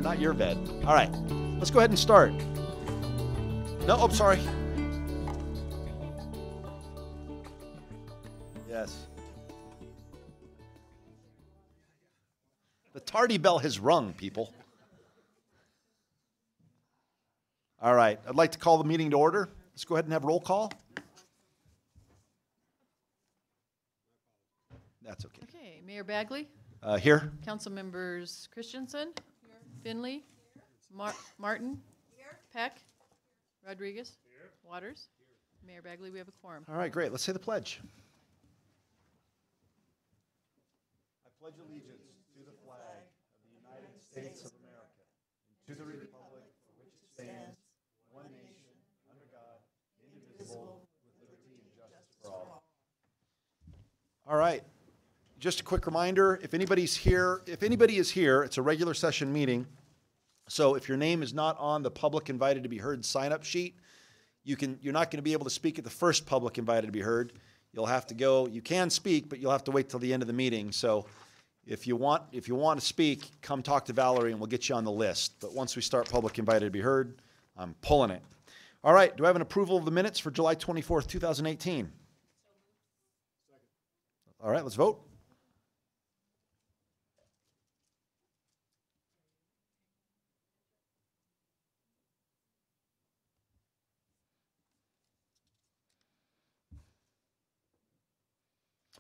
not your bed. All right, let's go ahead and start. No, I'm sorry. Yes. The tardy bell has rung, people. All right, I'd like to call the meeting to order. Let's go ahead and have roll call. That's okay. Okay, Mayor Bagley? Here. Council members Christensen? Here. Finley? Here. Martin? Here. Peck? Here. Rodriguez? Here. Waters? Here. Mayor Bagley, we have a quorum. All right, great. Let's say the pledge. I pledge allegiance to the flag of the United States of America and to the republic for which it stands, one nation, under God, indivisible, with liberty and justice for all. All right. Just a quick reminder, if anybody is here, it's a regular session meeting. So if your name is not on the public invited to be heard sign-up sheet, you're not going to be able to speak at the first public invited to be heard. You'll have to go, you can speak, but you'll have to wait till the end of the meeting. So if you want to speak, come talk to Valerie and we'll get you on the list. But once we start public invited to be heard, I'm pulling it. All right, do I have an approval of the minutes for July 24th, 2018? All right, let's vote.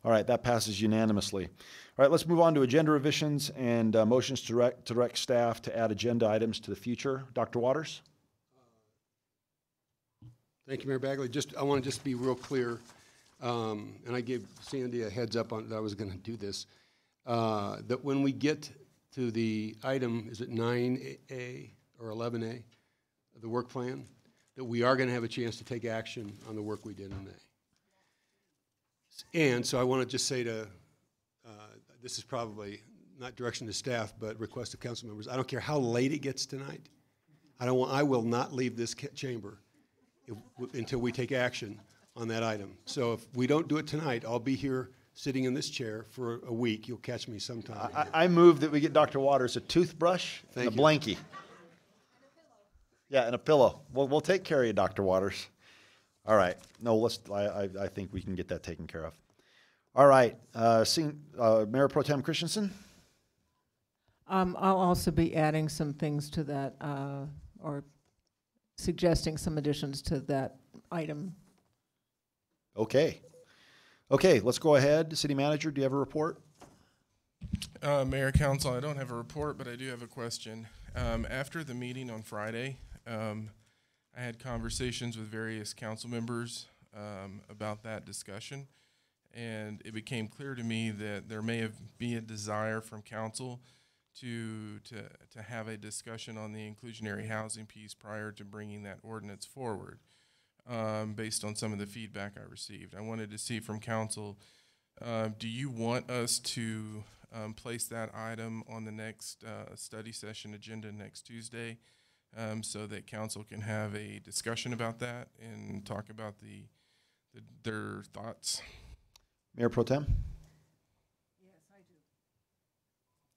All right, that passes unanimously. All right, let's move on to agenda revisions and motions to direct staff to add agenda items to the future. Dr. Waters? Thank you, Mayor Bagley. I want to just be real clear, and I gave Sandy a heads up on that I was going to do this, that when we get to the item, is it 9A or 11A, the work plan, that we are going to have a chance to take action on the work we did in May. And so I want to just say this is probably not direction to staff, but request of council members. I don't care how late it gets tonight. I will not leave this chamber until we take action on that item. So if we don't do it tonight, I'll be here sitting in this chair for a week. You'll catch me sometime. I move that we get Dr. Waters a toothbrush and a blankie. Yeah, and a pillow. We'll take care of you, Dr. Waters. All right. No, I think we can get that taken care of. All right. Mayor Pro Tem Christensen? I'll also be adding some things to that, or suggesting some additions to that item. Okay. Okay, let's go ahead. City Manager, do you have a report? Mayor, Council, I don't have a report, but I do have a question. After the meeting on Friday, I had conversations with various council members about that discussion, and it became clear to me that there may be a desire from council to have a discussion on the inclusionary housing piece prior to bringing that ordinance forward, based on some of the feedback I received. I wanted to see from council, do you want us to place that item on the next study session agenda next Tuesday, so that council can have a discussion about that and talk about their thoughts? Mayor Pro Tem?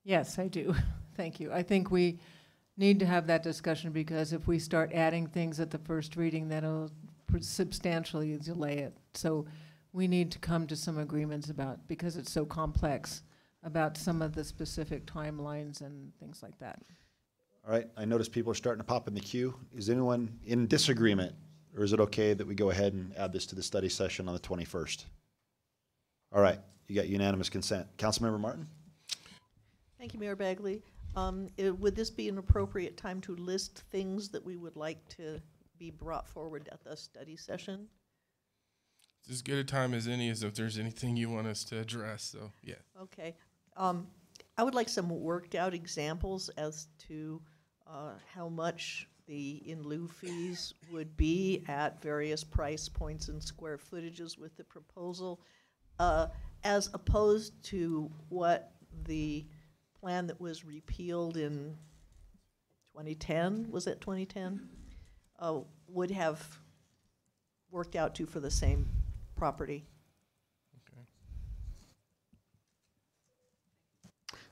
Yes, I do. Thank you. I think we need to have that discussion because if we start adding things at the first reading, that'll substantially delay it. So we need to come to some agreements about, because it's so complex, about some of the specific timelines and things like that. All right, I notice people are starting to pop in the queue. Is anyone in disagreement, or is it okay that we go ahead and add this to the study session on the 21st? All right, you got unanimous consent. Councilmember Martin? Thank you, Mayor Bagley. Would this be an appropriate time to list things that we would like to be brought forward at the study session? It's as good a time as any as if there's anything you want us to address, so yeah. Okay. I would like some worked out examples as to how much the in lieu fees would be at various price points and square footages with the proposal, as opposed to what the plan that was repealed in 2010, was it 2010, would have worked out to for the same property.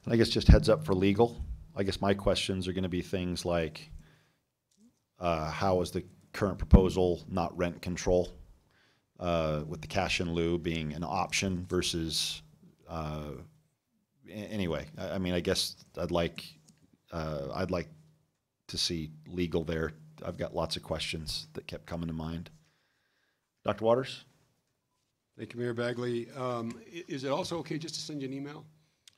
I guess just heads up for legal. I guess my questions are going to be things like, how is the current proposal not rent control, with the cash in lieu being an option versus, anyway, I mean, I guess I'd like to see legal there. I've got lots of questions that kept coming to mind. Dr. Waters? Thank you, Mayor Bagley. Is it also okay just to send you an email?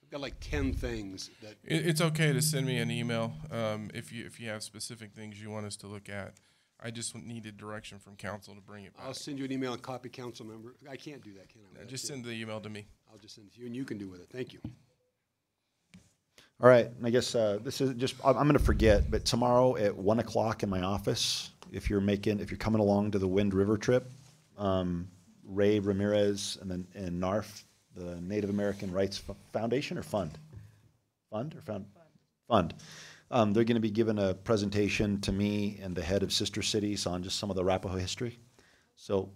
I've got like 10 things that. It's okay to send me an email if you have specific things you want us to look at. I just needed direction from council to bring it back. I'll send you an email and copy council member. I can't do that, can I? Just send the email to me. I'll just send it to you, and you can do with it. Thank you. All right, I guess this is just, I'm going to forget, but tomorrow at 1 o'clock in my office, if you're coming along to the Wind River trip, Ray Ramirez and NARF, the Native American Rights Foundation or Fund? Fund or Found? Fund. They're going to be giving a presentation to me and the head of Sister Cities on just some of the Arapaho history. So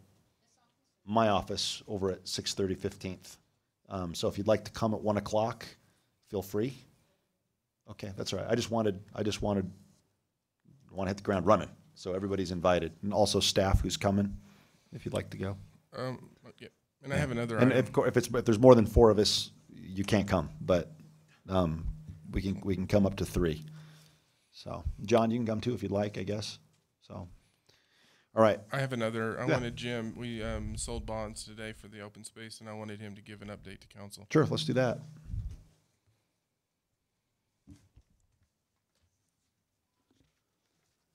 my office over at 630 15th. So if you'd like to come at 1 o'clock, feel free. Okay, that's all right. I just wanted to hit the ground running. So everybody's invited, and also staff who's coming, if you'd like to go. Yeah. And I have another And item. if there's more than 4 of us, you can't come. But we can come up to 3. So John, you can come too if you'd like, I guess. So, all right. I have another. I Yeah. wanted Jim. We sold bonds today for the open space, and I wanted him to give an update to council. Sure, let's do that.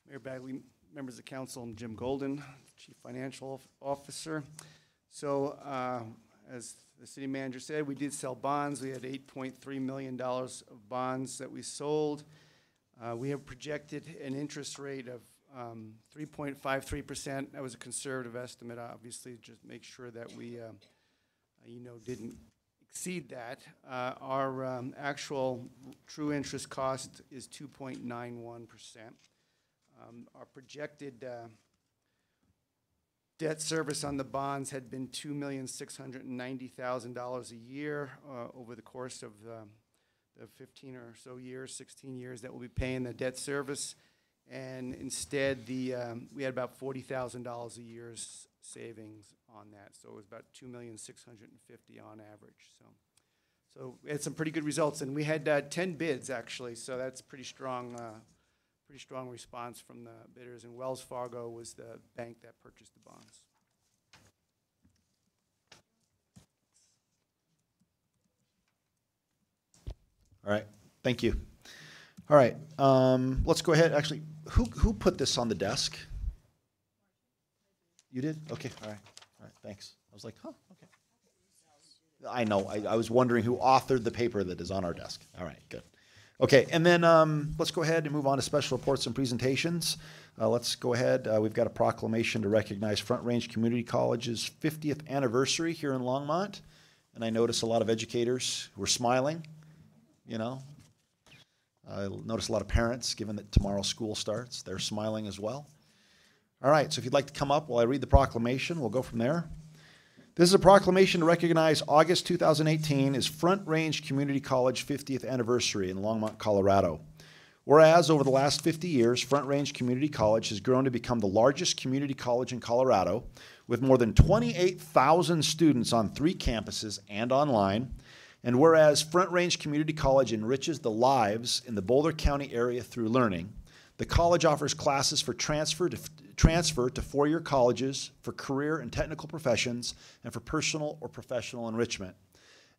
Mayor Bagley, members of council, I'm Jim Golden, Chief Financial Officer. So as the city manager said, we did sell bonds. We had $8.3 million of bonds that we sold. We have projected an interest rate of 3.53%. That was a conservative estimate, obviously, just make sure that we didn't exceed that. Our actual true interest cost is 2.91%. Our projected debt service on the bonds had been $2,690,000 a year over the course of the 15 or so years, 16 years that we'll be paying the debt service. And instead, we had about $40,000 a year's savings on that. So it was about $2,650,000 on average. So we had some pretty good results. And we had 10 bids, actually, so that's pretty strong response from the bidders, and Wells Fargo was the bank that purchased the bonds. All right, thank you. All right, let's go ahead. Actually, who put this on the desk? You did? Okay, all right, thanks. I was like, huh, okay. I know, I was wondering who authored the paper that is on our desk. All right, good. Okay, and then let's go ahead and move on to special reports and presentations. Let's go ahead. We've got a proclamation to recognize Front Range Community College's 50th anniversary here in Longmont. And I notice a lot of educators who are smiling, you know. I notice a lot of parents, given that tomorrow school starts, they're smiling as well. All right, so if you'd like to come up while I read the proclamation, we'll go from there. This is a proclamation to recognize August 2018 is Front Range Community College 50th anniversary in Longmont, Colorado. Whereas over the last 50 years, Front Range Community College has grown to become the largest community college in Colorado, with more than 28,000 students on 3 campuses and online. And whereas Front Range Community College enriches the lives in the Boulder County area through learning, the college offers classes for transfer to 4-year colleges, for career and technical professions, and for personal or professional enrichment.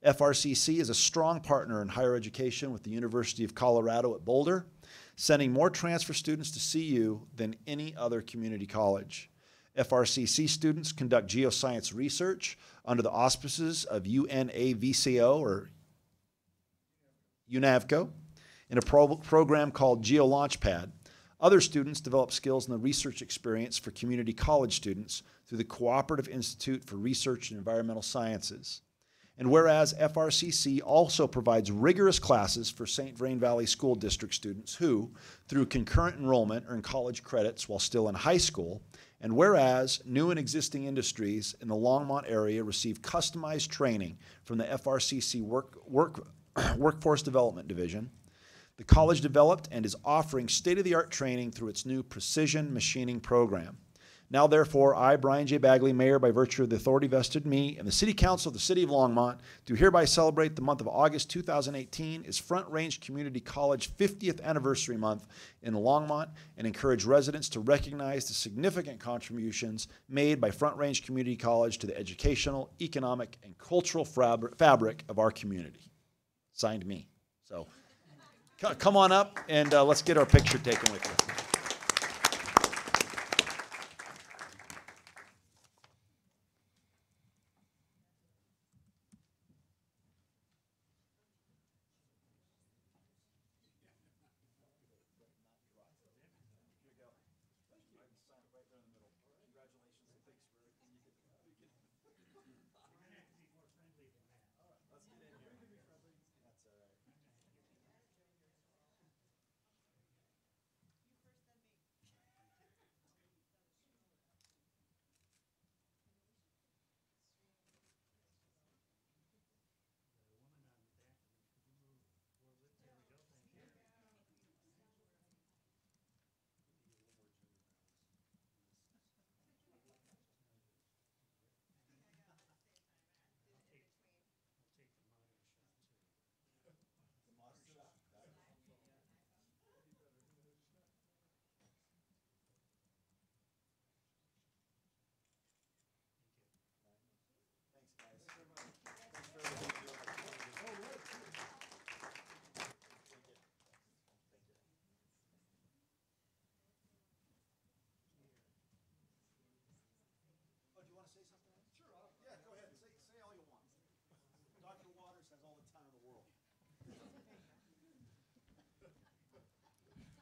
FRCC is a strong partner in higher education with the University of Colorado at Boulder, sending more transfer students to CU than any other community college. FRCC students conduct geoscience research under the auspices of UNAVCO, or UNAVCO, in a program called Geo Launchpad. Other students develop skills in the research experience for community college students through the Cooperative Institute for Research and Environmental Sciences. And whereas FRCC also provides rigorous classes for St. Vrain Valley School District students who, through concurrent enrollment, earn college credits while still in high school, and whereas new and existing industries in the Longmont area receive customized training from the FRCC Workforce Development Division, The college developed and is offering state-of-the-art training through its new precision machining program. Now, therefore, I, Brian J. Bagley, Mayor, by virtue of the authority vested in me, and the City Council of the City of Longmont, do hereby celebrate the month of August 2018 as Front Range Community College 50th Anniversary Month in Longmont, and encourage residents to recognize the significant contributions made by Front Range Community College to the educational, economic, and cultural fabric of our community. Signed, me. So, come on up, and let's get our picture taken with you.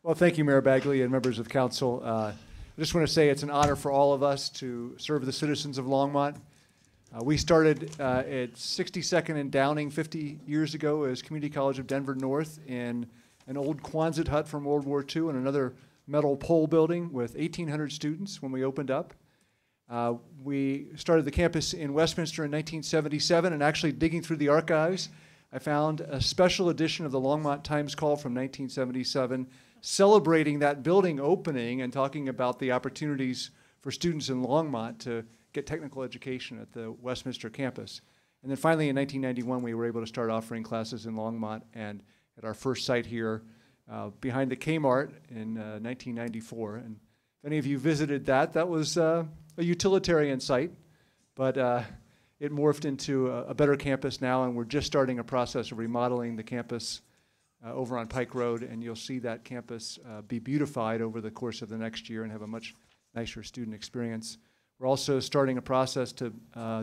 Well, thank you, Mayor Bagley and members of council. I just want to say it's an honor for all of us to serve the citizens of Longmont. We started at 62nd and Downing 50 years ago as Community College of Denver North in an old Quonset hut from World War II and another metal pole building with 1,800 students when we opened up. We started the campus in Westminster in 1977, and actually digging through the archives, I found a special edition of the Longmont Times Call from 1977 celebrating that building opening and talking about the opportunities for students in Longmont to get technical education at the Westminster campus. And then finally in 1991, we were able to start offering classes in Longmont, and at our first site here behind the Kmart in 1994. And if any of you visited that, that was a utilitarian site, but it morphed into a better campus now, and we're just starting a process of remodeling the campus over on Pike Road, and you'll see that campus be beautified over the course of the next year and have a much nicer student experience. We're also starting a process to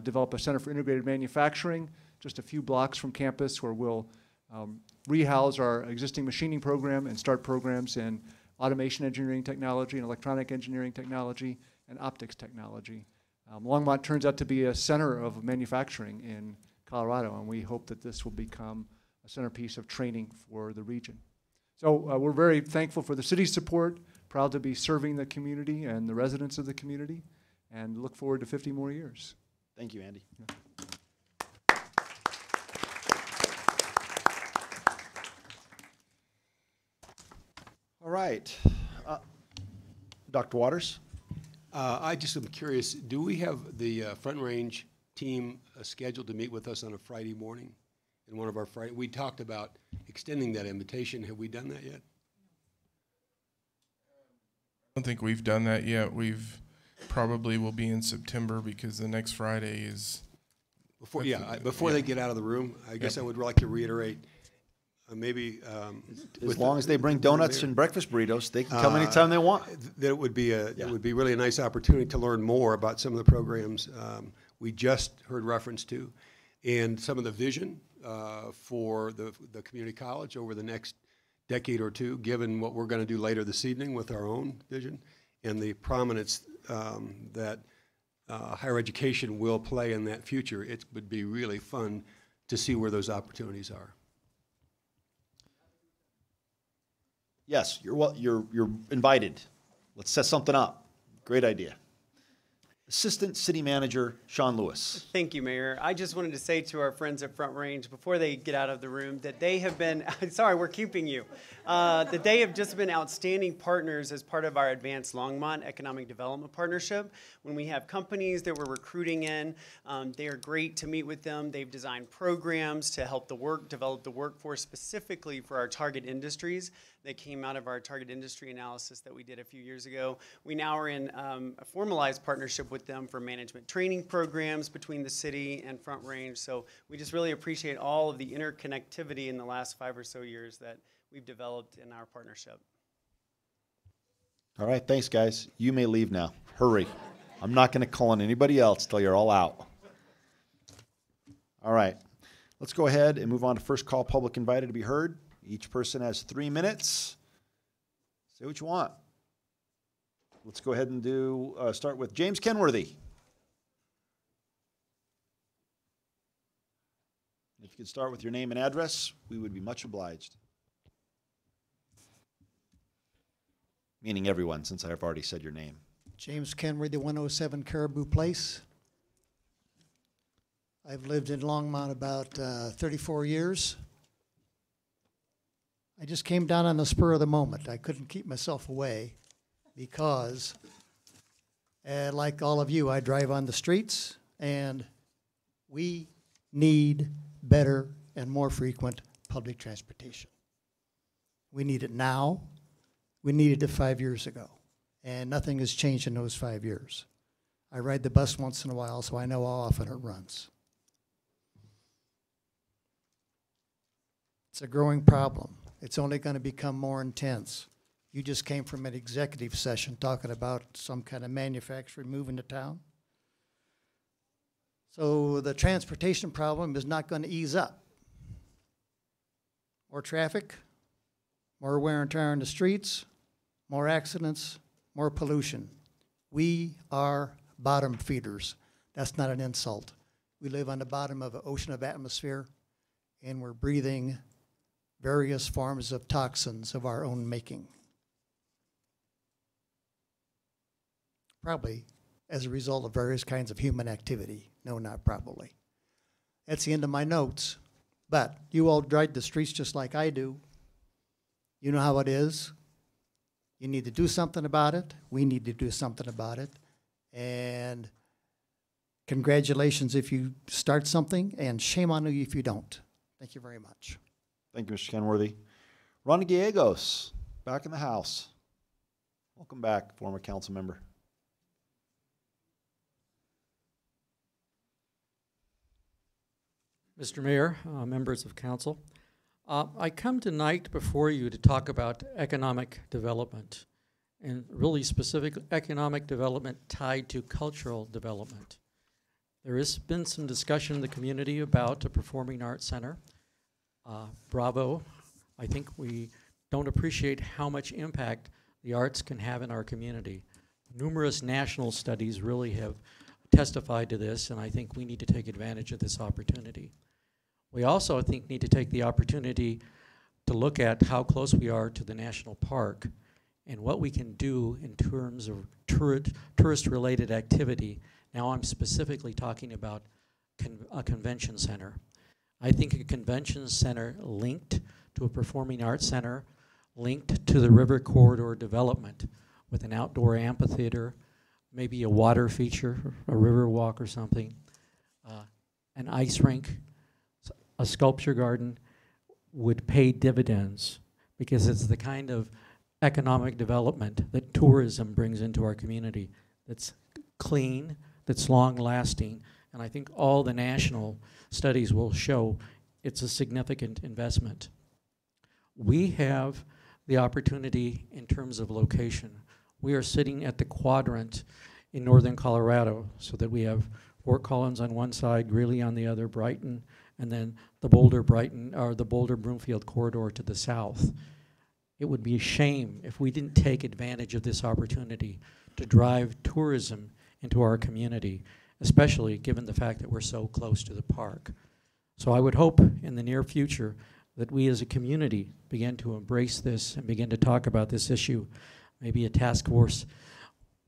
develop a Center for Integrated Manufacturing just a few blocks from campus, where we'll rehouse our existing machining program and start programs in automation engineering technology and electronic engineering technology and optics technology. Longmont turns out to be a center of manufacturing in Colorado, and we hope that this will become a centerpiece of training for the region. So we're very thankful for the city's support, proud to be serving the community and the residents of the community, and look forward to 50 more years. Thank you, Andy. Yeah. All right. Dr. Waters? I just am curious, do we have the Front Range team scheduled to meet with us on a Friday morning? In one of our Friday, we talked about extending that invitation. Have we done that yet? I don't think we've done that yet. We've probably will be in September, because the next Friday is Before they get out of the room, I guess I would like to reiterate, maybe As long as they bring donuts and breakfast burritos, they can come anytime they want. that it would be it would be really a nice opportunity to learn more about some of the programs we just heard reference to, and some of the vision for the community college over the next decade or two, given what we're going to do later this evening with our own vision and the prominence that higher education will play in that future. It would be really fun to see where those opportunities are. Yes, you're invited. Let's set something up. Great idea. Assistant City Manager Sean Lewis. Thank you, Mayor. I just wanted to say to our friends at Front Range, before they get out of the room, that they have been, sorry, we're keeping you, that they have just been outstanding partners as part of our Advanced Longmont Economic Development Partnership. When we have companies that we're recruiting in, they are great to meet with them. They've designed programs to help develop the workforce specifically for our target industries that came out of our target industry analysis that we did a few years ago. We now are in a formalized partnership with them for management training programs between the city and Front Range. So we just really appreciate all of the interconnectivity in the last 5 or so years that we've developed in our partnership. All right, thanks, guys. You may leave now. Hurry. I'm not going to call on anybody else till you're all out. All right, let's go ahead and move on to first call public invited to be heard. Each person has 3 minutes. Say what you want. Let's go ahead and start with James Kenworthy. If you could start with your name and address, we would be much obliged. Meaning everyone, since I've already said your name. James Kenworthy, 107 Caribou Place. I've lived in Longmont about 34 years. I just came down on the spur of the moment. I couldn't keep myself away because, like all of you, I drive on the streets, and we need better and more frequent public transportation. We need it now. We needed it 5 years ago, and nothing has changed in those 5 years. I ride the bus once in a while, so I know how often it runs. It's a growing problem. It's only going to become more intense. You just came from an executive session talking about some kind of manufacturing moving to town. So the transportation problem is not going to ease up. More traffic, more wear and tear on the streets, more accidents, more pollution. We are bottom feeders. That's not an insult. We live on the bottom of an ocean of atmosphere, and we're breathing various forms of toxins of our own making. Probably as a result of various kinds of human activity. No, not probably. That's the end of my notes. But you all drive the streets just like I do. You know how it is. You need to do something about it. We need to do something about it. And congratulations if you start something, and shame on you if you don't. Thank you very much. Thank you, Mr. Kenworthy. Ronnie Gallegos, back in the house. Welcome back, former council member. Mr. Mayor, members of council, I come tonight before you to talk about economic development, and really specific economic development tied to cultural development. There has been some discussion in the community about a performing arts center. Bravo. I think we don't appreciate how much impact the arts can have in our community. Numerous national studies really have testified to this, and I think we need to take advantage of this opportunity. We also, I think, need to take the opportunity to look at how close we are to the national park and what we can do in terms of tourist-related activity. Now I'm specifically talking about a convention center. I think a convention center linked to a performing arts center, linked to the river corridor development with an outdoor amphitheater, maybe a water feature, a river walk or something, an ice rink, a sculpture garden would pay dividends because it's the kind of economic development that tourism brings into our community that's clean, that's long-lasting, and I think all the national studies will show it's a significant investment. We have the opportunity in terms of location. We are sitting at the quadrant in northern Colorado, so that we have Fort Collins on one side, Greeley on the other, Brighton, and then the Boulder-Broomfield corridor to the south. It would be a shame if we didn't take advantage of this opportunity to drive tourism into our community, especially given the fact that we're so close to the park. So I would hope in the near future that we as a community begin to embrace this and begin to talk about this issue. Maybe a task force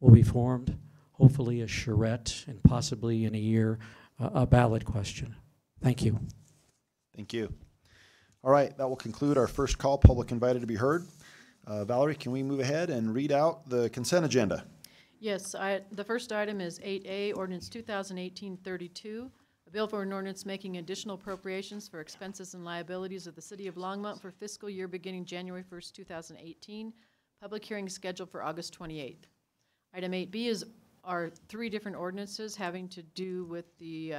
will be formed, hopefully a charrette, and possibly in a year, a ballot question. Thank you. Thank you. All right, that will conclude our first call, public invited to be heard. Valerie, can we move ahead and read out the consent agenda? Yes, the first item is 8A, ordinance 2018-32, a bill for an ordinance making additional appropriations for expenses and liabilities of the city of Longmont for fiscal year beginning January 1st, 2018. Public hearing scheduled for August 28th. Item 8B are three different ordinances having to do with the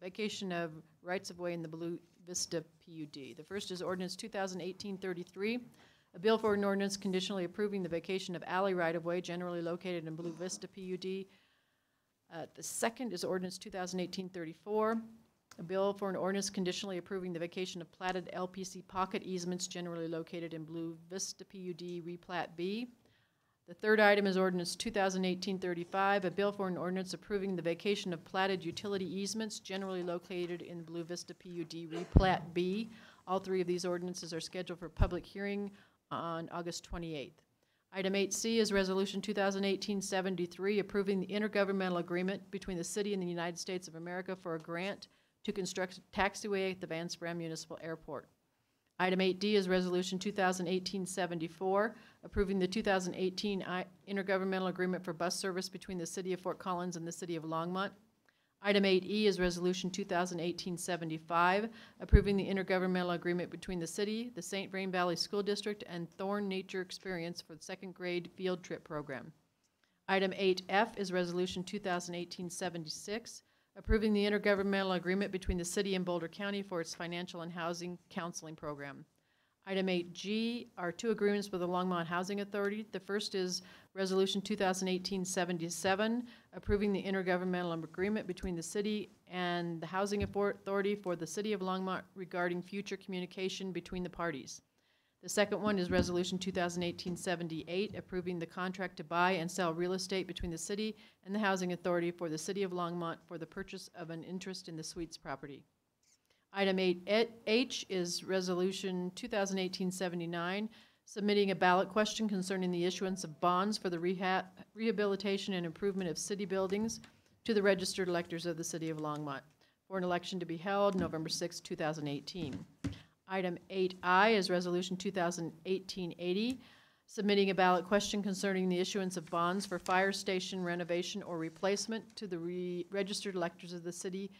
vacation of rights-of-way in the Blue Vista PUD. The first is ordinance 2018-33, a bill for an ordinance conditionally approving the vacation of alley right-of-way generally located in Blue Vista PUD. The second is ordinance 2018-34, a bill for an ordinance conditionally approving the vacation of platted LPC pocket easements generally located in Blue Vista PUD Replat B. The third item is ordinance 2018-35, a bill for an ordinance approving the vacation of platted utility easements generally located in Blue Vista PUD Replat B. All three of these ordinances are scheduled for public hearing on August 28th. Item 8C is Resolution 2018-73, approving the intergovernmental agreement between the city and the United States of America for a grant to construct a taxiway at the Van Sprem Municipal Airport. Item 8D is Resolution 2018-74, approving the 2018 intergovernmental agreement for bus service between the city of Fort Collins and the city of Longmont. Item 8E is Resolution 2018-75, approving the intergovernmental agreement between the city, the St. Vrain Valley School District, and Thorn Nature Experience for the second grade field trip program. Item 8F is Resolution 2018-76, approving the intergovernmental agreement between the city and Boulder County for its financial and housing counseling program. Item 8G are two agreements with the Longmont Housing Authority. The first is Resolution 2018-77, approving the intergovernmental agreement between the city and the Housing Authority for the city of Longmont regarding future communication between the parties. The second one is Resolution 2018-78, approving the contract to buy and sell real estate between the city and the Housing Authority for the city of Longmont for the purchase of an interest in the Sweets property. Item 8H is Resolution 2018-79, submitting a ballot question concerning the issuance of bonds for the rehabilitation and improvement of city buildings to the registered electors of the city of Longmont for an election to be held November 6, 2018. Item 8I is Resolution 2018-80, submitting a ballot question concerning the issuance of bonds for fire station renovation or replacement to the registered electors of the city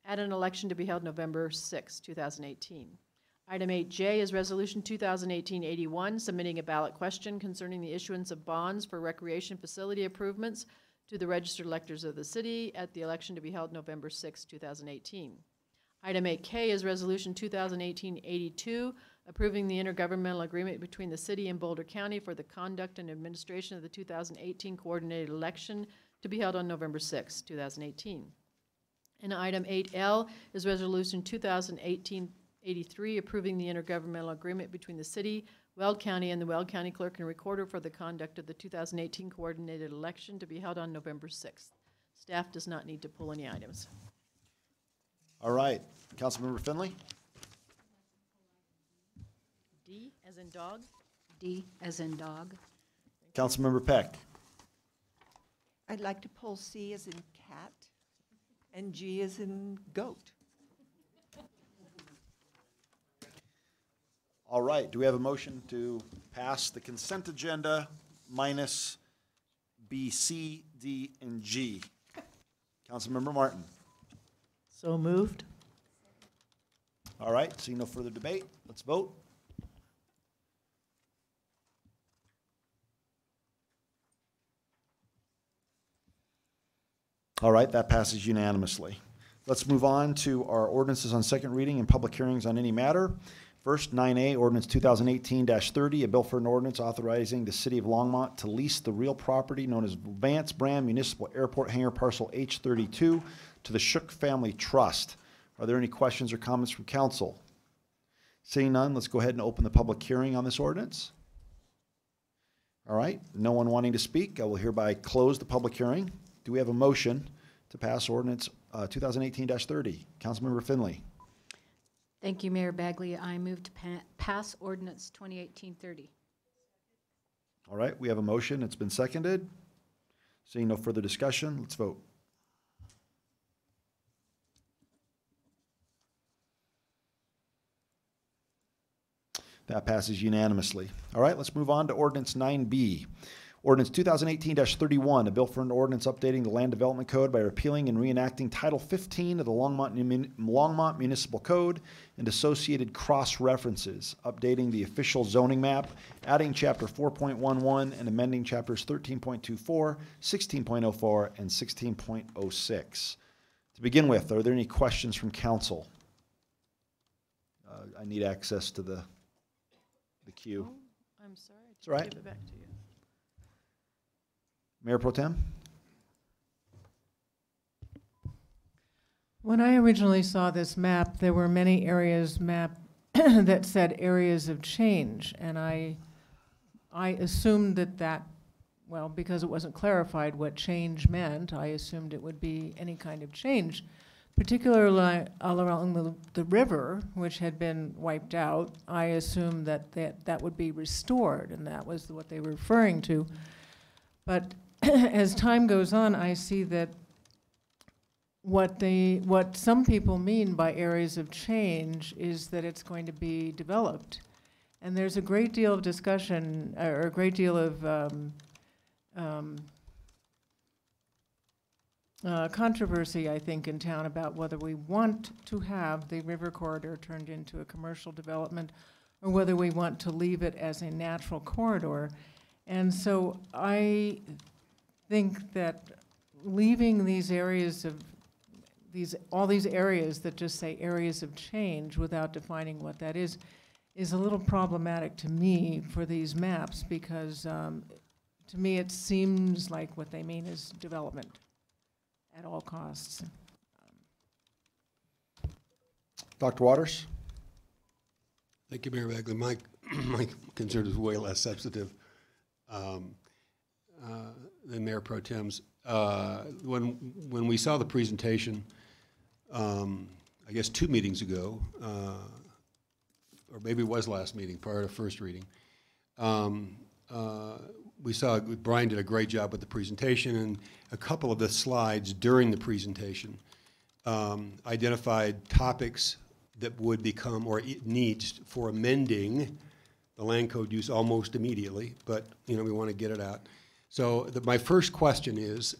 at an election to be held November 6, 2018. Item 8J is Resolution 2018-81, submitting a ballot question concerning the issuance of bonds for recreation facility improvements to the registered electors of the city at the election to be held November 6, 2018. Item 8K is Resolution 2018-82, approving the intergovernmental agreement between the city and Boulder County for the conduct and administration of the 2018 coordinated election to be held on November 6, 2018. And item 8L is Resolution 2018-83, approving the intergovernmental agreement between the city, Weld County, and the Weld County Clerk and Recorder for the conduct of the 2018 coordinated election to be held on November 6th. Staff does not need to pull any items. All right, Councilmember Finley? D as in dog. D as in dog. Councilmember Peck? I'd like to pull C as in cat and G as in goat. All right, do we have a motion to pass the consent agenda minus B, C, D, and G? Councilmember Martin? So moved. All right, seeing no further debate, let's vote. All right, that passes unanimously. Let's move on to our ordinances on second reading and public hearings on any matter. First, 9A, ordinance 2018-30, a bill for an ordinance authorizing the city of Longmont to lease the real property known as Van Sprem Municipal Airport Hangar Parcel H32 to the Shook Family Trust. Are there any questions or comments from council? Seeing none, let's go ahead and open the public hearing on this ordinance. All right, no one wanting to speak, I will hereby close the public hearing. Do we have a motion to pass ordinance 2018-30? Councilmember Finley? Thank you, Mayor Bagley. I move to pass ordinance 2018-30. All right, we have a motion. It's been seconded. Seeing no further discussion, let's vote. That passes unanimously. All right, let's move on to Ordinance 9B. Ordinance 2018-31, a bill for an ordinance updating the Land Development Code by repealing and reenacting Title 15 of the Longmont Municipal Code and associated cross-references, updating the official zoning map, adding Chapter 4.11, and amending Chapters 13.24, 16.04, and 16.06. To begin with, are there any questions from council? I need access to the queue. Oh, I'm sorry. It's all right. Give it back to you. Mayor Pro Tem? When I originally saw this map, there were many areas mapped that said areas of change, and I assumed that, well, because it wasn't clarified what change meant, I assumed it would be any kind of change, particularly all along the river, which had been wiped out. I assumed that would be restored, and that was what they were referring to. But as time goes on, I see that what some people mean by areas of change is that it's going to be developed. And there's a great deal of discussion, or a great deal of controversy, I think, in town about whether we want to have the river corridor turned into a commercial development or whether we want to leave it as a natural corridor. And so I think that leaving these areas of all these areas that just say areas of change without defining what that is a little problematic to me for these maps, because to me it seems like what they mean is development at all costs. Dr. Waters? Thank you, Mayor Bagley. My concern is way less substantive than Mayor Pro Tem's. When we saw the presentation, I guess 2 meetings ago, or maybe it was last meeting prior to first reading, we saw Brian did a great job with the presentation, and a couple of the slides during the presentation identified topics that would become, or needs for amending the land code use almost immediately, but we want to get it out. So my first question is,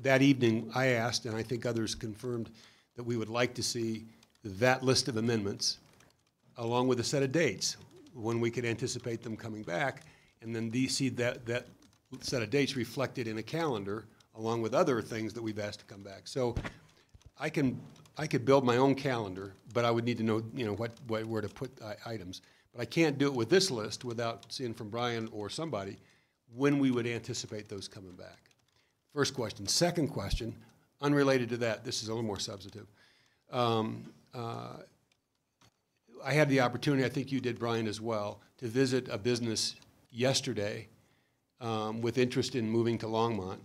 that evening I asked, and I think others confirmed, that we would like to see that list of amendments along with a set of dates when we could anticipate them coming back, and then see that set of dates reflected in a calendar along with other things that we've asked to come back. So I could build my own calendar, but I would need to know where to put items. But I can't do it with this list without seeing from Brian or somebody when we would anticipate those coming back. First question. Second question, unrelated to that, this is a little more substantive. I had the opportunity, I think you did, Brian, as well, to visit a business yesterday with interest in moving to Longmont.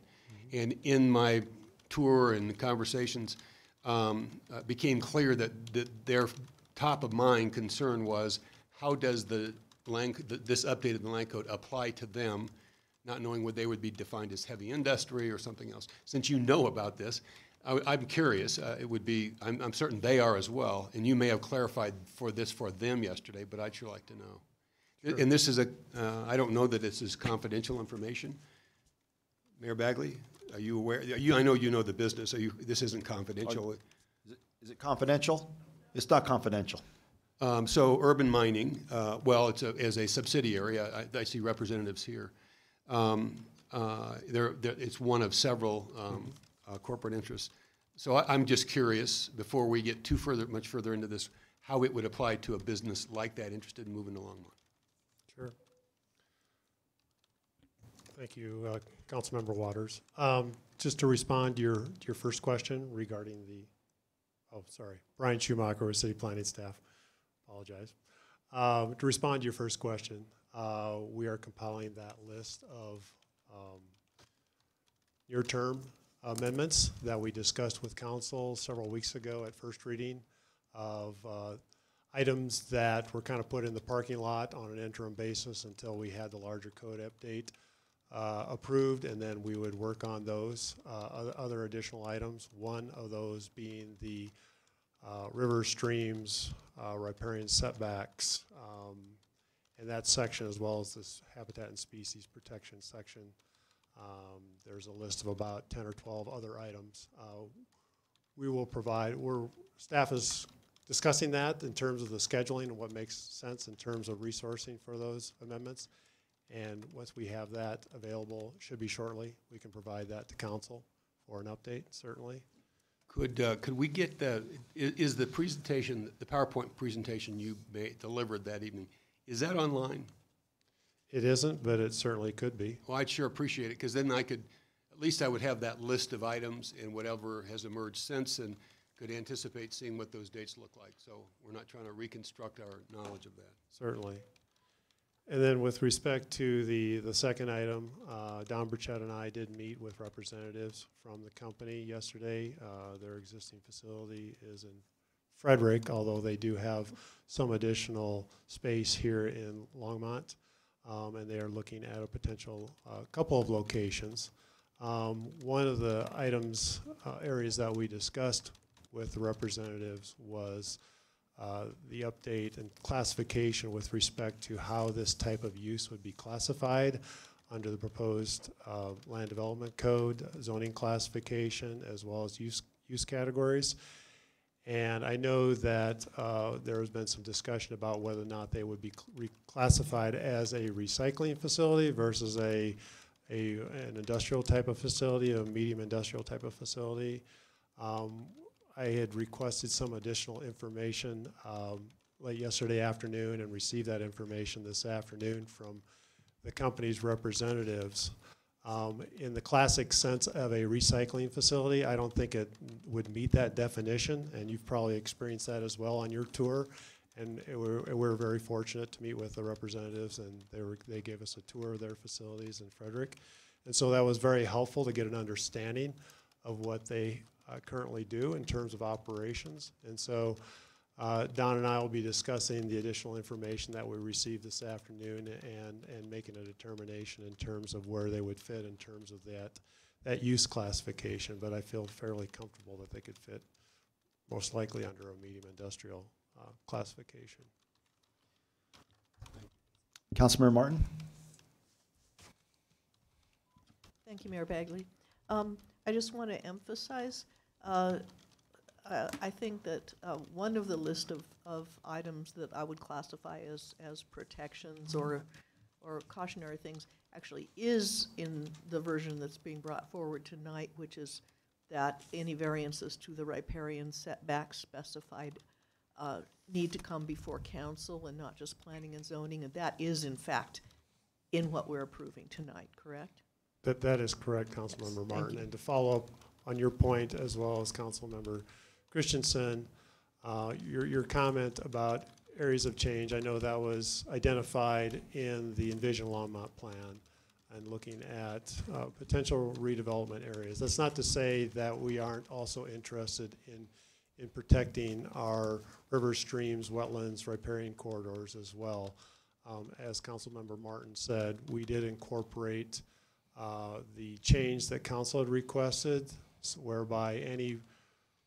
And in my tour and conversations, became clear that their top of mind concern was, how does this updated land code apply to them, not knowing whether they would be defined as heavy industry or something else. Since you know about this, I'm curious. I'm certain they are as well, and you may have clarified for them yesterday, but I'd sure like to know. Sure. And this is I don't know that this is confidential information. Mayor Bagley, are you aware? I know you know the business. This isn't confidential. Is it confidential? It's not confidential. So urban mining, well, as a subsidiary, I see representatives here. It's one of several corporate interests. So I'm just curious, before we get much further into this, how it would apply to a business like that interested in moving to Longmont. Sure. Thank you, Councilmember Waters. Just to respond to your first question regarding Brian Schumacher with City Planning Staff. Apologize. To respond to your first question, we are compiling that list of near-term amendments that we discussed with council several weeks ago at first reading, of items that were kind of put in the parking lot on an interim basis until we had the larger code update. approved, and then we would work on those other additional items. One of those being the river streams, riparian setbacks, in that section, as well as this habitat and species protection section. There's a list of about 10 or 12 other items. We will provide, staff is discussing that in terms of the scheduling and what makes sense in terms of resourcing for those amendments. And once we have that available, should be shortly, we can provide that to council for an update, certainly. Could we get is the presentation, the PowerPoint presentation you delivered that evening, is that online? It isn't, but it certainly could be. Well, I'd sure appreciate it, because then at least I would have that list of items and whatever has emerged since, and could anticipate seeing what those dates look like. So we're not trying to reconstruct our knowledge of that. Certainly. And then with respect to the second item, Don Burchett and I did meet with representatives from the company yesterday. Their existing facility is in Frederick, although they do have some additional space here in Longmont, and they are looking at a potential couple of locations. One of the items, areas that we discussed with the representatives was the update and classification with respect to how this type of use would be classified under the proposed land development code, zoning classification, as well as use categories. And I know that there has been some discussion about whether or not they would be reclassified as a recycling facility versus an industrial type of facility, a medium industrial type of facility. I had requested some additional information late yesterday afternoon and received that information this afternoon from the company's representatives. In the classic sense of a recycling facility, I don't think it would meet that definition, and you've probably experienced that as well on your tour. And we're very fortunate to meet with the representatives, and they gave us a tour of their facilities in Frederick. And so that was very helpful to get an understanding of what they currently do in terms of operations. And so Don and I will be discussing the additional information that we received this afternoon and making a determination in terms of where they would fit in terms of that use classification. But I feel fairly comfortable that they could fit most likely under a medium industrial classification. Councilmember Martin. Thank you, Mayor Bagley. I just want to emphasize, I think that one of the list of items that I would classify as protections or cautionary things actually is in the version that's being brought forward tonight, which is that any variances to the riparian setbacks specified need to come before council and not just planning and zoning, and that is in fact in what we're approving tonight, correct? That is correct, Councilmember Yes, Martin. And to follow up on your point, as well as Councilmember Christensen, your comment about areas of change, I know that was identified in the Envision Longmont plan and looking at potential redevelopment areas. That's not to say that we aren't also interested in protecting our rivers, streams, wetlands, riparian corridors as well. As Councilmember Martin said, we did incorporate the change that council had requested, whereby any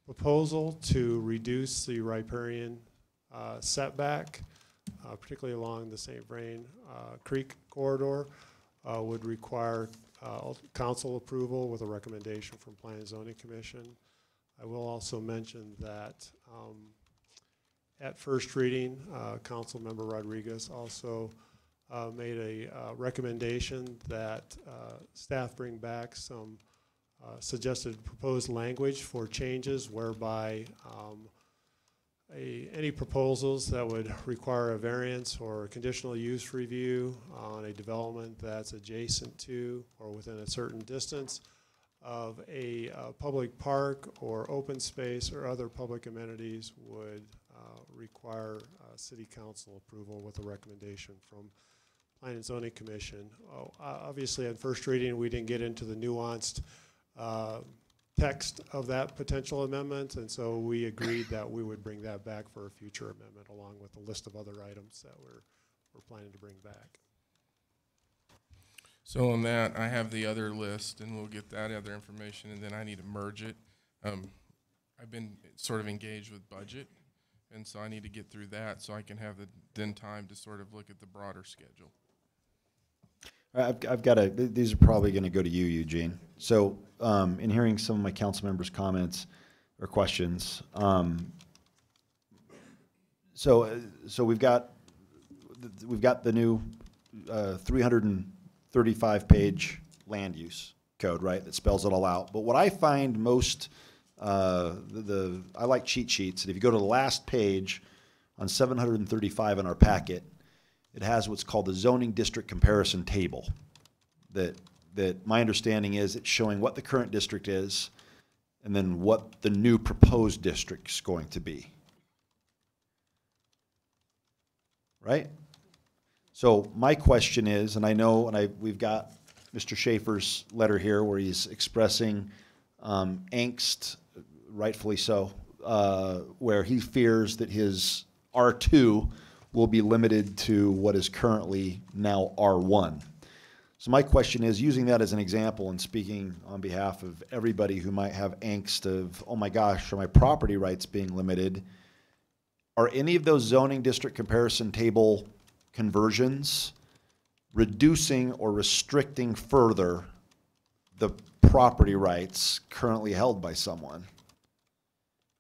proposal to reduce the riparian setback, particularly along the St. Vrain Creek corridor, would require council approval with a recommendation from Planning and Zoning Commission. I will also mention that at first reading, Councilmember Rodriguez also made a recommendation that staff bring back some suggested proposed language for changes whereby any proposals that would require a variance or a conditional use review on a development that's adjacent to or within a certain distance of a public park or open space or other public amenities would require city council approval with a recommendation from Planning and Zoning Commission. Obviously, on first reading, we didn't get into the nuanced text of that potential amendment, and so we agreed that we would bring that back for a future amendment along with a list of other items that we're planning to bring back. So on that, I have the other list, and we'll get that other information, and then I need to merge it. I've been sort of engaged with budget, and so I need to get through that so I can have then time to sort of look at the broader schedule. I've got these are probably going to go to you, Eugene. So in hearing some of my council members' comments or questions, so we've got the new 335-page land use code, right, that spells it all out. But what I find most, I like cheat sheets, and if you go to the last page on 735 in our packet, it has what's called the zoning district comparison table. That my understanding is it's showing what the current district is and then what the new proposed district is going to be. Right? So my question is, and I know, we've got Mr. Schaefer's letter here where he's expressing angst, rightfully so, where he fears that his R2 will be limited to what is currently now R1. So my question is, using that as an example and speaking on behalf of everybody who might have angst of, oh my gosh, are my property rights being limited? Are any of those zoning district comparison table conversions reducing or restricting further the property rights currently held by someone?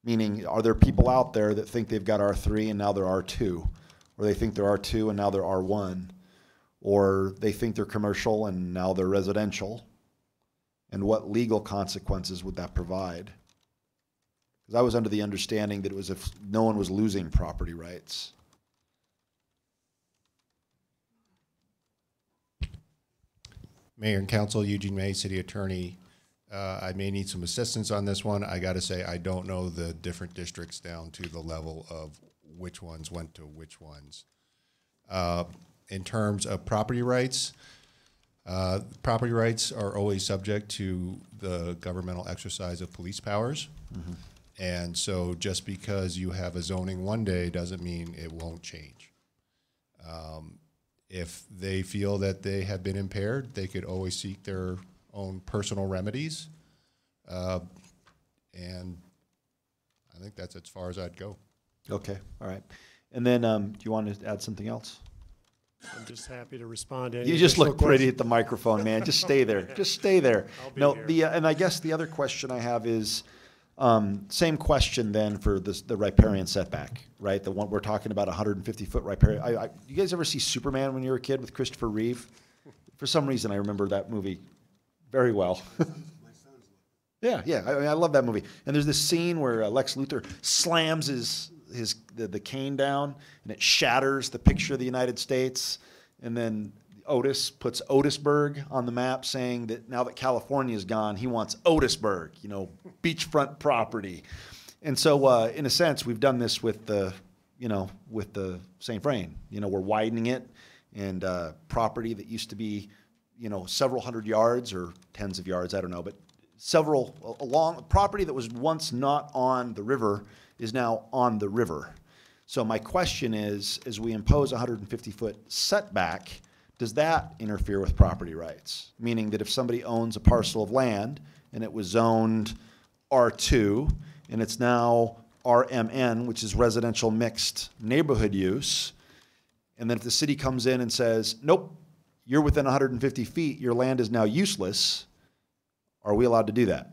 Meaning, are there people out there that think they've got R3 and now they're R2? Or they think they're R2 and now they're R1? Or they think they're commercial and now they're residential? And what legal consequences would that provide? Because I was under the understanding that it was if no one was losing property rights. Mayor and Council, Eugene May, City Attorney. I may need some assistance on this one. I got to say, I don't know the different districts down to the level of which ones went to which ones. In terms of property rights are always subject to the governmental exercise of police powers. Mm-hmm. And so just because you have a zoning one day doesn't mean it won't change. If they feel that they have been impaired, they could always seek their own personal remedies. And I think that's as far as I'd go. Okay, all right. And then do you want to add something else? I'm just happy to respond to any You just look additional pretty questions. at the microphone, man. Just stay there. Just stay there. I'll be No, here. and I guess the other question I have is, same question then for the riparian setback, right? The one we're talking about, 150-foot riparian. You guys ever see Superman when you were a kid with Christopher Reeve? For some reason, I remember that movie very well. Yeah, I love that movie. And there's this scene where Lex Luthor slams the cane down, and it shatters the picture of the United States. And then Otis puts Otisburg on the map, saying that now that California is gone, he wants Otisburg, beachfront property. And so, in a sense, we've done this with the St. Vrain. We're widening it, and property that used to be, several hundred yards or tens of yards, I don't know, but along property that was once not on the river is now on the river. So my question is, as we impose a 150-foot setback, does that interfere with property rights? Meaning that if somebody owns a parcel of land and it was zoned R2 and it's now RMN, which is residential mixed neighborhood use, and then if the city comes in and says, nope, you're within 150 feet, your land is now useless, are we allowed to do that?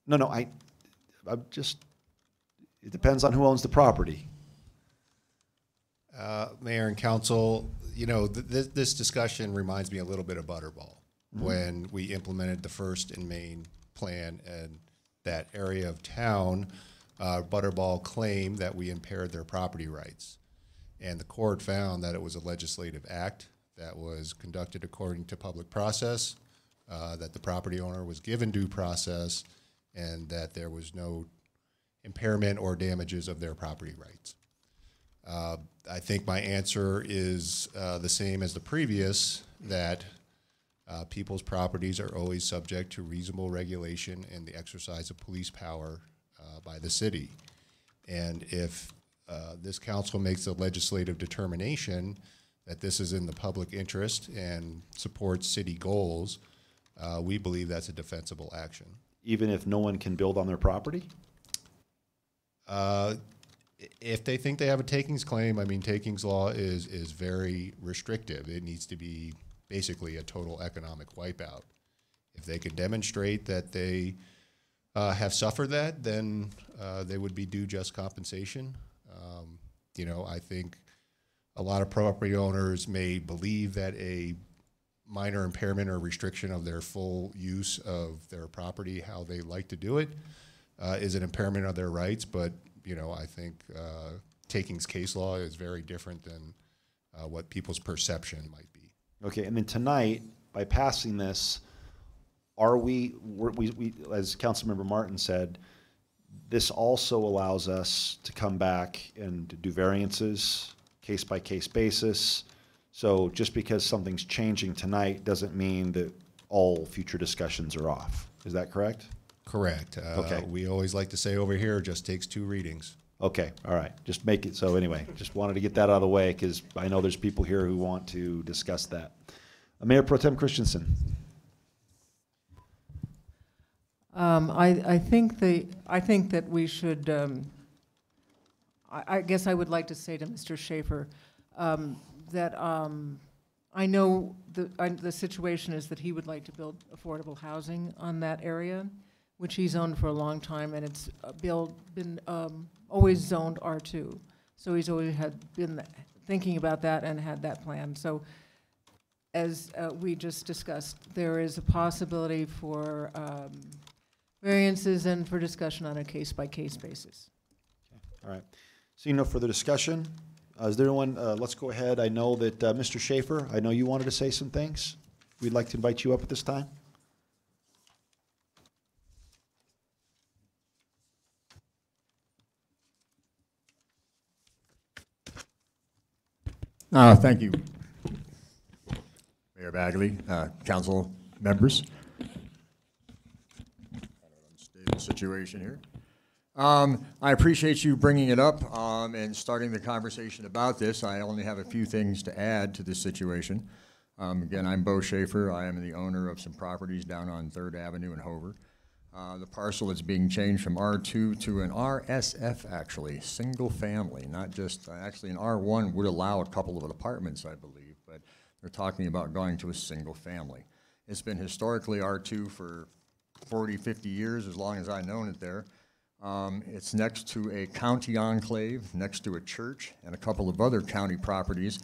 No, I'm just, it depends on who owns the property. Mayor and Council, this discussion reminds me a little bit of Butterball. Mm-hmm. When we implemented the first and main plan in that area of town, Butterball claimed that we impaired their property rights. And the court found that it was a legislative act that was conducted according to public process, that the property owner was given due process, and that there was no impairment or damages of their property rights. I think my answer is the same as the previous, that people's properties are always subject to reasonable regulation and the exercise of police power by the city. And if this council makes a legislative determination that this is in the public interest and supports city goals, we believe that's a defensible action. Even if no one can build on their property? If they think they have a takings claim, I mean, takings law is very restrictive. It needs to be basically a total economic wipeout. If they can demonstrate that they have suffered that, then they would be due just compensation. You know, I think a lot of property owners may believe that a minor impairment or restriction of their full use of their property, how they like to do it, is an impairment of their rights. But, you know, I think takings case law is very different than what people's perception might be. Okay, and then tonight, by passing this, are we as Councilmember Martin said, this also allows us to come back and do variances, case-by-case basis. So just because something's changing tonight doesn't mean that all future discussions are off. Is that correct? Correct. Okay. We always like to say over here, it just takes 2 readings. Okay, all right. Just make it, so anyway, just wanted to get that out of the way because I know there's people here who want to discuss that. Mayor Pro Tem Christensen. I think that we should, I guess I would like to say to Mr. Schaefer that I know the situation is that he would like to build affordable housing on that area, which he's owned for a long time, and it's been always zoned R2. So he's always been thinking about that and had that plan. So as we just discussed, there is a possibility for variances and for discussion on a case-by-case basis. Okay. All right. Seeing no further discussion, is there anyone, let's go ahead. I know that Mr. Schaefer, I know you wanted to say some things. We'd like to invite you up at this time. Thank you, Mayor Bagley, council members. Unstable situation here. I appreciate you bringing it up and starting the conversation about this. I only have a few things to add to this situation. Again, I'm Bo Schaefer. I am the owner of some properties down on 3rd Avenue in Hover. The parcel is being changed from R2 to an RSF, actually, single family, not just, actually an R1 would allow a couple of apartments, I believe, but they're talking about going to a single family. It's been historically R2 for 40, 50 years, as long as I've known it there. It's next to a county enclave, next to a church, and a couple of other county properties.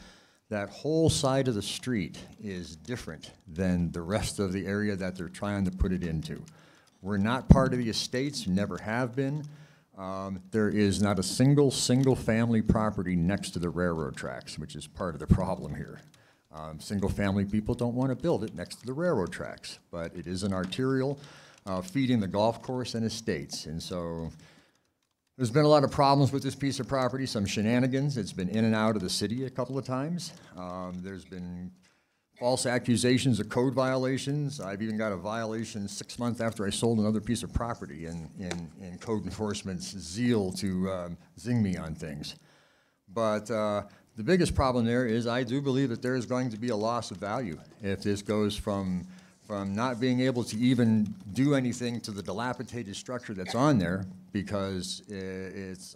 That whole side of the street is different than the rest of the area that they're trying to put it into. We're not part of the estates, never have been. There is not a single family property next to the railroad tracks, which is part of the problem here. Single family people don't want to build it next to the railroad tracks, but it is an arterial feeding the golf course and estates. And so there's been a lot of problems with this piece of property, some shenanigans. It's been in and out of the city a couple of times. There's been false accusations of code violations. I've even got a violation 6 months after I sold another piece of property in code enforcement's zeal to zing me on things. But the biggest problem there is I do believe that there is going to be a loss of value if this goes from not being able to even do anything to the dilapidated structure that's on there, because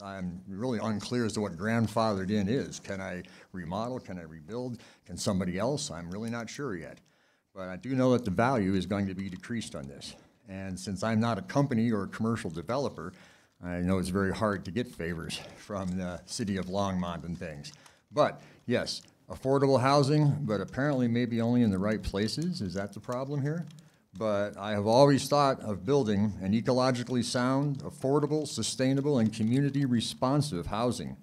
I'm really unclear as to what grandfathered in is. Can I remodel? Can I rebuild? Can somebody else? I'm really not sure yet. But I do know that the value is going to be decreased on this. And since I'm not a company or a commercial developer, I know it's very hard to get favors from the city of Longmont and things. But yes, affordable housing, but apparently maybe only in the right places. Is that the problem here? But I have always thought of building an ecologically sound, affordable, sustainable, and community responsive housing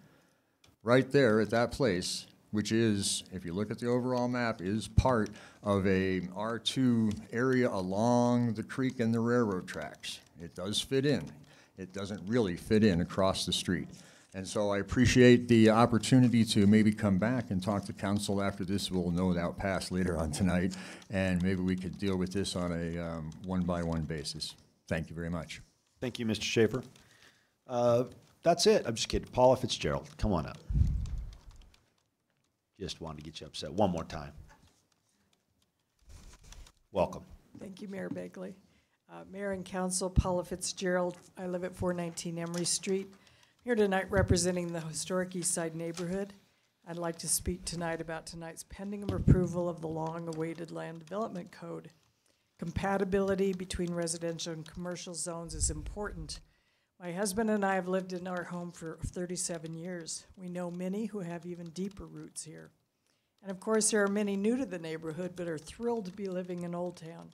right there at that place, which is, if you look at the overall map, is part of a R2 area along the creek and the railroad tracks. It does fit in. It doesn't really fit in across the street. And so I appreciate the opportunity to maybe come back and talk to council after this will no doubt pass later on tonight, and maybe we could deal with this on a one-by-one basis. Thank you very much. Thank you, Mr. Schaefer. That's it. I'm just kidding. Paula Fitzgerald, come on up. Just wanted to get you upset one more time. Welcome. Thank you, Mayor Begley. Mayor and Council, Paula Fitzgerald. I live at 419 Emory Street. Here tonight representing the historic East Side neighborhood. I'd like to speak tonight about tonight's pending approval of the long-awaited Land Development Code. Compatibility between residential and commercial zones is important. My husband and I have lived in our home for 37 years. We know many who have even deeper roots here. And of course, there are many new to the neighborhood but are thrilled to be living in Old Town.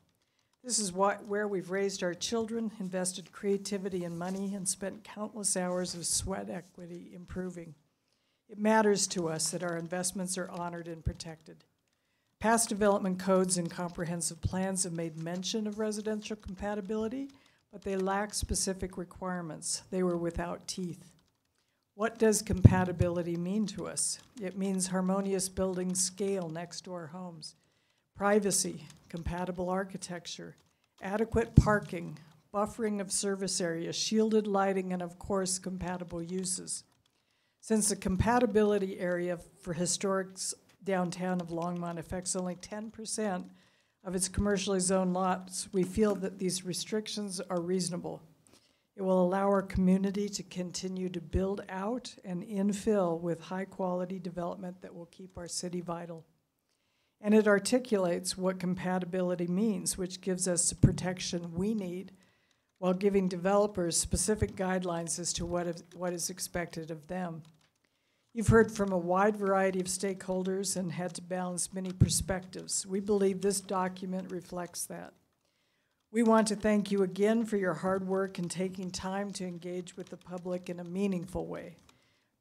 This is where we've raised our children, invested creativity and money, and spent countless hours of sweat equity improving. It matters to us that our investments are honored and protected. Past development codes and comprehensive plans have made mention of residential compatibility, but they lack specific requirements. They were without teeth. What does compatibility mean to us? It means harmonious building scale next to our homes, privacy, compatible architecture, adequate parking, buffering of service areas, shielded lighting, and of course, compatible uses. Since the compatibility area for historic downtown of Longmont affects only 10% of its commercially zoned lots, we feel that these restrictions are reasonable. It will allow our community to continue to build out and infill with high-quality development that will keep our city vital. And it articulates what compatibility means, which gives us the protection we need while giving developers specific guidelines as to what is expected of them. You've heard from a wide variety of stakeholders and had to balance many perspectives. We believe this document reflects that. We want to thank you again for your hard work and taking time to engage with the public in a meaningful way.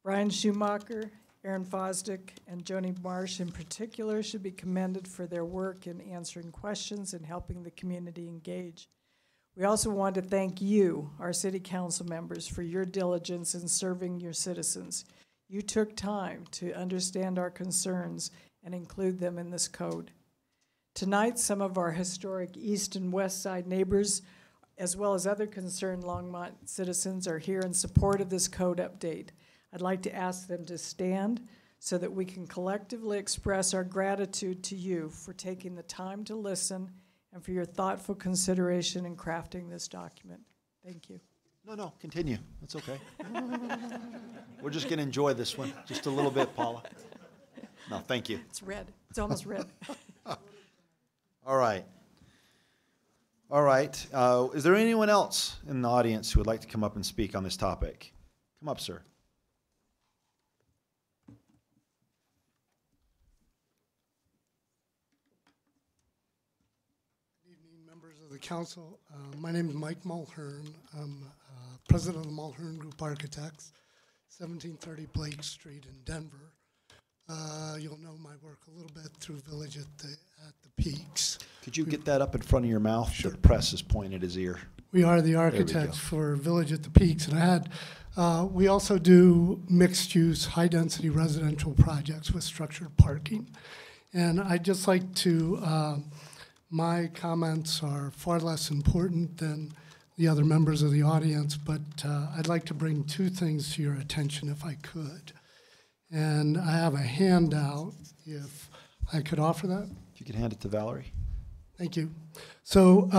Brian Schumacher, Aaron Fosdick, and Joni Marsh in particular should be commended for their work in answering questions and helping the community engage. We also want to thank you, our city council members, for your diligence in serving your citizens. You took time to understand our concerns and include them in this code. Tonight, some of our historic east and west side neighbors, as well as other concerned Longmont citizens, are here in support of this code update. I'd like to ask them to stand so that we can collectively express our gratitude to you for taking the time to listen and for your thoughtful consideration in crafting this document. Thank you. No, continue. That's okay. We're just going to enjoy this one just a little bit, Paula. No, thank you. It's red. It's almost red. All right. Is there anyone else in the audience who would like to come up and speak on this topic? Come up, sir. Good evening, members of the council. My name is Mike Mulhern. I'm president of the Mulhern Group Architects, 1730 Blake Street in Denver. You'll know my work a little bit through Village at the Peaks. Could you get that up in front of your mouth? Sure. The press is pointing at his ear. We are the architects for Village at the Peaks, and we also do mixed-use, high-density residential projects with structured parking. And I'd just like to, my comments are far less important than the other members of the audience, but I'd like to bring two things to your attention if I could. And I have a handout, if I could offer that. If you could hand it to Valerie. Thank you. So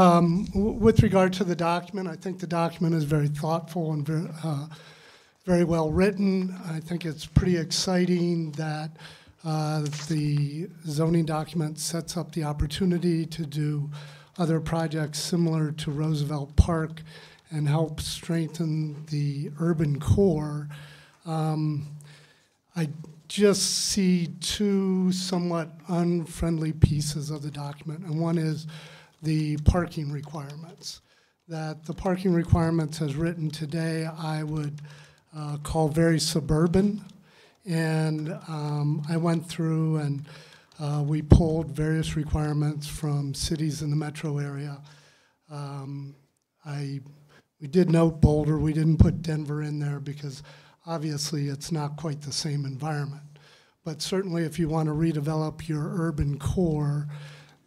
with regard to the document, I think the document is very thoughtful and very well written. I think it's pretty exciting that the zoning document sets up the opportunity to do other projects similar to Roosevelt Park and help strengthen the urban core. I just see two somewhat unfriendly pieces of the document, and one is the parking requirements. That the parking requirements as written today I would call very suburban, and I went through and we pulled various requirements from cities in the metro area. We did note Boulder. We didn't put Denver in there because obviously it's not quite the same environment. But certainly if you want to redevelop your urban core,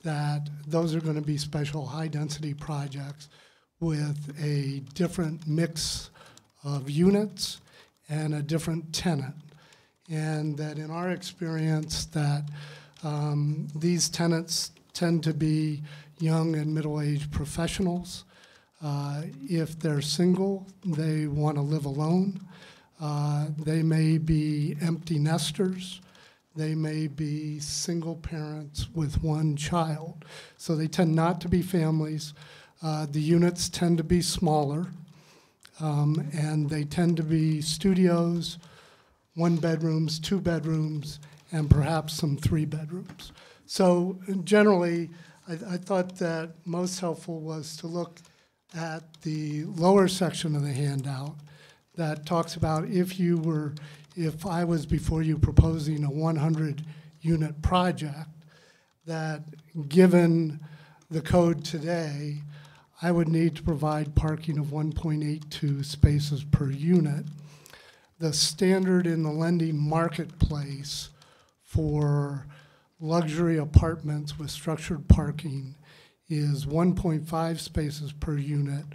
that those are going to be special high-density projects with a different mix of units and a different tenant. and that in our experience that these tenants tend to be young and middle-aged professionals. If they're single, they want to live alone. They may be empty nesters. They may be single parents with one child. So they tend not to be families. The units tend to be smaller, and they tend to be studios, 1 bedrooms, 2 bedrooms, and perhaps some 3 bedrooms. So generally, I thought that most helpful was to look at the lower section of the handout that talks about if I was before you proposing a 100-unit project, that given the code today, I would need to provide parking of 1.82 spaces per unit. The standard in the lending marketplace for luxury apartments with structured parking is 1.5 spaces per unit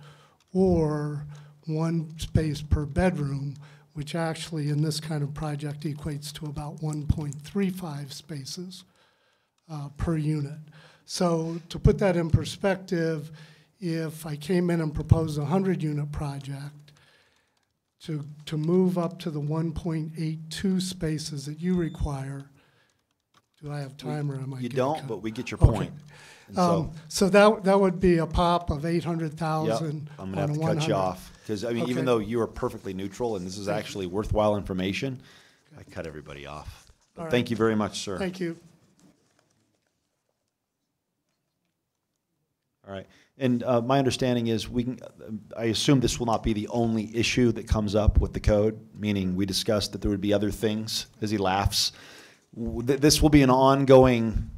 or 1 space per bedroom, which actually in this kind of project equates to about 1.35 spaces per unit. So to put that in perspective, if I came in and proposed a 100-unit project, to move up to the 1.82 spaces that you require, do I have time or am I? You don't, but we get your point. Okay. So that would be a pop of 800,000. Yep, I'm gonna have to cut you off because I mean, Okay. even though you are perfectly neutral and this is actually worthwhile information, I cut everybody off. But All right. thank you very much, sir. Thank you. All right. And my understanding is I assume this will not be the only issue that comes up with the code, meaning we discussed that there would be other things, as he laughs. This will be an ongoing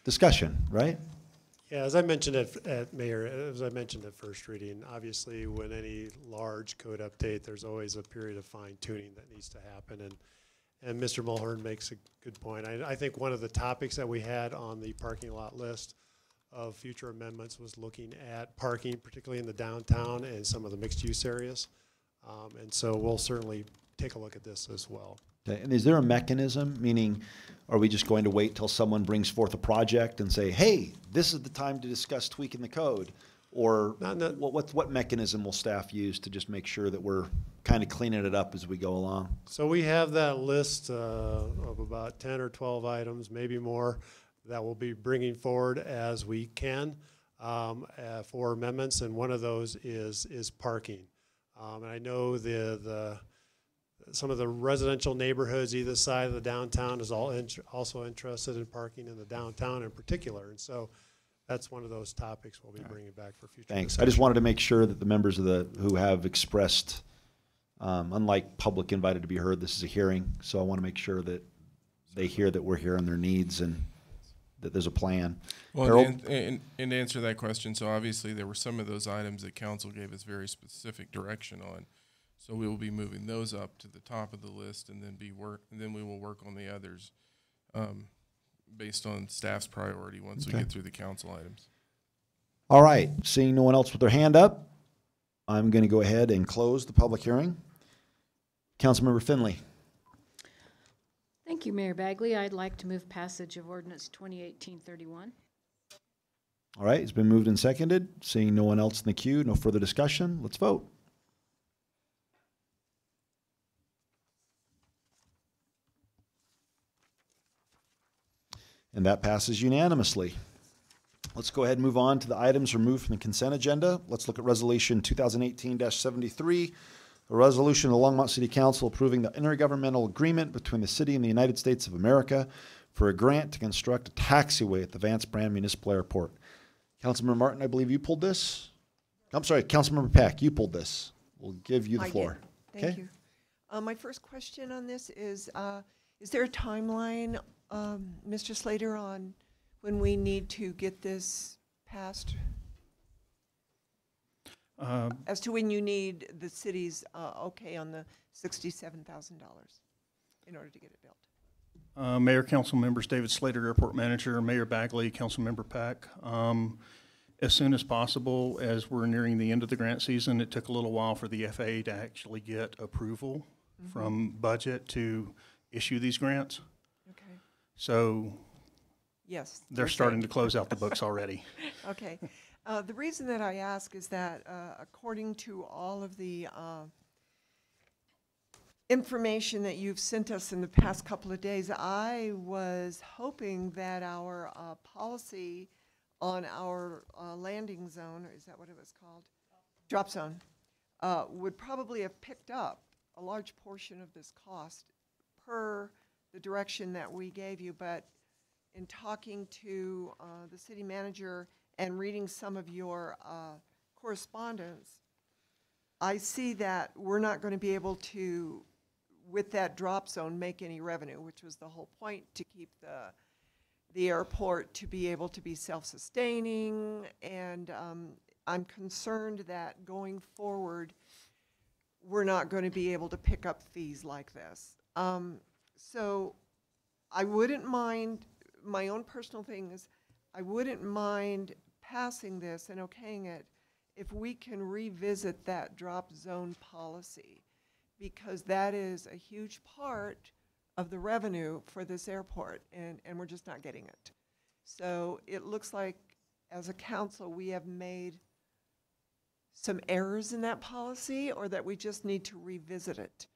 discussion, right? Yeah, as I mentioned as I mentioned at first reading, obviously when any large code update, there's always a period of fine tuning that needs to happen. And Mr. Mulhern makes a good point. I think one of the topics that we had on the parking lot list of future amendments was looking at parking, particularly in the downtown and some of the mixed use areas. And so we'll certainly take a look at this as well. Okay. And is there a mechanism, meaning are we just going to wait till someone brings forth a project and say, hey, this is the time to discuss tweaking the code? Or what mechanism will staff use to just make sure that we're kind of cleaning it up as we go along? So we have that list of about 10 or 12 items, maybe more, that we'll be bringing forward as we can for amendments, and one of those is parking. And I know some of the residential neighborhoods either side of the downtown is also interested in parking in the downtown in particular, and so that's one of those topics we'll be bringing back for future. Thanks. discussion. I just wanted to make sure that the members who have expressed, unlike public invited to be heard, this is a hearing, so I want to make sure that they hear that we're hearing their needs and that there's a plan. Well, and to answer that question, so obviously there were some of those items that council gave us very specific direction on. So we will be moving those up to the top of the list, and then we will work on the others based on staff's priority once we get through the council items. All right. Seeing no one else with their hand up, I'm going to go ahead and close the public hearing. Councilmember Finley. Thank you, Mayor Bagley. I'd like to move passage of ordinance 2018-31. All right. It's been moved and seconded. Seeing no one else in the queue, no further discussion. Let's vote. And that passes unanimously. Let's go ahead and move on to the items removed from the consent agenda. Let's look at Resolution 2018-73, a resolution of the Longmont City Council approving the intergovernmental agreement between the city and the United States of America for a grant to construct a taxiway at the Vance Brand Municipal Airport. Councilmember Martin, I believe you pulled this. I'm sorry, Councilmember Pack, you pulled this. We'll give you the floor. I did. Thank you. My first question on this is there a timeline, Mr. Slater, on when we need to get this passed? As to when you need the city's okay on the $67,000 in order to get it built? Mayor, council members, David Slater, Airport Manager, Mayor Bagley, Councilmember Pack. As soon as possible, as we're nearing the end of the grant season, it took a little while for the FAA to actually get approval from budget to issue these grants. Okay. So Yes. they're starting to close out the books already. Okay. The reason that I ask is that according to all of the information that you've sent us in the past couple of days, I was hoping that our policy on our landing zone, or is that what it was called? Drop zone, would probably have picked up a large portion of this cost per the direction that we gave you. But in talking to the city manager and reading some of your correspondence, I see that we're not going to be able to, with that drop zone, make any revenue, which was the whole point, to keep the airport to be able to be self-sustaining. And I'm concerned that going forward, we're not going to be able to pick up fees like this. So I wouldn't mind, my own personal thing is, I wouldn't mind passing this and okaying it if we can revisit that drop zone policy, because that is a huge part of the revenue for this airport, and we're just not getting it. So it looks like, as a council, we have made some errors in that policy, or that we just need to revisit it.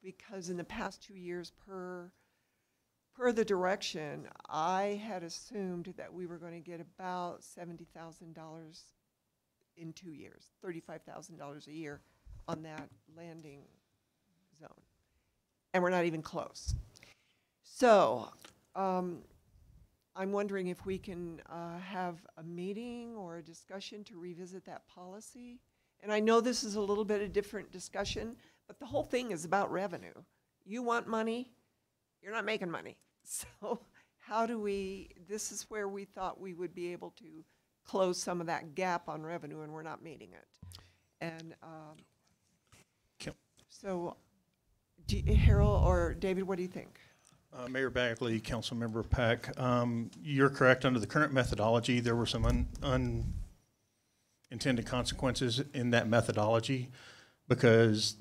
Because in the past 2 years, per the direction, I had assumed that we were going to get about $70,000 in 2 years, $35,000 a year on that landing zone. And we're not even close. So I'm wondering if we can have a meeting or a discussion to revisit that policy. And I know this is a little bit of different discussion, but the whole thing is about revenue. You want money, you're not making money. So how do we, this is where we thought we would be able to close some of that gap on revenue, and we're not meeting it. And so Harold or David, what do you think? Mayor Bagley, Councilmember Peck, you're correct. Under the current methodology, there were some unintended consequences in that methodology, because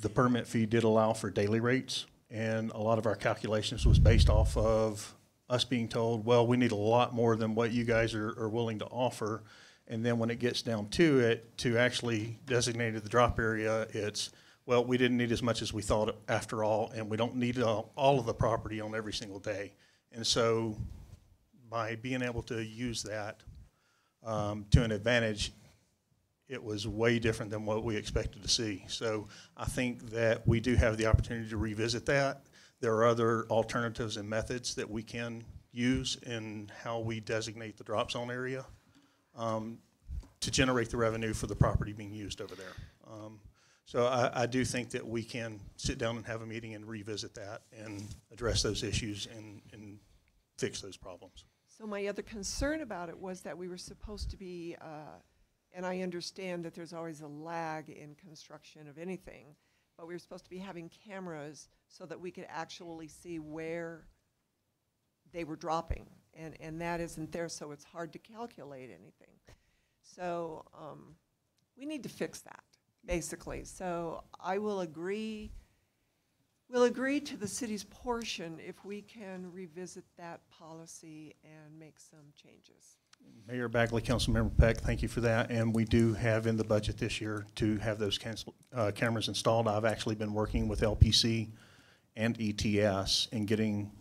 the permit fee did allow for daily rates, and a lot of our calculations was based off of us being told, well, we need a lot more than what you guys are willing to offer. And then when it gets down to it, to actually designate the drop area, it's, well, we didn't need as much as we thought after all, and we don't need all of the property on every single day. And so by being able to use that to an advantage, it was way different than what we expected to see. So I think that we do have the opportunity to revisit that. There are other alternatives and methods that we can use in how we designate the drop zone area to generate the revenue for the property being used over there. So I do think that we can sit down and have a meeting and revisit that and address those issues and fix those problems. So my other concern about it was that we were supposed to be, and I understand that there's always a lag in construction of anything, but we were supposed to be having cameras so that we could actually see where they were dropping, and that isn't there, so it's hard to calculate anything. So we need to fix that, basically. So I will agree, we'll agree to the city's portion if we can revisit that policy and make some changes. Mayor Bagley, Councilmember Peck, thank you for that. And we do have in the budget this year to have those cameras installed. I've actually been working with LPC and ETS in getting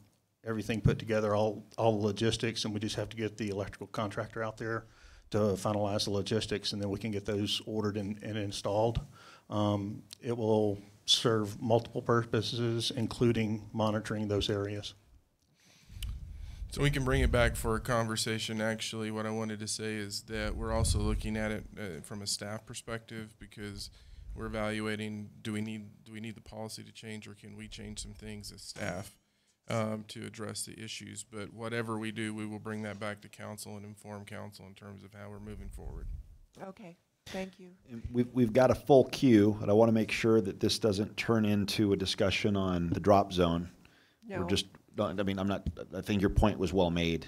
everything put together, all the logistics, and we just have to get the electrical contractor out there to finalize the logistics, and then we can get those ordered and installed. It will serve multiple purposes, including monitoring those areas. So we can bring it back for a conversation. Actually, what I wanted to say is that we're also looking at it from a staff perspective, because we're evaluating, do we need the policy to change, or can we change some things as staff to address the issues? But whatever we do, we will bring that back to council and inform council in terms of how we're moving forward. Okay, thank you. And we've got a full queue, and I want to make sure that this doesn't turn into a discussion on the drop zone. No. We're just, I mean, I think your point was well made,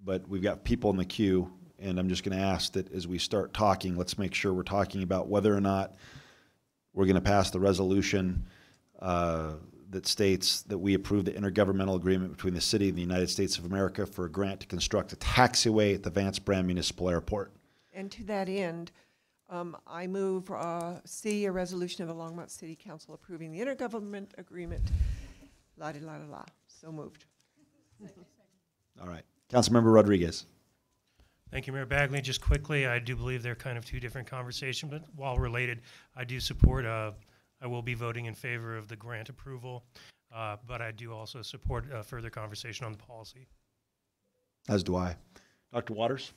but we've got people in the queue, and I'm just going to ask that as we start talking, let's make sure we're talking about whether or not we're going to pass the resolution that states that we approve the intergovernmental agreement between the city and the United States of America for a grant to construct a taxiway at the Vance Brand Municipal Airport. And to that end, I move C, a resolution of the Longmont City Council approving the intergovernment agreement. La-di-la-la-la. So moved. All right. Councilmember Rodriguez. Thank you, Mayor Bagley. Just quickly, I do believe they're kind of two different conversations, but while related, I do support, I will be voting in favor of the grant approval, but I do also support further conversation on the policy. As do I. Dr. Waters?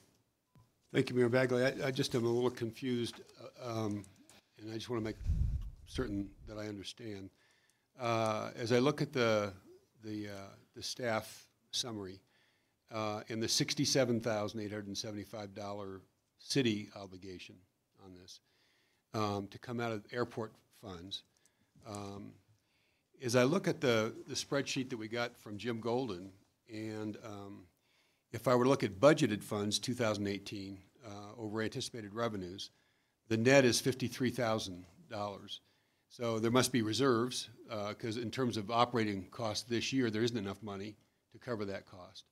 Thank you, Mayor Bagley. I just am a little confused, and I just want to make certain that I understand. As I look at the staff summary and the $67,875 city obligation on this to come out of airport funds, as I look at the spreadsheet that we got from Jim Golden, and if I were to look at budgeted funds 2018 over anticipated revenues, the net is $53,000. So there must be reserves because in terms of operating costs this year, there isn't enough money to cover that cost.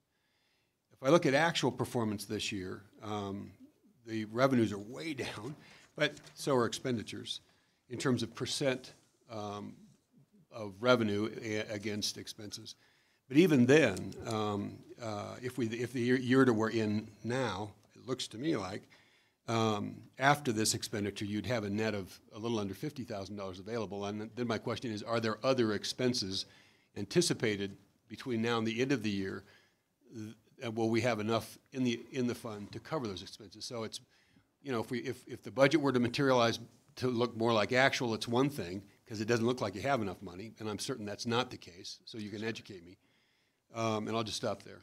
If I look at actual performance this year, the revenues are way down, but so are expenditures in terms of percent of revenue against expenses. But even then, if the year that we're in now, it looks to me like after this expenditure, you'd have a net of a little under $50,000 available. And then my question is, are there other expenses anticipated between now and the end of the year? Will we have enough in the fund to cover those expenses? So it's, you know, if the budget were to materialize to look more like actual, it's one thing because it doesn't look like you have enough money, and I'm certain that's not the case. So you can educate me, and I'll just stop there.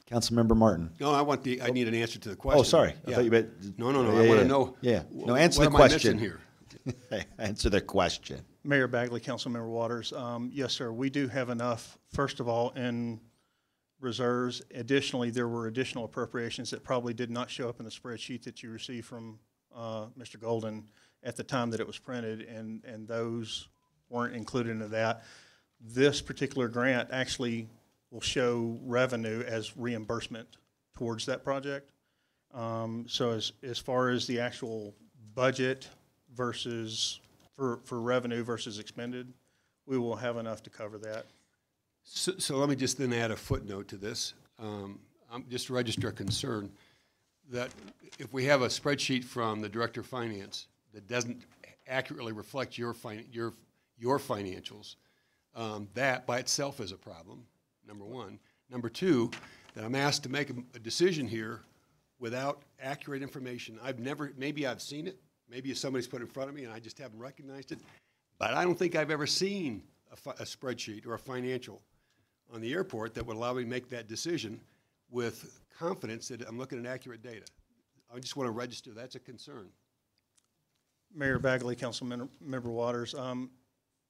Councilmember Martin. No, I need an answer to the question. Oh, sorry. Yeah. I thought you meant. No. Yeah, I want to yeah. know. Yeah. No, answer what the am I question missing here. Answer the question. Mayor Bagley, Councilmember Waters. Yes, sir. We do have enough, first of all, in reserves. Additionally, there were additional appropriations that probably did not show up in the spreadsheet that you received from Mr. Golden at the time that it was printed, and those weren't included into that. This particular grant actually will show revenue as reimbursement towards that project. So as far as the actual budget versus for revenue versus expended, we will have enough to cover that. So let me just then add a footnote to this. I'm just to register a concern that if we have a spreadsheet from the Director of Finance that doesn't accurately reflect your financials, that by itself is a problem, number one. Number two, that I'm asked to make a decision here without accurate information. Maybe I've seen it, maybe somebody's put it in front of me and I just haven't recognized it, but I don't think I've ever seen a spreadsheet or a financial on the airport that would allow me to make that decision with confidence that I'm looking at accurate data. I just want to register that's a concern. Mayor Bagley, Councilmember Waters,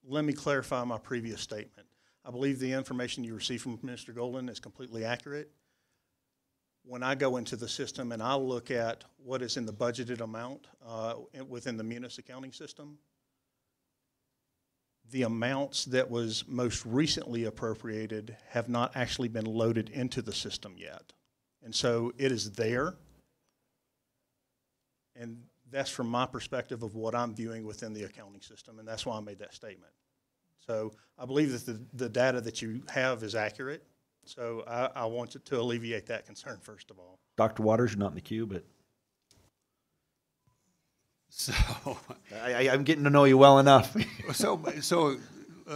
let me clarify my previous statement. I believe the information you received from Mr. Golden is completely accurate. When I go into the system and I look at what is in the budgeted amount within the Munis accounting system, the amounts that was most recently appropriated have not actually been loaded into the system yet. And so it is there. And that's from my perspective of what I'm viewing within the accounting system, and that's why I made that statement. So I believe that the data that you have is accurate. So I want to alleviate that concern, first of all. Dr. Waters, you're not in the queue, but. So I'm getting to know you well enough. so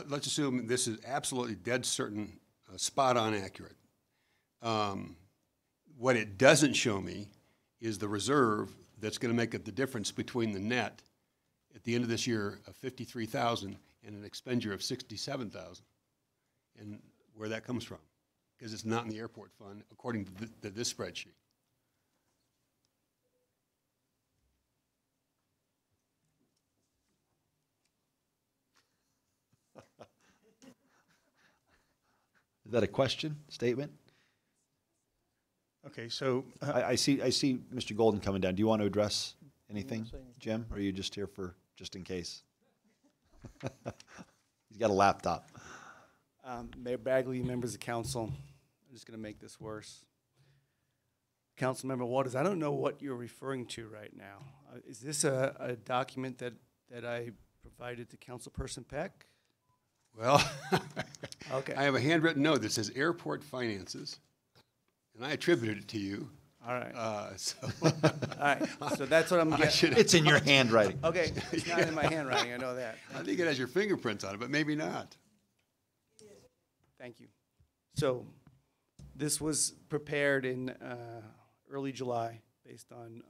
let's assume this is absolutely dead certain, spot on accurate. What it doesn't show me is the reserve that's going to make up the difference between the net at the end of this year of $53,000 and an expenditure of $67,000, and where that comes from, because it's not in the airport fund according to this spreadsheet. Is that a question, statement? Okay, so I see Mr. Golden coming down. Do you want to address anything, Jim? Or are you just here for just in case. He's got a laptop. Mayor Bagley, members of council, I'm just going to make this worse. Councilmember Waters, I don't know what you're referring to right now. Is this a document that I provided to Councilperson Peck? Well, Okay. I have a handwritten note that says airport finances, and I attributed it to you. All right. All right, so that's what I'm getting. It's in your handwriting. Okay, it's not in my handwriting, I know that. I think it has your fingerprints on it, but maybe not. Thank you. So this was prepared in early July based on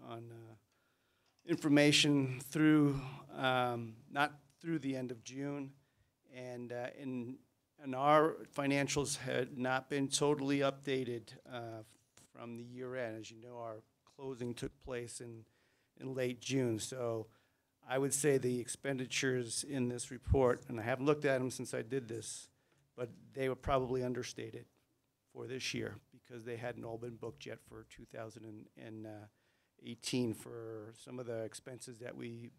information through, not through the end of June. And our financials had not been totally updated from the year end. As you know, our closing took place in late June. So I would say the expenditures in this report, and I haven't looked at them since I did this, but they were probably understated for this year because they hadn't all been booked yet for 2018 for some of the expenses that we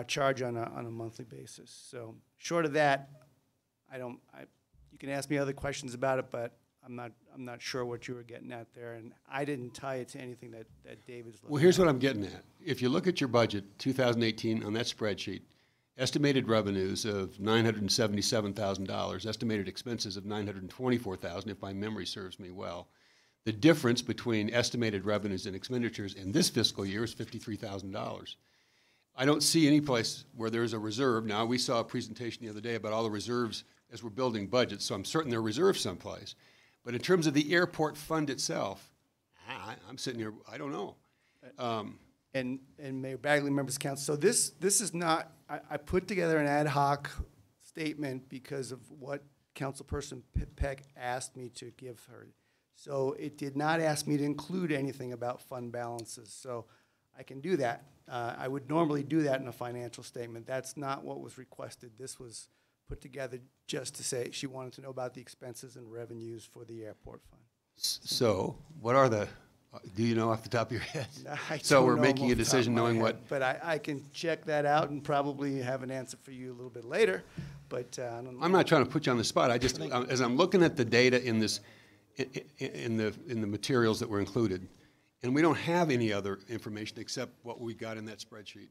charge on a monthly basis. So short of that, you can ask me other questions about it, but I'm not sure what you were getting at there, and I didn't tie it to anything that David's looking at. Well, here's what I'm getting at. If you look at your budget, 2018, on that spreadsheet, estimated revenues of $977,000, estimated expenses of $924,000, if my memory serves me well. The difference between estimated revenues and expenditures in this fiscal year is $53,000. I don't see any place where there's a reserve. Now, we saw a presentation the other day about all the reserves as we're building budgets, so I'm certain there are reserves someplace. But in terms of the airport fund itself, I'm sitting here, I don't know. And Mayor Bagley, members of council, so this is not, I put together an ad hoc statement because of what Councilperson Peck asked me to give her. So it did not ask me to include anything about fund balances, so I can do that. I would normally do that in a financial statement. That's not what was requested. This was put together just to say she wanted to know about the expenses and revenues for the airport fund. So what are the, do you know off the top of your head? I So don't we're know making off a the top decision of my knowing head, what. But I can check that out and probably have an answer for you a little bit later, but I don't know. I'm not trying to put you on the spot. I just, as I'm looking at the data in this, in the materials that were included, and we don't have any other information except what we got in that spreadsheet.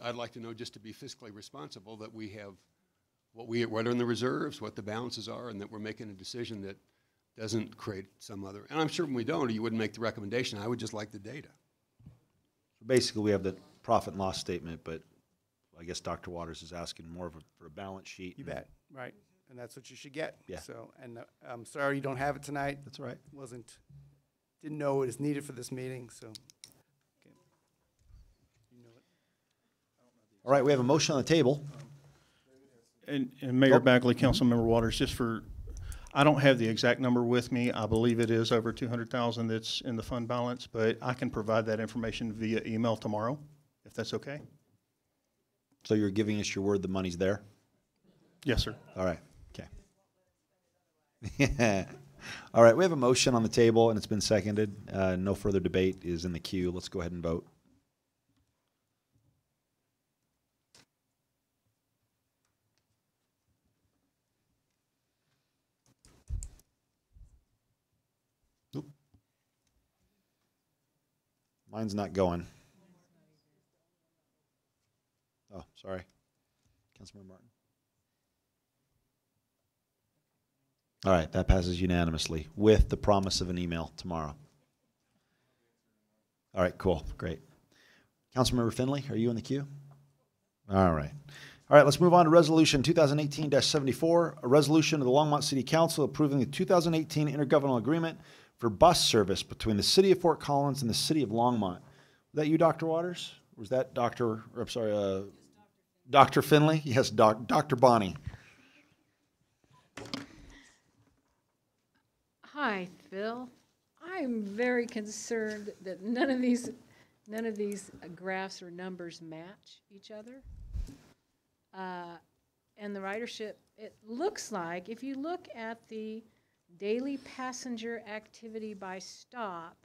I'd like to know, just to be fiscally responsible, that we have what are in the reserves, what the balances are, and that we're making a decision that doesn't create some other. And I'm sure when we don't, or you wouldn't make the recommendation. I would just like the data. So basically, we have the profit and loss statement, but I guess Dr. Waters is asking more for a balance sheet. You bet, right, and that's what you should get. Yeah. So, and I'm sorry you don't have it tonight. That's all right. Didn't know it was needed for this meeting, so. Okay. You know it. All right, we have a motion on the table. And Mayor Bagley, Councilmember Waters, I don't have the exact number with me. I believe it is over 200,000 that's in the fund balance, but I can provide that information via email tomorrow, if that's okay. So you're giving us your word the money's there? Yes, sir. All right, okay. All right, we have a motion on the table, and it's been seconded. No further debate is in the queue. Let's go ahead and vote. Oop. Mine's not going. Oh, sorry. Councilmember Martin. All right, that passes unanimously with the promise of an email tomorrow. All right, cool, great. Councilmember Finley, are you in the queue? All right. All right, let's move on to Resolution 2018-74, a resolution of the Longmont City Council approving the 2018 intergovernmental agreement for bus service between the City of Fort Collins and the City of Longmont. Was that you, Dr. Waters? Or was that Dr. Finley? Yes, Dr. Bonnie. Hi, Phil. I'm very concerned that none of these graphs or numbers match each other. And the ridership, it looks like, if you look at the daily passenger activity by stop,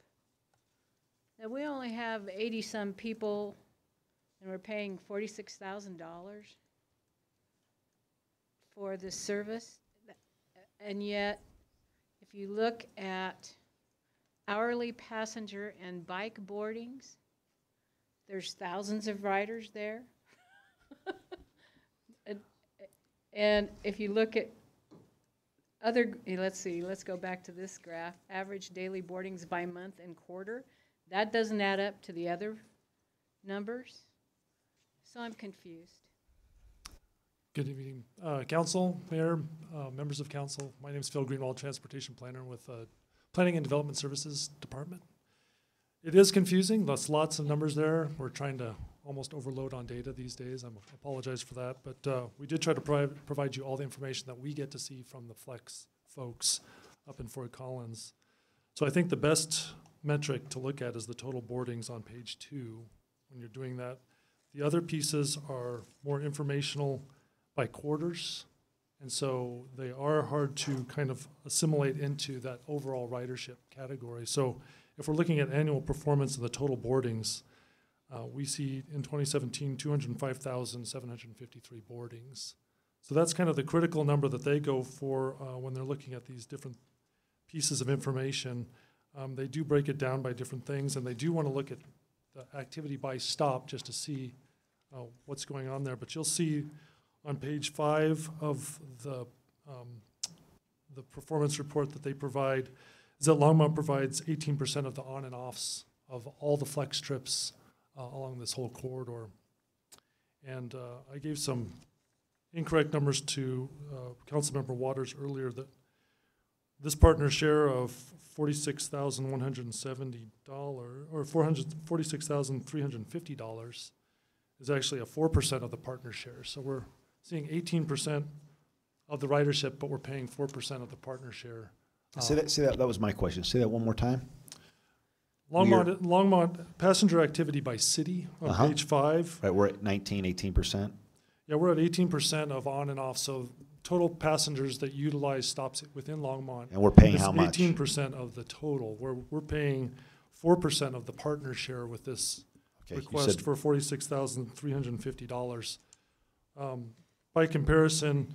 that we only have 80-some people and we're paying $46,000 for this service. And yet, if you look at hourly passenger and bike boardings, there's thousands of riders there. And if you look at let's see, let's go back to this graph. Average daily boardings by month and quarter. That doesn't add up to the other numbers. So I'm confused. Good evening, Council, Mayor, members of Council. My name is Phil Greenwald, Transportation Planner with Planning and Development Services Department. It is confusing. There's lots of numbers there. We're trying to almost overload on data these days. I apologize for that, but we did try to provide you all the information that we get to see from the Flex folks up in Fort Collins. So I think the best metric to look at is the total boardings on page 2 when you're doing that. The other pieces are more informational by quarters, and so they are hard to kind of assimilate into that overall ridership category. So if we're looking at annual performance of the total boardings, we see in 2017, 205,753 boardings. So that's kind of the critical number that they go for when they're looking at these different pieces of information. They do break it down by different things, and they do want to look at the activity by stop just to see what's going on there. But you'll see on page 5 of the performance report that they provide is that Longmont provides 18% of the on and offs of all the flex trips along this whole corridor. And I gave some incorrect numbers to Councilmember Waters earlier that this partner share of $46,170 or $46,350 is actually a 4% of the partner share. So we're seeing 18% of the ridership, but we're paying 4% of the partner share. Say that was my question. Say that one more time. Longmont passenger activity by city on page 5. Right, we're at 18%. Yeah, we're at 18% of on and off. So total passengers that utilize stops within Longmont. And we're paying how much? 18% of the total. We're paying 4% of the partner share with this request for $46,350. By comparison,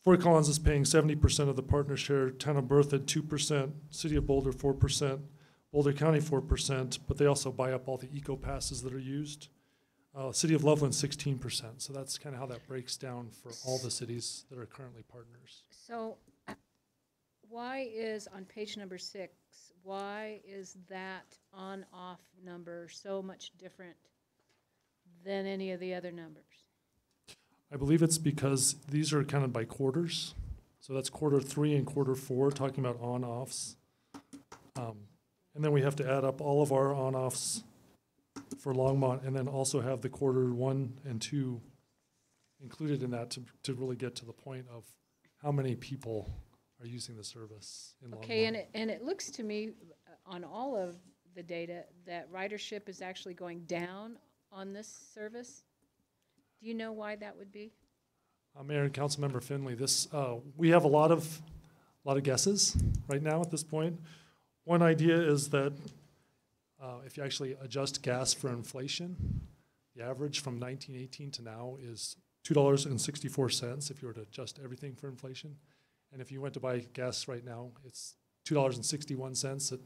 Fort Collins is paying 70% of the partner share, Town of Berthoud 2%, City of Boulder 4%, Boulder County 4%, but they also buy up all the eco passes that are used. City of Loveland 16%. So that's kind of how that breaks down for all the cities that are currently partners. So why is on page number 6, why is that on-off number so much different than any of the other numbers? I believe it's because these are kind of by quarters. So that's quarter 3 and quarter 4, talking about on-offs. And then we have to add up all of our on-offs for Longmont and then also have the quarter 1 and 2 included in that to really get to the point of how many people are using the service in Longmont. Okay, and it looks to me on all of the data that ridership is actually going down on this service. Do you know why that would be? Mayor and Councilmember Finley, we have a lot of guesses right now at this point. One idea is that if you actually adjust gas for inflation, the average from 1918 to now is $2.64 if you were to adjust everything for inflation. And if you went to buy gas right now, it's $2.61 at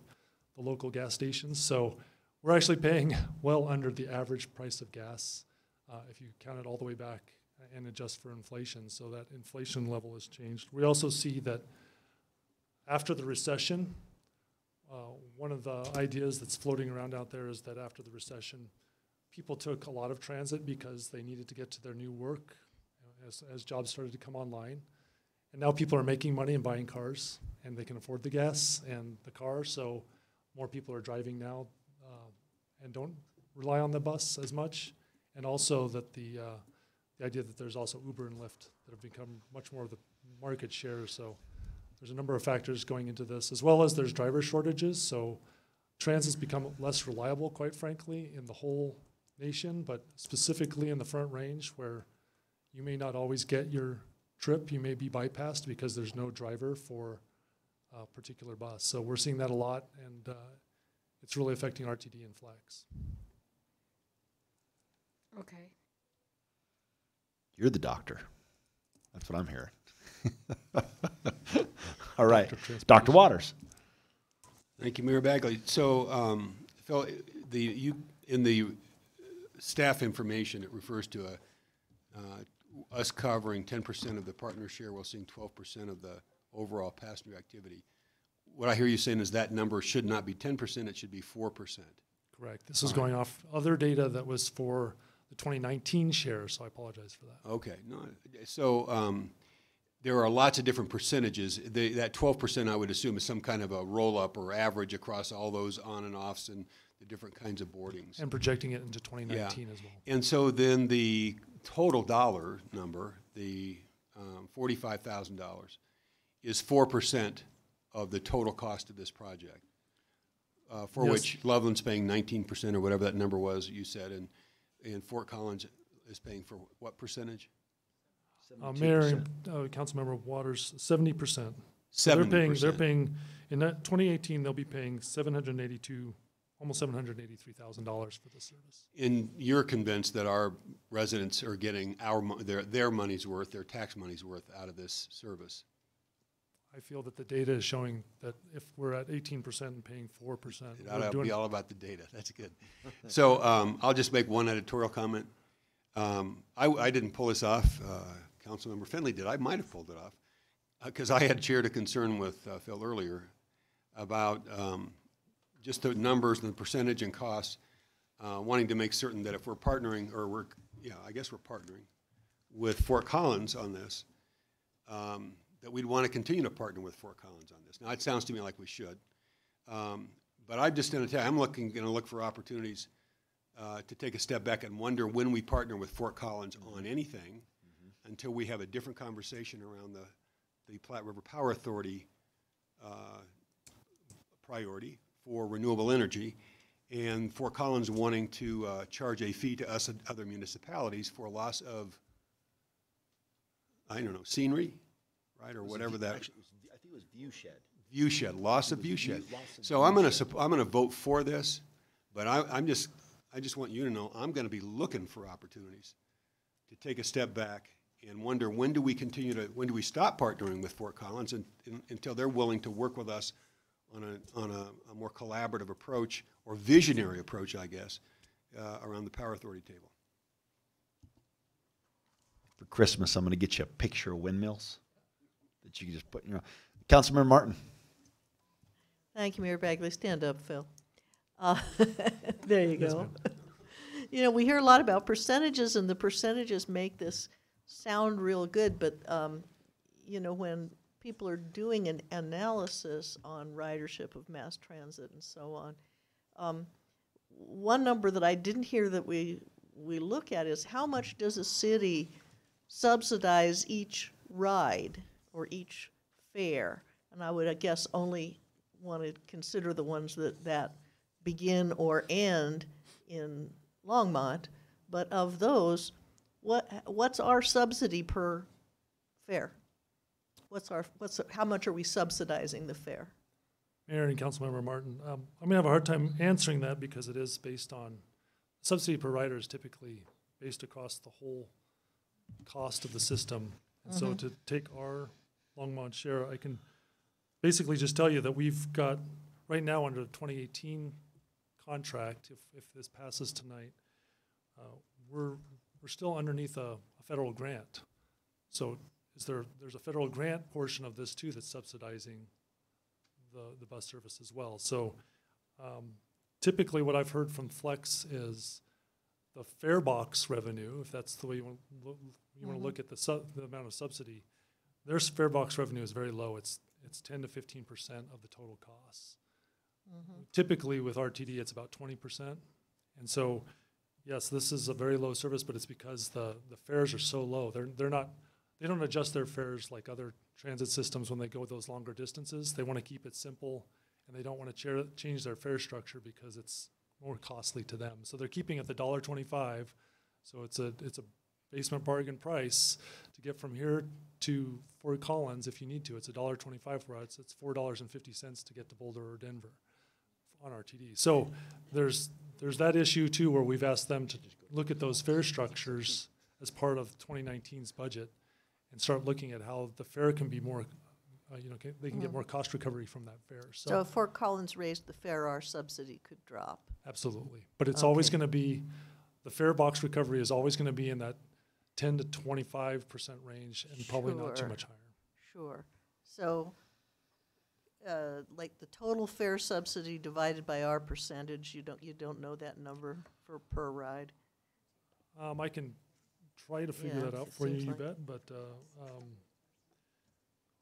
the local gas stations. So we're actually paying well under the average price of gas if you count it all the way back and adjust for inflation. So that inflation level has changed. We also see that after the recession, one of the ideas that's floating around out there is that after the recession, people took a lot of transit because they needed to get to their new work as jobs started to come online. And now people are making money and buying cars, and they can afford the gas and the car, so more people are driving now and don't rely on the bus as much. And also that the idea that there's also Uber and Lyft that have become much more of the market share. So there's a number of factors going into this, as well as there's driver shortages. So transit's become less reliable, quite frankly, in the whole nation, but specifically in the Front Range, where you may not always get your trip. You may be bypassed because there's no driver for a particular bus. So we're seeing that a lot, and it's really affecting RTD and Flex. Okay. You're the doctor. That's what I'm hearing. All right. Dr. Waters. Thank you, Mayor Bagley. So, Phil, in the staff information, it refers to us covering 10% of the partner share while seeing 12% of the overall passenger activity. What I hear you saying is that number should not be 10%, it should be 4%. Correct. This is going off other data that was for the 2019 share, so I apologize for that. Okay. No, so there are lots of different percentages. That 12%, I would assume, is some kind of a roll-up or average across all those on and offs and the different kinds of boardings. And projecting it into 2019 as well. And so then the total dollar number, the $45,000, is 4% of the total cost of this project, for Yes. which Loveland's paying 19% or whatever that number was you said, and Fort Collins is paying for what percentage? Mayor and Councilmember Waters, 70%. 70%. They're paying in that 2018. They'll be paying almost $783,000 for this service. And you're convinced that our residents are getting their money's worth, their tax money's worth out of this service? I feel that the data is showing that if we're at 18% and paying 4%, It ought to be all about the data. That's good. So I'll just make one editorial comment. I didn't pull this off. Councilmember Finley did. I might have pulled it off because I had shared a concern with Phil earlier about just the numbers and the percentage and costs, wanting to make certain that if we're partnering, or I guess we're partnering with Fort Collins on this, that we'd want to continue to partner with Fort Collins on this. Now, it sounds to me like we should. But I'm just going to tell you, I'm going to look for opportunities to take a step back and wonder when we partner with Fort Collins on anything until we have a different conversation around the Platte River Power Authority priority for renewable energy, and Fort Collins wanting to charge a fee to us and other municipalities for loss of, I don't know, scenery, right, or whatever that. Actually, I think it was view shed. View shed, loss of view shed. So I'm going to vote for this, but I just want you to know I'm going to be looking for opportunities to take a step back and wonder when do we stop partnering with Fort Collins until they're willing to work with us on a more collaborative approach or visionary approach, I guess, around the Power Authority table. For Christmas, I'm going to get you a picture of windmills that you can just put, Councilmember Martin. Thank you, Mayor Bagley. Stand up, Phil. There you go. We hear a lot about percentages, and the percentages make this sound real good, but, when people are doing an analysis on ridership of mass transit and so on, one number that I didn't hear that we look at is how much does a city subsidize each ride or each fare? And I would, I guess, only want to consider the ones that begin or end in Longmont, but of those, what's our subsidy per fare? How much are we subsidizing the fare? Mayor and Councilmember Martin, I'm going to have a hard time answering that because it is based on, subsidy per rider is typically based across the whole cost of the system. And so to take our Longmont share, I can basically just tell you that we've got, right now under the 2018 contract, if this passes tonight, we're still underneath a federal grant. So there's a federal grant portion of this too that's subsidizing the bus service as well. So typically what I've heard from Flex is the fare box revenue, if that's the way you want to look at the amount of subsidy, their fare box revenue is very low. It's 10 to 15% of the total costs. Typically with RTD, it's about 20%. And so, yes, this is a very low service, but it's because the fares are so low. They don't adjust their fares like other transit systems when they go those longer distances. They want to keep it simple, and they don't want to change their fare structure because it's more costly to them. So they're keeping it the $1.25. So it's a basement bargain price to get from here to Fort Collins if you need to. It's $1.25 for us. It's $4.50 to get to Boulder or Denver on RTD. So there's there's that issue too, where we've asked them to look at those fare structures as part of 2019's budget and start looking at how the fare can be more, they can get more cost recovery from that fare. So if Fort Collins raised the fare, our subsidy could drop. Absolutely. But it's always going to be, the fare box recovery is always going to be in that 10 to 25% range and probably not too much higher. Sure. So, like the total fare subsidy divided by our percentage, you don't know that number for per ride? I can try to figure that out for you, you bet, but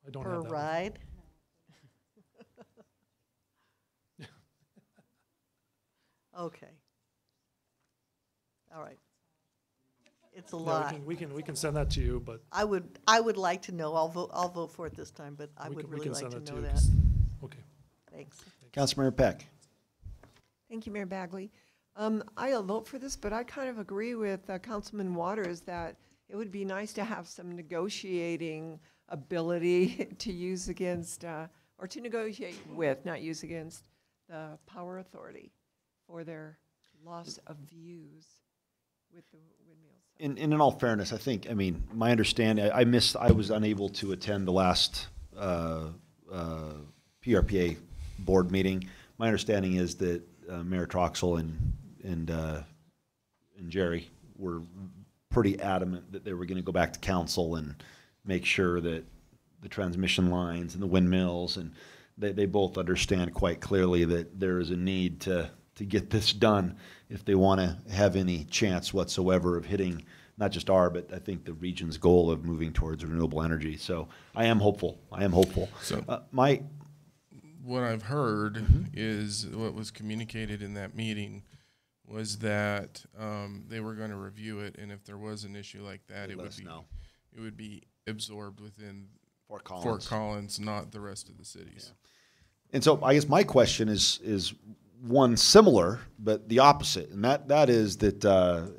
I don't have that. Per ride? Okay. All right. It's a lot. We can send that to you, but I would like to know. I'll vote for it this time, but I would really like to know that. Okay. Thanks. Councilmember Peck. Thank you, Mayor Bagley. I'll vote for this, but I kind of agree with Councilman Waters that it would be nice to have some negotiating ability to use against, or to negotiate with, not use against, the Power Authority for their loss of views with the windmills. In all fairness, I think, my understanding, I was unable to attend the last PRPA board meeting. My understanding is that Mayor Troxel and Jerry were pretty adamant that they were going to go back to council and make sure that the transmission lines and the windmills, and they both understand quite clearly that there is a need to get this done if they want to have any chance whatsoever of hitting not just our, but I think the region's goal of moving towards renewable energy. So I am hopeful. So what I've heard is what was communicated in that meeting was that they were going to review it, and if there was an issue like that, it would be absorbed within Fort Collins, not the rest of the cities. Yeah. And so I guess my question is one similar, but the opposite, and that is that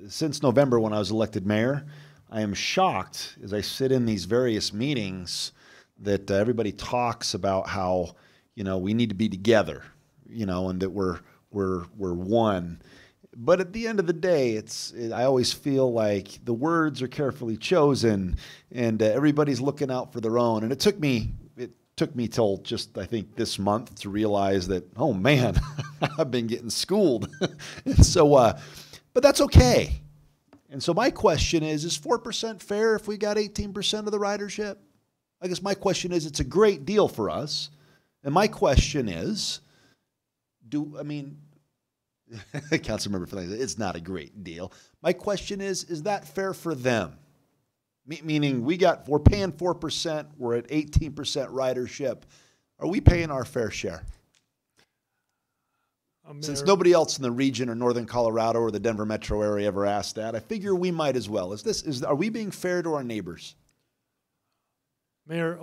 since November when I was elected mayor, I am shocked as I sit in these various meetings that everybody talks about how, we need to be together, and that we're one. But at the end of the day, I always feel like the words are carefully chosen, and everybody's looking out for their own. And it took me till just, I think, this month to realize that, oh man, I've been getting schooled. And so, but that's okay. And so my question is 4% fair if we got 18% of the ridership? I guess my question is, it's a great deal for us. And my question is, Councilmember Flanagan, it's not a great deal. My question is that fair for them? Meaning we're paying 4%, we're at 18% ridership. Are we paying our fair share? Since nobody else in the region or northern Colorado or the Denver metro area ever asked that, I figure we might as well. Are we being fair to our neighbors? Mayor,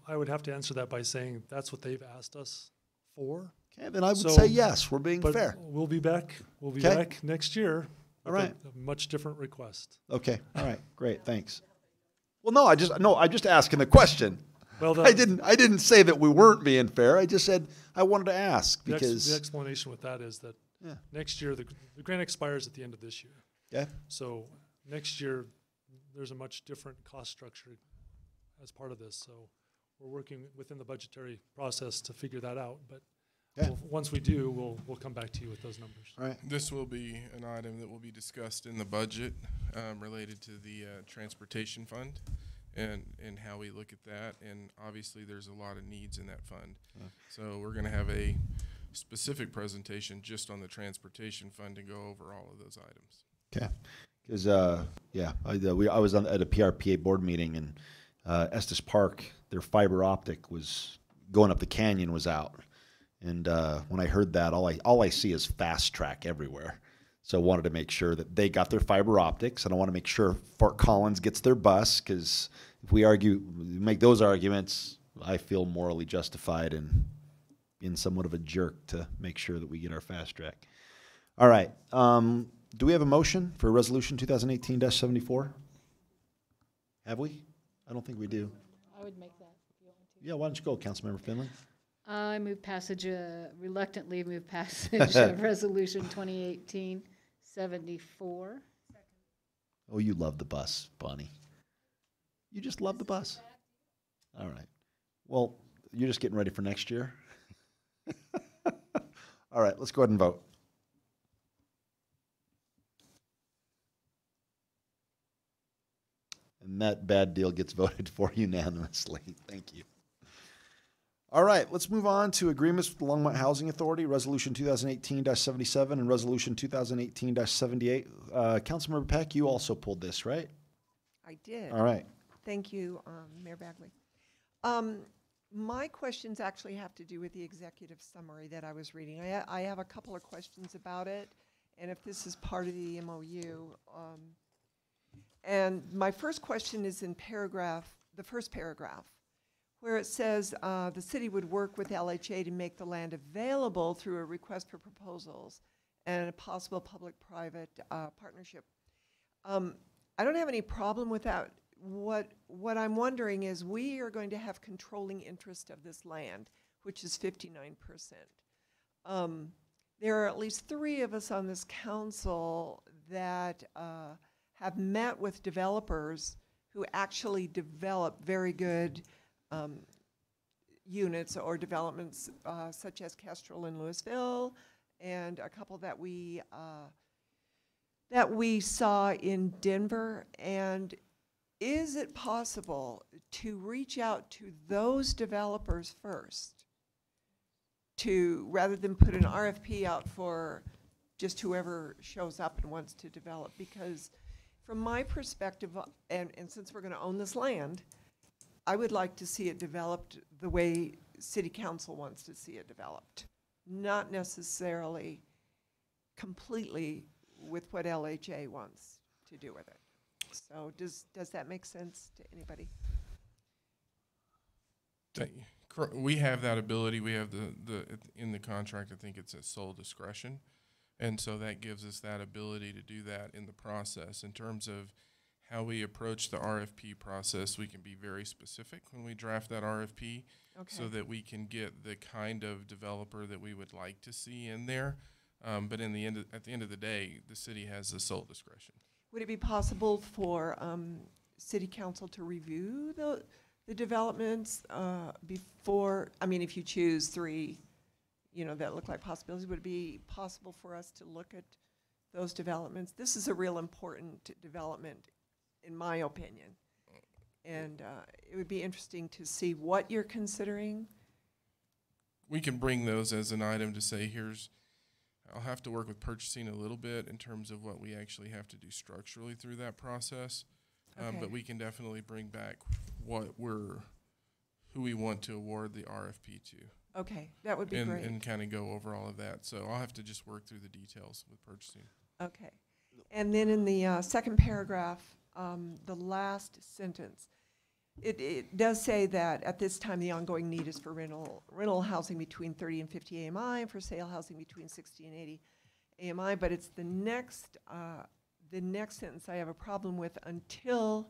I would have to answer that by saying that's what they've asked us for. Okay, then I would say yes, we're being fair. We'll be back. We'll be back next year. All right. A much different request. Okay. All right. Great. Thanks. Well, I'm just asking the question. Well, I didn't say that we weren't being fair. I just said I wanted to ask because the explanation with that is that next year the grant expires at the end of this year. Yeah. So next year there's a much different cost structure as part of this. So we're working within the budgetary process to figure that out. But once we do, we'll come back to you with those numbers. All right. This will be an item that will be discussed in the budget related to the transportation fund and how we look at that. And obviously there's a lot of needs in that fund. So we're going to have a specific presentation just on the transportation fund to go over all of those items. Okay. Because, I was at a PRPA board meeting, and Estes Park, their fiber optic was going up the canyon was out. And when I heard that, all I see is fast track everywhere. So I wanted to make sure that they got their fiber optics, and I want to make sure Fort Collins gets their bus, because if we make those arguments, I feel morally justified and in somewhat of a jerk to make sure that we get our fast track. All right. Do we have a motion for Resolution 2018-74? Have we? I don't think we do. I would make that if you want to. Yeah, why don't you go, Councilmember Finley? I move passage, reluctantly move passage of Resolution 2018-74. Oh, you love the bus, Bonnie. You just love the bus. All right. Well, you're just getting ready for next year. All right, let's go ahead and vote. And that bad deal gets voted for unanimously. Thank you. All right, let's move on to agreements with the Longmont Housing Authority, Resolution 2018-77 and Resolution 2018-78. Councilmember Peck, you also pulled this, right? I did. All right. Thank you, Mayor Bagley. My questions actually have to do with the executive summary that I was reading. I have a couple of questions about it, and if this is part of the MOU. And my first question is in the first paragraph, where it says the city would work with LHA to make the land available through a request for proposals and a possible public-private partnership. I don't have any problem with that. What I'm wondering is we are going to have controlling interest of this land, which is 59%. There are at least 3 of us on this council that have met with developers who actually develop very good units or developments such as Kestrel in Louisville, and a couple that we saw in Denver. And is it possible to reach out to those developers first, rather than put an RFP out for just whoever shows up and wants to develop? Because from my perspective, and since we're going to own this land, I would like to see it developed the way City Council wants to see it developed, not necessarily completely with what LHA wants to do with it. So does that make sense to anybody? We have that ability. We have in the contract, I think it's at sole discretion. And so that gives us that ability to do that in the process. In terms of how we approach the RFP process, we can be very specific when we draft that RFP, so that we can get the kind of developer that we would like to see in there. But at the end of the day, the city has the sole discretion. Would it be possible for City Council to review the developments before, I mean, if you choose 3, that look like possibilities, would it be possible for us to look at those developments? This is a real important development, in my opinion. And it would be interesting to see what you're considering. We can bring those as an item to say, I'll have to work with purchasing a little bit in terms of what we actually have to do structurally through that process. But we can definitely bring back who we want to award the RFP to. Okay, that would be great. And kind of go over all of that. So I'll have to just work through the details with purchasing. Okay. And then in the second paragraph, the last sentence, it does say that at this time the ongoing need is for rental housing between 30 and 50 AMI, and for sale housing between 60 and 80 AMI. But it's the next sentence I have a problem with, until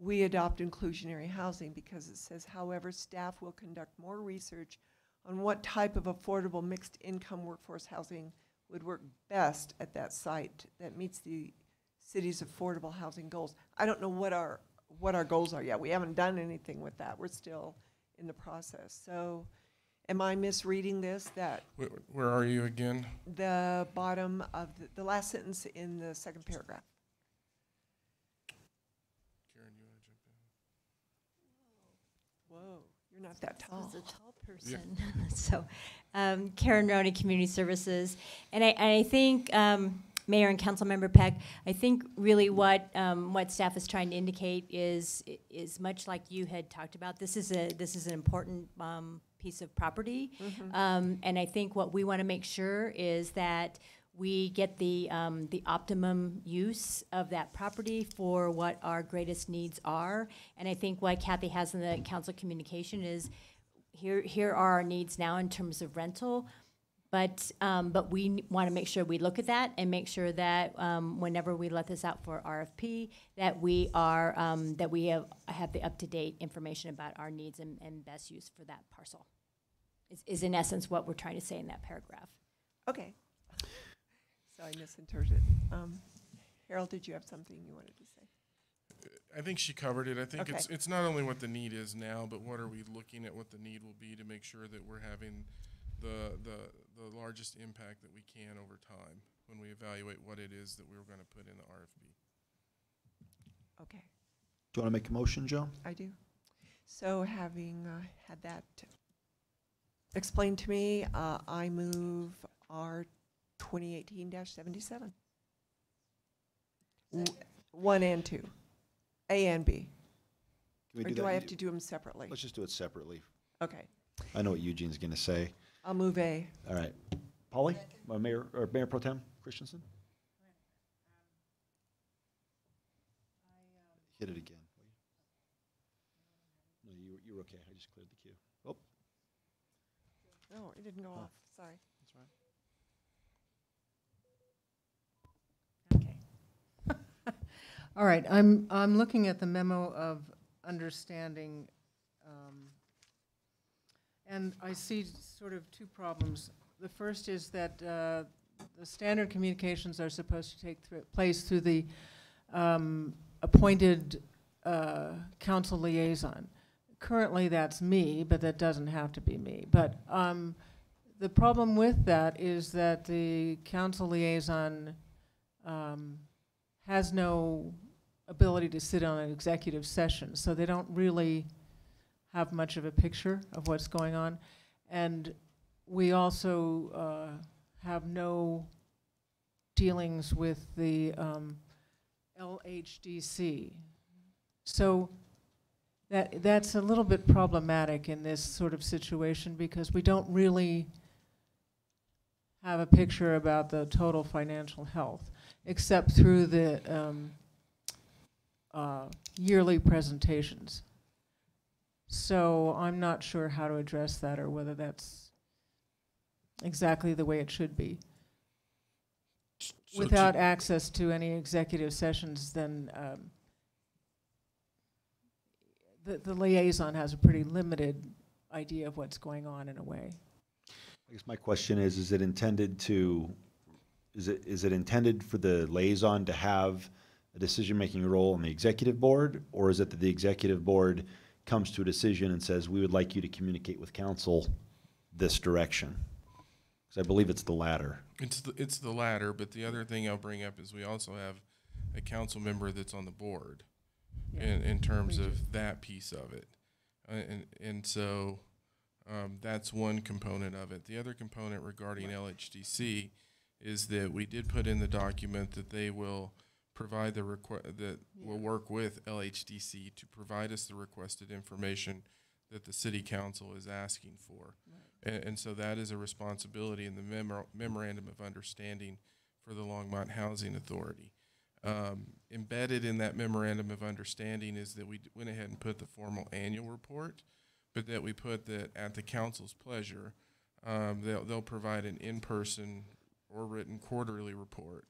we adopt inclusionary housing, because it says, however, staff will conduct more research on what type of affordable mixed income workforce housing would work best at that site that meets the city's affordable housing goals. I don't know what our goals are yet. We haven't done anything with that. We're still in the process. So am I misreading this? Where are you again? The bottom of the last sentence in the second paragraph. Karen, you want to jump in? Whoa, you're not that tall. This is a tall person. So, Karen Roney, Community Services. And I think, Mayor and Councilmember Peck, I think really what staff is trying to indicate is much like you had talked about. This is an important piece of property, and I think what we want to make sure is that we get the optimum use of that property for what our greatest needs are. And I think what Kathy has in the council communication is here are our needs now in terms of rental. But we want to make sure we look at that and make sure that whenever we let this out for RFP, that we are have the up-to-date information about our needs and best use for that parcel. is in essence what we're trying to say in that paragraph. Okay. So I misinterpreted. Harold, did you have something you wanted to say? I think she covered it. I think Okay. it's not only what the need is now, but what are we looking at what the need will be to make sure that we're having the largest impact that we can over time when we evaluate what it is that we're going to put in the RFP. Okay. Do you want to make a motion, Joe? I do. So having had that explained to me, I move our 2018-77. 1 and 2. A and B. Can we Or do do that? I have to do them separately? Let's just do it separately. Okay. I know what Eugene's going to say. I'll move A. All right. Polly, Mayor Pro Tem Christensen? Hit it again. No, you were okay. I just cleared the queue. Oh. No, it didn't go off. Sorry. That's right. All right, I'm looking at the memo of understanding, and I see sort of two problems. The first is that the standard communications are supposed to take place through the appointed council liaison. Currently, that's me, but that doesn't have to be me. But the problem with that is that the council liaison has no ability to sit on an executive session, so they don't really have much of a picture of what's going on. And we also have no dealings with the LHDC. So that's a little bit problematic in this sort of situation because we don't really have a picture about the total financial health, except through the yearly presentations. So I'm not sure how to address that or whether that's exactly the way it should be. So Without access to any executive sessions, then the liaison has a pretty limited idea of what's going on in a way. I guess my question is it intended to, is it intended for the liaison to have a decision-making role on the executive board, or is it that the executive board comes to a decision and says, we would like you to communicate with council this direction? Because I believe it's the latter. It's the latter, but the other thing I'll bring up is we also have a council member that's on the board in terms of that piece of it. And so that's one component of it. The other component regarding LHDC is that we did put in the document that they will provide will work with LHDC to provide us the requested information that the city council is asking for. Right. And so that is a responsibility in the memorandum of understanding for the Longmont Housing Authority. Embedded in that memorandum of understanding is that we went ahead and put the formal annual report, but that we put that at the council's pleasure, they'll provide an in-person or written quarterly report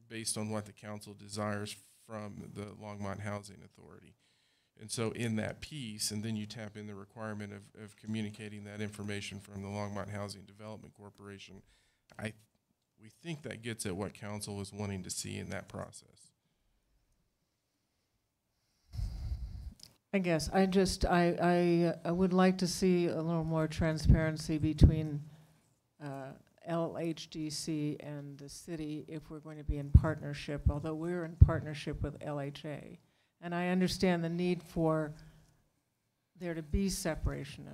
based on what the council desires from the Longmont Housing Authority. And so in that piece, and then you tap in the requirement of communicating that information from the Longmont Housing Development Corporation, we think that gets at what council is wanting to see in that process. I guess I would like to see a little more transparency between LHDC and the city if we're going to be in partnership, although we're in partnership with LHA. And I understand the need for there to be separation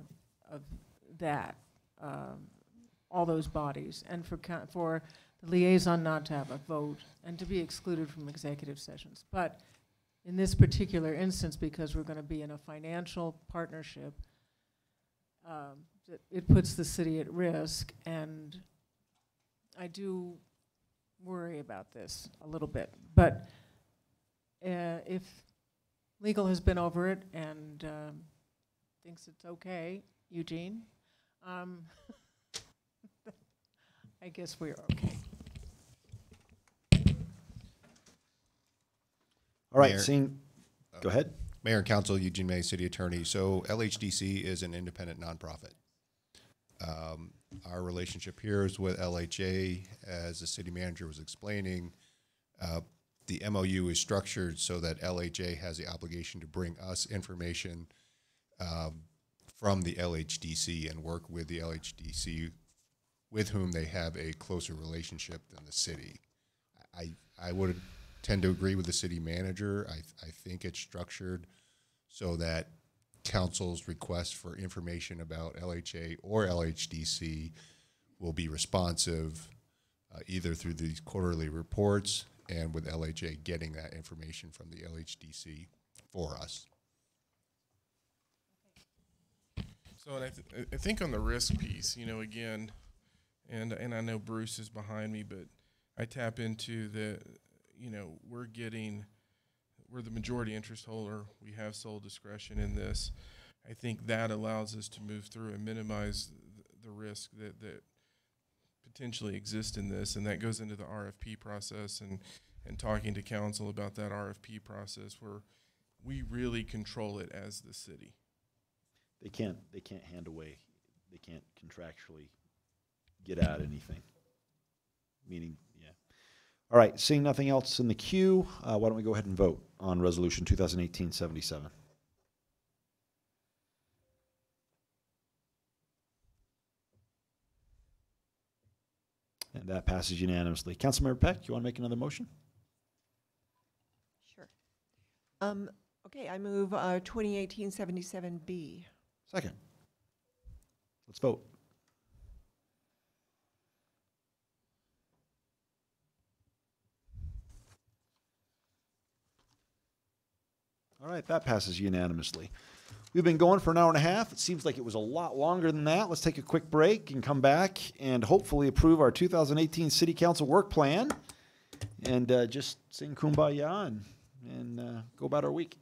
of that, all those bodies, and for the liaison not to have a vote and to be excluded from executive sessions. But in this particular instance, because we're going to be in a financial partnership, it puts the city at risk, and I do worry about this a little bit. But if legal has been over it and thinks it's okay, Eugene, I guess we're okay. All right, Mayor, go ahead. Mayor and Council, Eugene May, City Attorney. So LHDC is an independent nonprofit. Our relationship here is with LHA. As the city manager was explaining, the MOU is structured so that LHA has the obligation to bring us information from the LHDC and work with the LHDC, with whom they have a closer relationship than the city. I would tend to agree with the city manager. I think it's structured so that council's request for information about LHA or LHDC will be responsive either through these quarterly reports and with LHA getting that information from the LHDC for us. So and I think on the risk piece, you know, again, and I know Bruce is behind me, but I tap into the, you know, we're the majority interest holder. We have sole discretion in this. I think that allows us to move through and minimize the risk that potentially exists in this, and that goes into the RFP process and talking to council about that RFP process where we really control it as the city. They can't hand away. They can't contractually get at anything. Meaning, yeah. All right, seeing nothing else in the queue, why don't we go ahead and vote on Resolution 2018-77. And that passes unanimously. Councilmember Peck, you want to make another motion? Sure. Okay, I move 2018-77B. Second. Let's vote. All right, that passes unanimously. We've been going for an hour and a half. It seems like it was a lot longer than that. Let's take a quick break and come back and hopefully approve our 2018 City Council work plan and just sing Kumbaya and go about our week.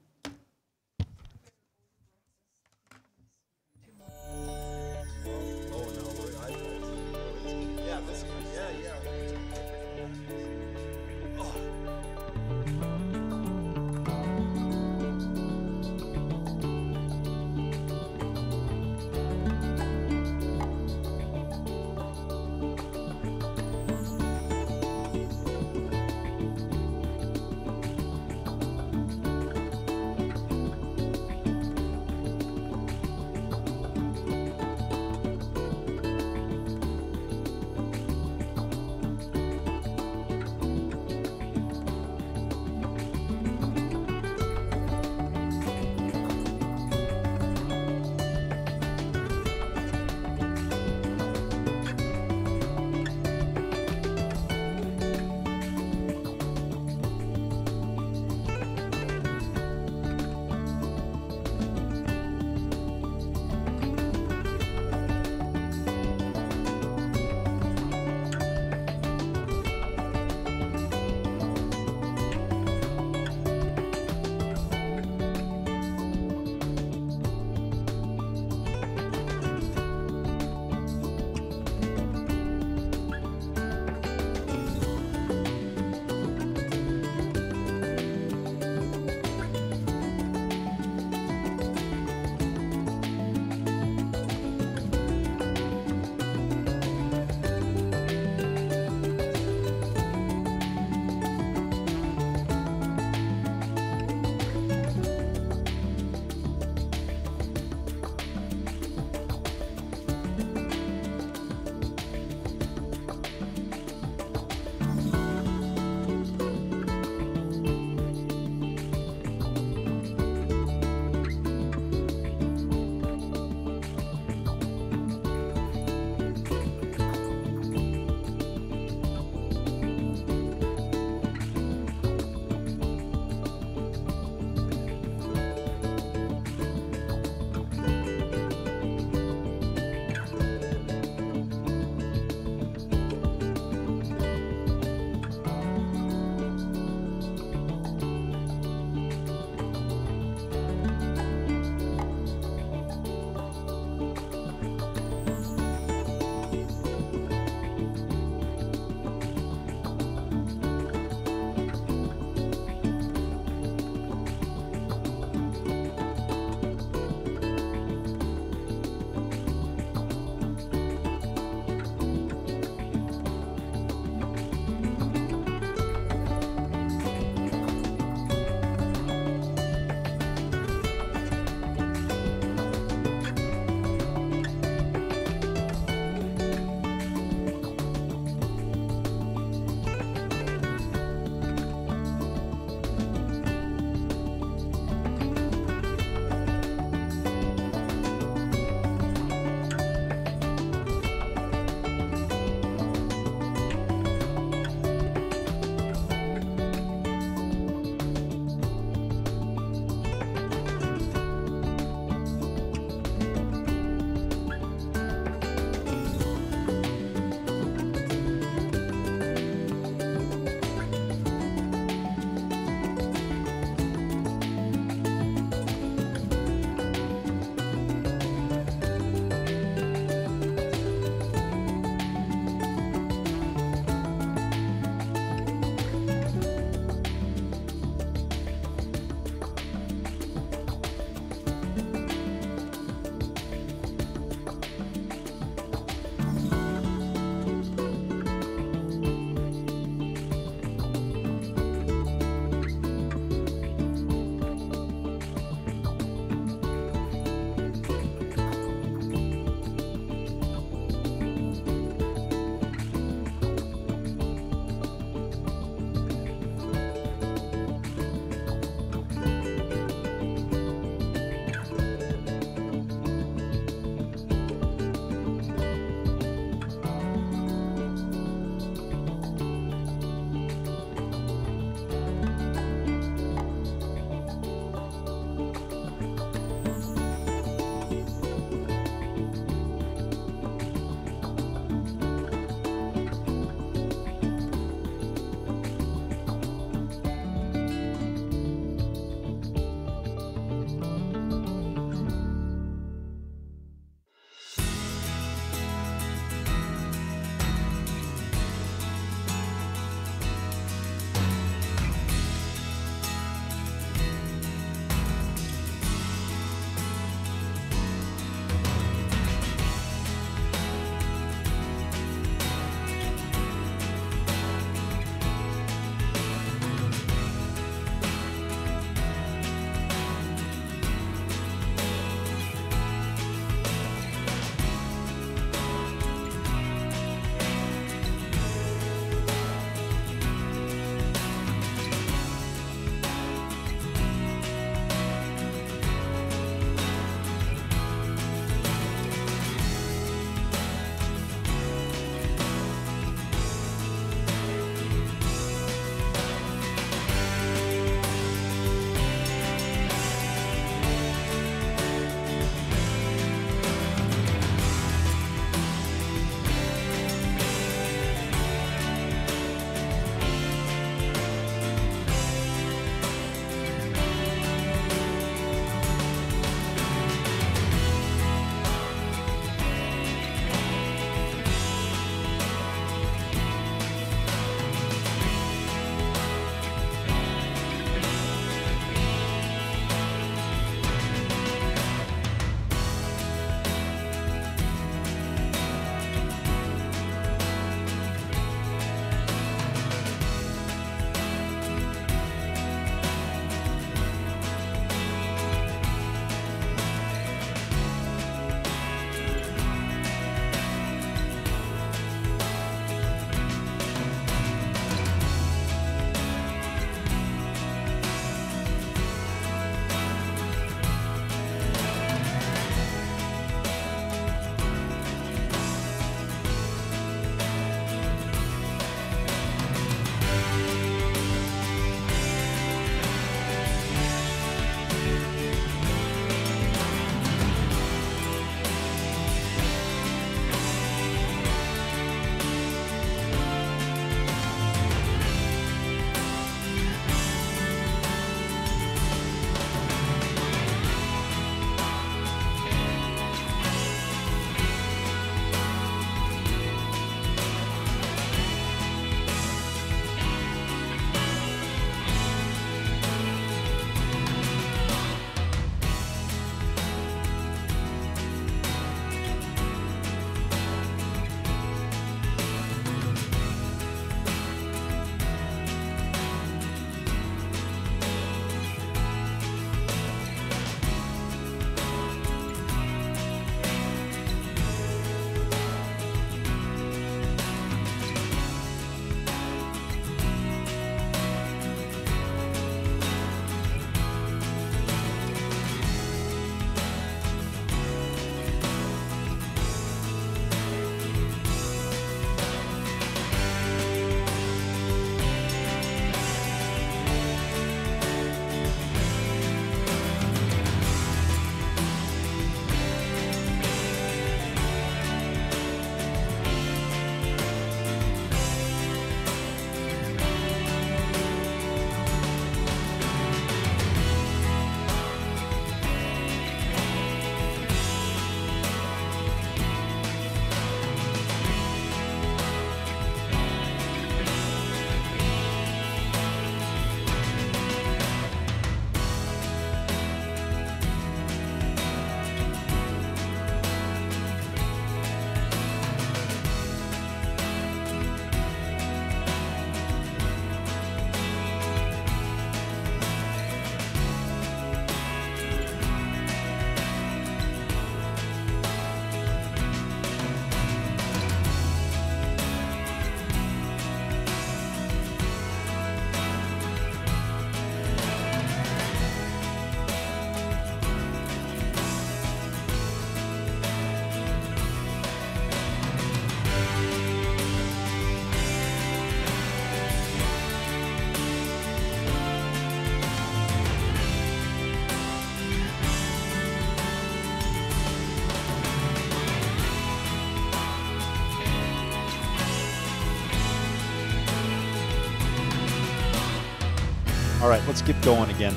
All right, let's get going again.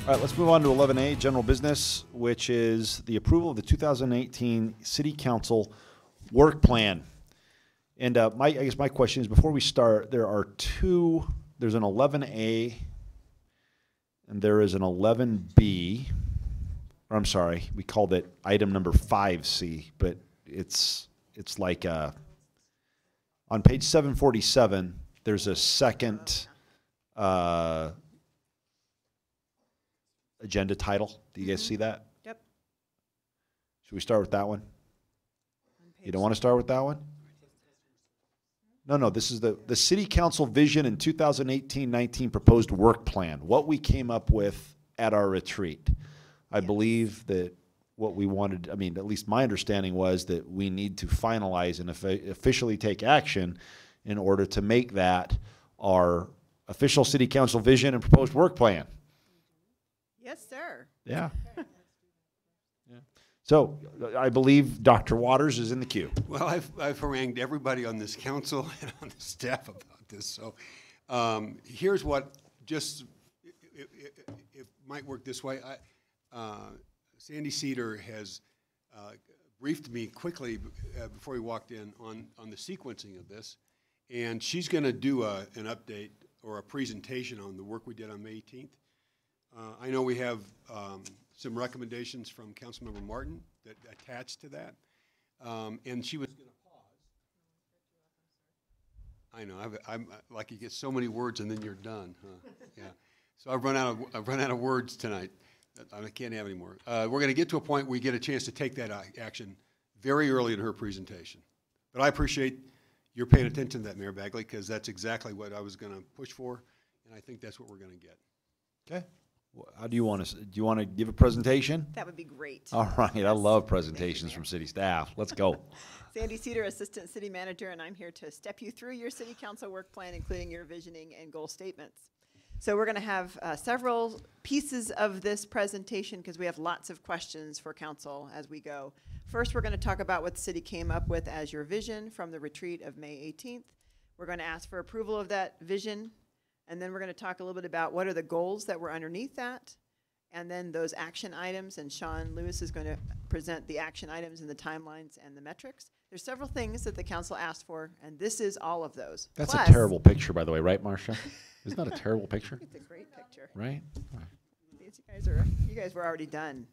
All right, let's move on to 11A, general business, which is the approval of the 2018 City Council work plan. And I guess my question is, before we start, there's an 11A and there is an 11B. Or I'm sorry, we called it item number 5C, but it's like on page 747, there's a second agenda title. Do you guys see that? Yep. Should we start with that one? You don't want to start with that one? No, this is the City Council vision in 2018-19 proposed work plan, what we came up with at our retreat. I believe that what we wanted, I mean, at least my understanding was that we need to finalize and officially take action in order to make that our official City Council vision and proposed work plan. Yes, sir. Yeah. So I believe Dr. Waters is in the queue. Well, I've harangued everybody on this council and on the staff about this. So here's what it might work this way. Sandy Cedar has briefed me quickly before he walked in on the sequencing of this, and she's going to do an update or a presentation on the work we did on May 18th. I know we have some recommendations from Councilmember Martin that attached to that, and she was going to pause. I know, I'm like, you get so many words and then you're done, huh? Yeah. So I've run out of words tonight. I can't have any more. We're going to get to a point where we get a chance to take that action very early in her presentation. But I appreciate your paying attention to that, Mayor Bagley, because that's exactly what I was going to push for, and I think that's what we're going to get. Okay. How do you want to give a presentation? That would be great. All right. I love presentations from city staff. Let's go. Sandy Cedar, Assistant City Manager, and I'm here to step you through your City Council work plan, including your visioning and goal statements. So we're going to have several pieces of this presentation because we have lots of questions for council as we go. First, we're going to talk about what the city came up with as your vision from the retreat of May 18th. We're going to ask for approval of that vision, and then we're going to talk a little bit about what are the goals that were underneath that, and then those action items, and Sean Lewis is going to present the action items and the timelines and the metrics. There's several things that the council asked for, and this is all of those. That's Plus, a terrible picture, by the way, right, Marcia? Isn't that a terrible picture? It's a great picture. Right? You guys were already done.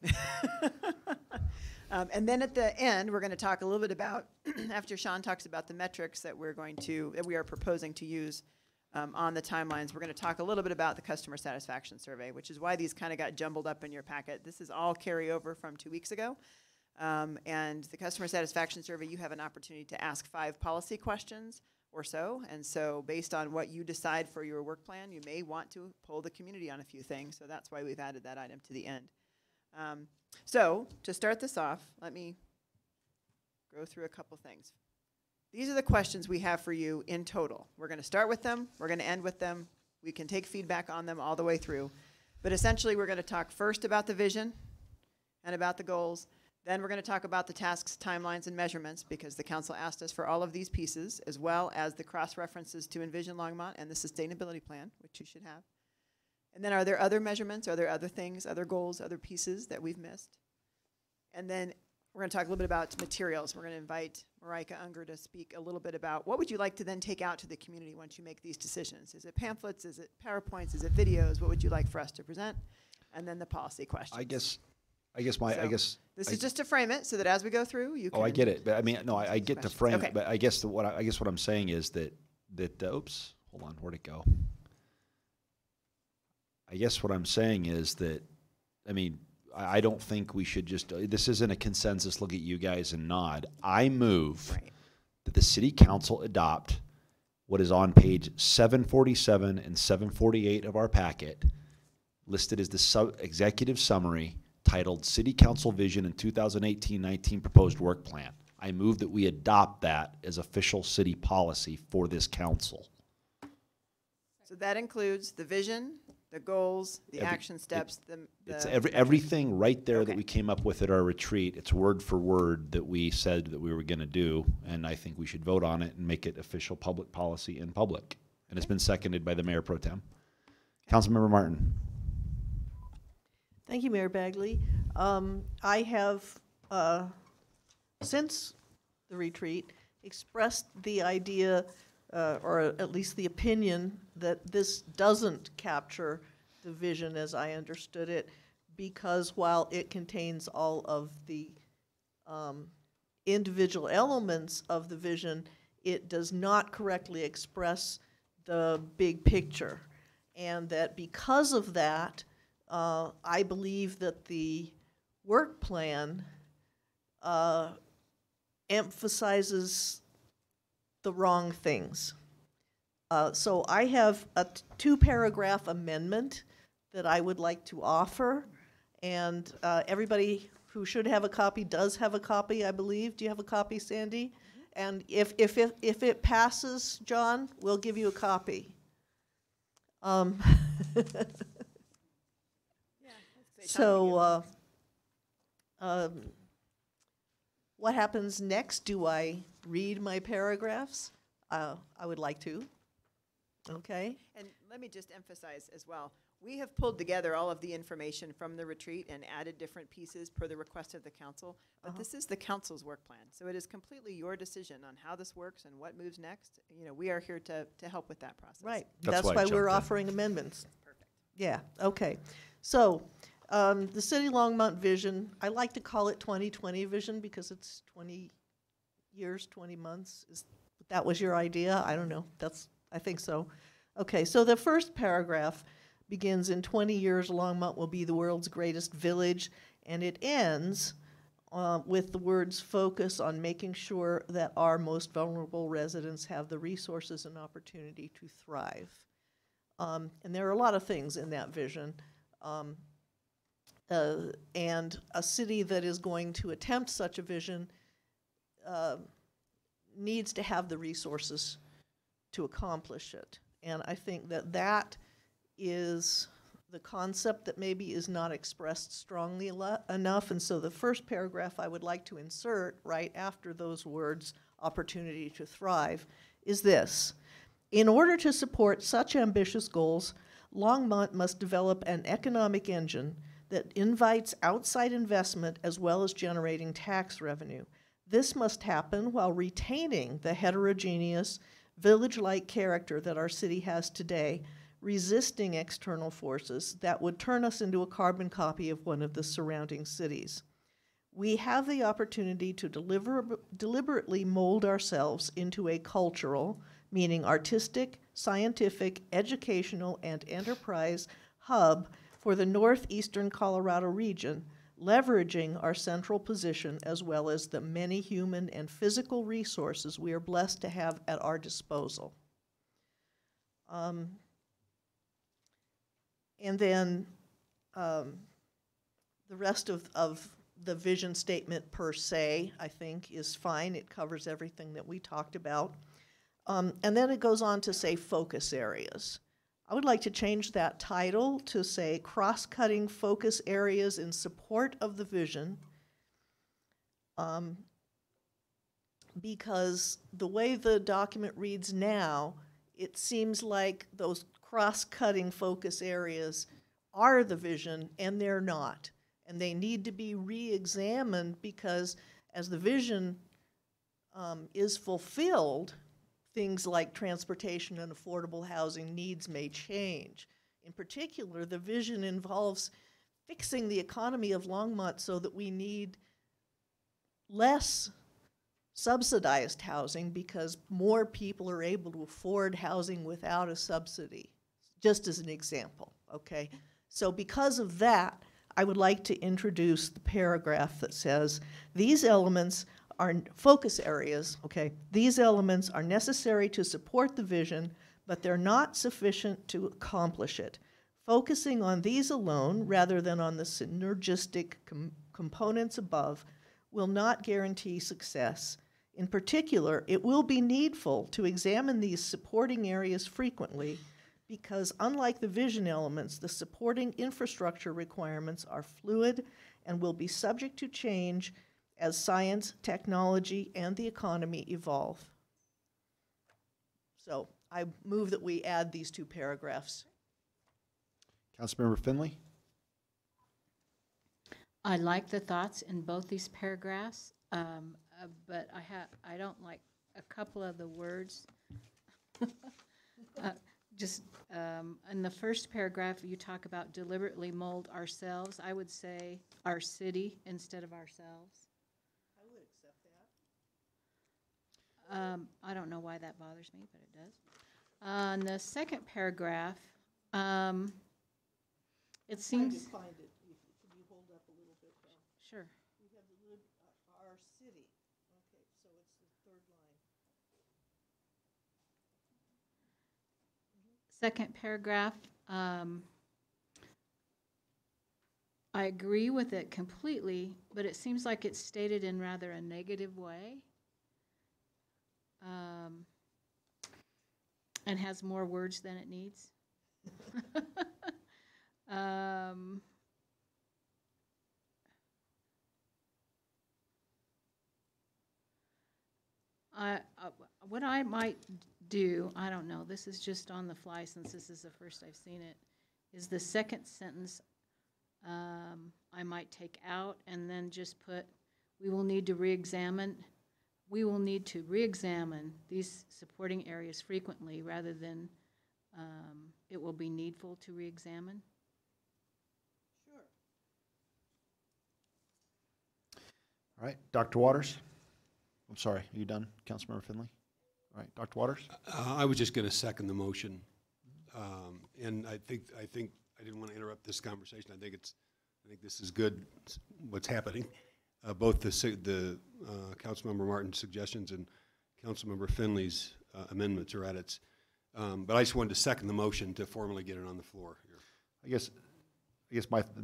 And then at the end, we're going to talk a little bit about, after Sean talks about the metrics that we are proposing to use on the timelines, we're going to talk a little bit about the customer satisfaction survey, which is why these kind of got jumbled up in your packet. This is all carryover from 2 weeks ago. And the customer satisfaction survey, you have an opportunity to ask 5 policy questions or so. And so based on what you decide for your work plan, you may want to poll the community on a few things. So that's why we've added that item to the end. So to start this off, let me go through a couple things. These are the questions we have for you in total. We're going to start with them. We're going to end with them. We can take feedback on them all the way through. But essentially, we're going to talk first about the vision and about the goals. Then we're going to talk about the tasks, timelines, and measurements, because the council asked us for all of these pieces, as well as the cross-references to Envision Longmont and the sustainability plan, which you should have. And then are there other measurements? Are there other things, other goals, other pieces that we've missed? And then we're going to talk a little bit about materials. We're going to invite Marika Unger to speak a little bit about what would you like to then take out to the community once you make these decisions? Is it pamphlets? Is it PowerPoints? Is it videos? What would you like for us to present? And then the policy questions. I guess this is just to frame it so that as we go through, you can. Oh, I get it. But I mean, no, I get to frame Okay. it. But I guess what I'm saying is that oops, hold on, where'd it go? I guess what I'm saying is that, I mean, I don't think we should just, this isn't a consensus, look at you guys and nod. I move that the city council adopt what is on page 747 and 748 of our packet, listed as the executive summary, titled City Council Vision in 2018-19 Proposed Work Plan. I move that we adopt that as official city policy for this council. So that includes the vision, the goals, the action steps, It's everything right there that we came up with at our retreat. It's word for word that we said that we were going to do, and I think we should vote on it and make it official public policy in public. and it's been seconded by the Mayor Pro Tem. Councilmember Martin. Thank you, Mayor Bagley. I have, since the retreat, expressed the idea, or at least the opinion, that this doesn't capture the vision as I understood it, because while it contains all of the individual elements of the vision, it does not correctly express the big picture. And that because of that, I believe that the work plan emphasizes the wrong things. So I have a two-paragraph amendment that I would like to offer, and everybody who should have a copy does have a copy, I believe. Do you have a copy, Sandy? And if it passes, John, we'll give you a copy. So what happens next? Do I read my paragraphs? I would like to. Okay. And let me just emphasize as well, we have pulled together all of the information from the retreat and added different pieces per the request of the council, but this is the council's work plan. So it is completely your decision on how this works and what moves next. You know, we are here to help with that process. Right. That's why we're offering amendments. Perfect. Yeah, okay. So the City Longmont vision, I like to call it 2020 vision because it's 20 years, 20 months. That was your idea? I don't know. I think so. Okay, so the first paragraph begins, in 20 years, Longmont will be the world's greatest village, and it ends with the words, focus on making sure that our most vulnerable residents have the resources and opportunity to thrive. And there are a lot of things in that vision. And a city that is going to attempt such a vision needs to have the resources to accomplish it. And I think that that is the concept that maybe is not expressed strongly enough. And so the first paragraph I would like to insert right after those words, opportunity to thrive, is this. In order to support such ambitious goals, Longmont must develop an economic engine that invites outside investment as well as generating tax revenue. This must happen while retaining the heterogeneous, village-like character that our city has today, resisting external forces that would turn us into a carbon copy of one of the surrounding cities. We have the opportunity to deliberately mold ourselves into a cultural, meaning artistic, scientific, educational, and enterprise hub for the northeastern Colorado region, leveraging our central position as well as the many human and physical resources we are blessed to have at our disposal. And then the rest of the vision statement per se, I think, is fine. It covers everything that we talked about. And then it goes on to say focus areas. I would like to change that title to say cross-cutting focus areas in support of the vision, because the way the document reads now, it seems like those cross-cutting focus areas are the vision, and they're not. And they need to be re-examined because as the vision is fulfilled, things like transportation and affordable housing needs may change. In particular, the vision involves fixing the economy of Longmont so that we need less subsidized housing because more people are able to afford housing without a subsidy, just as an example, okay? So because of that, I would like to introduce the paragraph that says, these elements are focus areas, okay? These elements are necessary to support the vision, but they're not sufficient to accomplish it. Focusing on these alone, rather than on the synergistic components above, will not guarantee success. In particular, it will be needful to examine these supporting areas frequently because unlike the vision elements, the supporting infrastructure requirements are fluid and will be subject to change as science, technology, and the economy evolve. So I move that we add these two paragraphs. Councilmember Finley? I like the thoughts in both these paragraphs, but I don't like a couple of the words. In the first paragraph, you talk about deliberately mold ourselves. I would say our city instead of ourselves. I would accept that. I don't know why that bothers me, but it does. In the second paragraph, it seems. Find it. Can you hold up a little bit? Sure. We have our city. Okay, so it's the third line. Second paragraph, I agree with it completely, but it seems like it's stated in rather a negative way. And has more words than it needs. What I might do, I don't know, this is just on the fly since this is the first I've seen it, is the second sentence I might take out and then just put, we will need to re-examine these supporting areas frequently rather than it will be needful to re-examine. Sure. All right, Dr. Waters? I'm sorry, are you done, Councilmember Finley? All right, Dr. Waters? I was just going to second the motion. And I think I didn't want to interrupt this conversation. I think this is good, what's happening. Both the Councilmember Martin's suggestions and Councilmember Finley's amendments are at its. But I just wanted to second the motion to formally get it on the floor here. I guess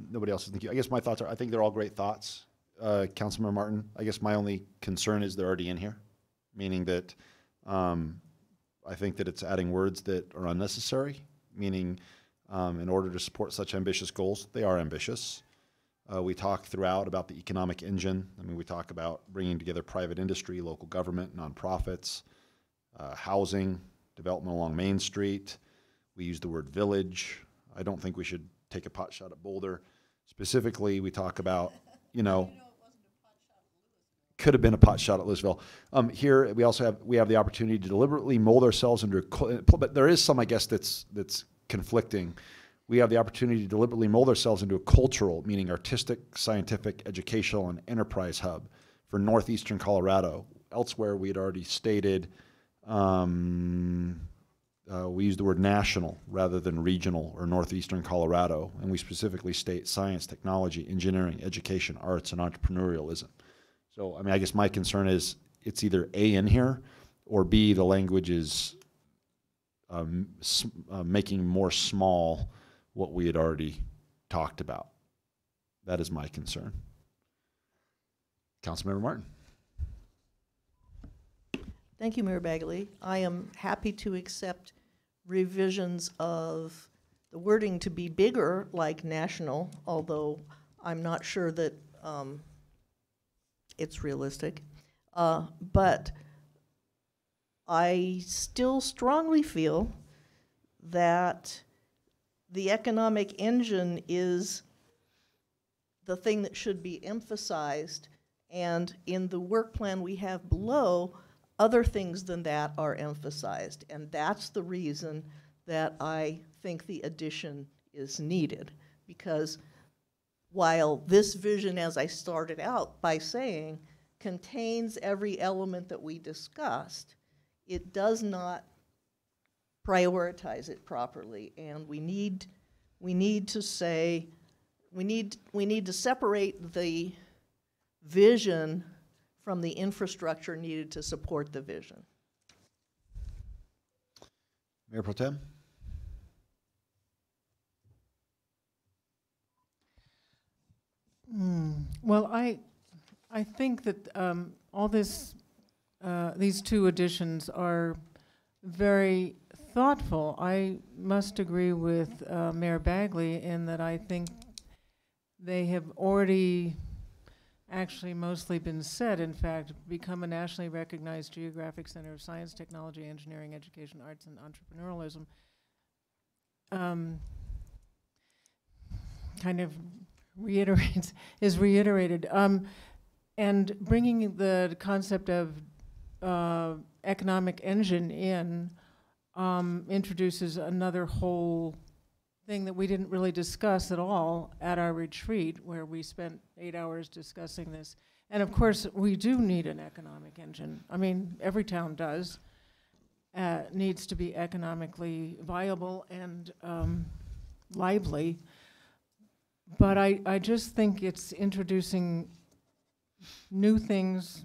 nobody else is thinking. I guess my thoughts are, I think they're all great thoughts, Councilmember Martin. I guess my only concern is they're already in here, meaning that I think that it's adding words that are unnecessary, meaning in order to support such ambitious goals, they are ambitious. We talk throughout about the economic engine. I mean, we talk about bringing together private industry, local government, nonprofits, housing, development along Main Street. We use the word village. I don't think we should take a pot shot at Boulder. Specifically, we talk about, could have been a pot shot at Louisville. Here, we also have the opportunity to deliberately mold ourselves into but there is some, I guess, that's conflicting. We have the opportunity to deliberately mold ourselves into a cultural, meaning artistic, scientific, educational, and enterprise hub for northeastern Colorado. Elsewhere, we had already stated, we use the word national rather than regional or northeastern Colorado, and we specifically state science, technology, engineering, education, arts, and entrepreneurialism. So, I mean, I guess my concern is it's either A in here, or B, the language is making more small what we had already talked about. That is my concern. Councilmember Martin. Thank you, Mayor Bagley. I am happy to accept revisions of the wording to be bigger, like national, although I'm not sure that it's realistic. But I still strongly feel that the economic engine is the thing that should be emphasized, and in the work plan we have below, other things than that are emphasized, and that's the reason that I think the addition is needed, because while this vision, as I started out by saying, contains every element that we discussed, it does not prioritize it properly, and we need to say, we need to separate the vision from the infrastructure needed to support the vision. Mayor Pro Tem? Well, I think that all this, these two additions are very thoughtful. I must agree with Mayor Bagley in that I think they have already actually mostly been said. In fact, become a nationally recognized geographic center of science, technology, engineering, education, arts, and entrepreneurialism. Kind of is reiterated. And bringing the concept of economic engine in introduces another whole thing that we didn't really discuss at all at our retreat, where we spent 8 hours discussing this. And of course, we do need an economic engine. I mean, every town does. Needs to be economically viable and lively. But I just think it's introducing new things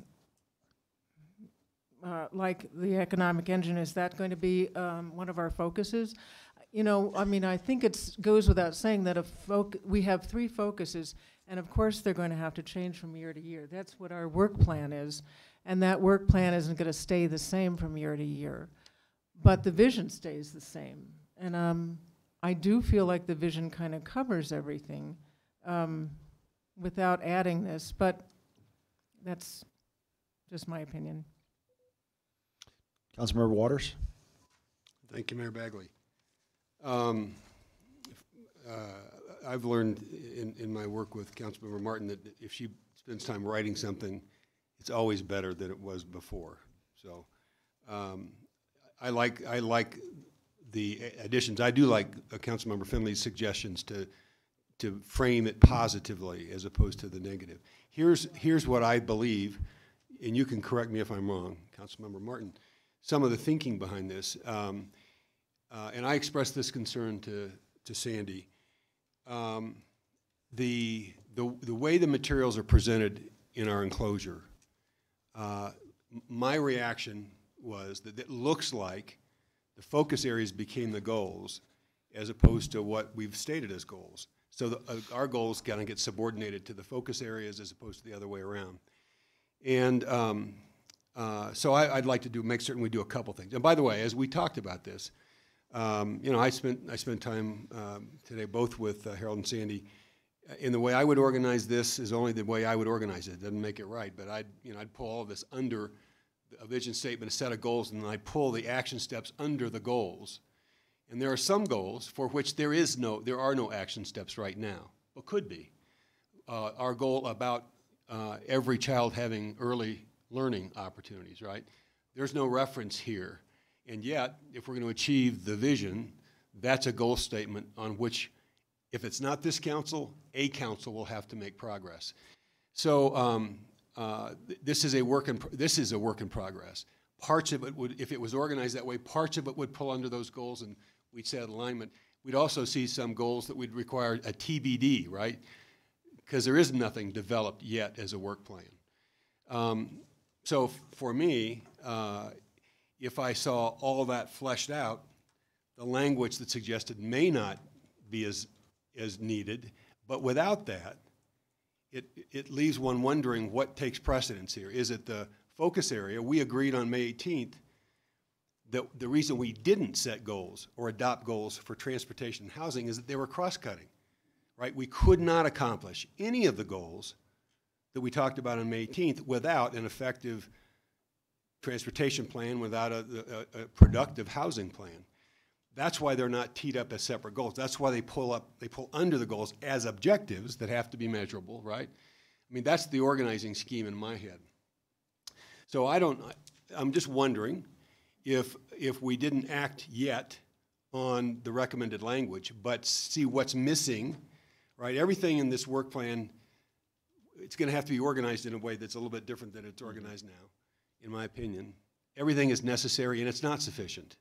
like the economic engine. Is that going to be one of our focuses? You know, I mean, I think it goes without saying that we have 3 focuses, and of course they're going to have to change from year to year. That's what our work plan is, and that work plan isn't going to stay the same from year to year. But the vision stays the same. And I do feel like the vision kind of covers everything without adding this, but that's just my opinion. Councilmember Waters. Thank you, Mayor Bagley. I've learned in my work with Councilmember Martin that if she spends time writing something, it's always better than it was before. So I like the additions. I do like Councilmember Finley's suggestions to frame it positively as opposed to the negative. Here's what I believe, and you can correct me if I'm wrong, Councilmember Martin, some of the thinking behind this. And I expressed this concern to Sandy. The way the materials are presented in our enclosure, my reaction was that it looks like the focus areas became the goals as opposed to what we've stated as goals. So our goals kind of get subordinated to the focus areas as opposed to the other way around. And so I'd like to make certain we do a couple things. And by the way, as we talked about this, you know, I spent time today both with Harold and Sandy. And the way I would organize this is only the way I would organize it. It doesn't make it right, but I'd pull all of this under a vision statement, a set of goals, and then I'd pull the action steps under the goals. And there are some goals for which there are no action steps right now, but could be. Our goal about every child having early learning opportunities, right? There's no reference here. And yet, if we're going to achieve the vision, that's a goal statement on which, if it's not this council, a council will have to make progress. So this is a work in progress. Parts of it would, if it was organized that way, parts of it would pull under those goals, and we'd set alignment. We'd also see some goals that would require a TBD, right? Because there is nothing developed yet as a work plan. So for me, if I saw all that fleshed out, the language that suggested may not be as needed, but without that, it leaves one wondering what takes precedence here. Is it the focus area? We agreed on May 18th that the reason we didn't set goals or adopt goals for transportation and housing is that they were cross-cutting, right? We could not accomplish any of the goals that we talked about on May 18th without an effective transportation plan, without a productive housing plan. That's why they're not teed up as separate goals. That's why they pull under the goals as objectives that have to be measurable, right? I mean, that's the organizing scheme in my head. So I'm just wondering if we didn't act yet on the recommended language, but see what's missing, right? Everything in this work plan, it's going to have to be organized in a way that's a little bit different than it's organized now, in my opinion. Everything is necessary, and it's not sufficient,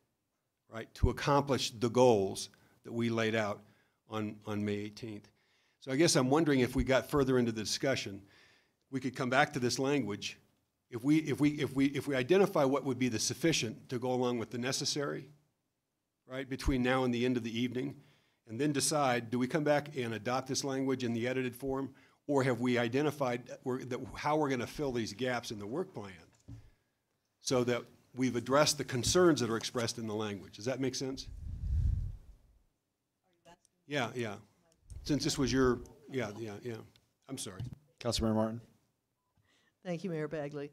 right, to accomplish the goals that we laid out on May 18th. So I guess I'm wondering if we got further into the discussion, we could come back to this language. If we identify what would be the sufficient to go along with the necessary, right, between now and the end of the evening, and then decide, do we come back and adopt this language in the edited form, or have we identified how we're going to fill these gaps in the work plan so that we've addressed the concerns that are expressed in the language? Does that make sense? Yeah. Since this was your, yeah. I'm sorry. Councilmember Martin. Thank you, Mayor Bagley.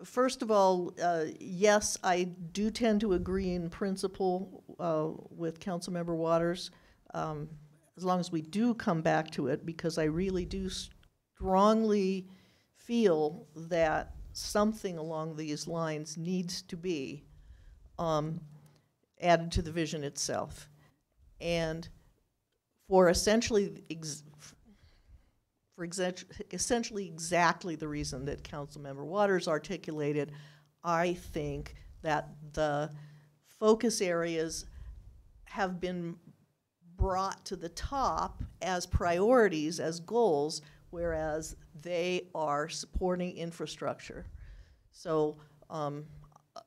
First of all, yes, I do tend to agree in principle with Councilmember Waters, as long as we do come back to it, because I really do strongly feel that something along these lines needs to be added to the vision itself. And for essentially essentially exactly the reason that Councilmember Waters articulated, I think that the focus areas have been brought to the top as priorities, as goals, whereas they are supporting infrastructure. So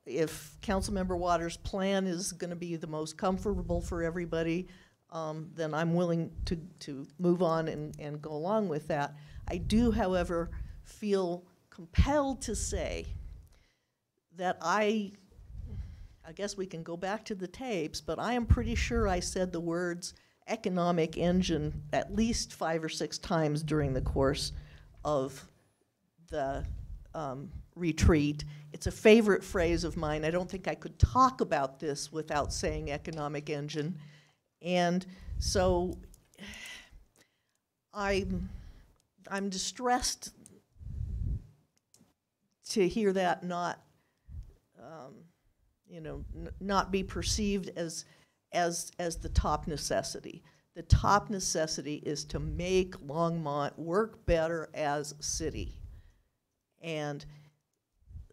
if Councilmember Waters' plan is going to be the most comfortable for everybody, then I'm willing to move on and go along with that. I do, however, feel compelled to say that I guess we can go back to the tapes, but I am pretty sure I said the words economic engine at least 5 or 6 times during the course of the retreat. It's a favorite phrase of mine. I don't think I could talk about this without saying economic engine. And so I'm distressed to hear that not, not be perceived as the top necessity. The top necessity is to make Longmont work better as a city. And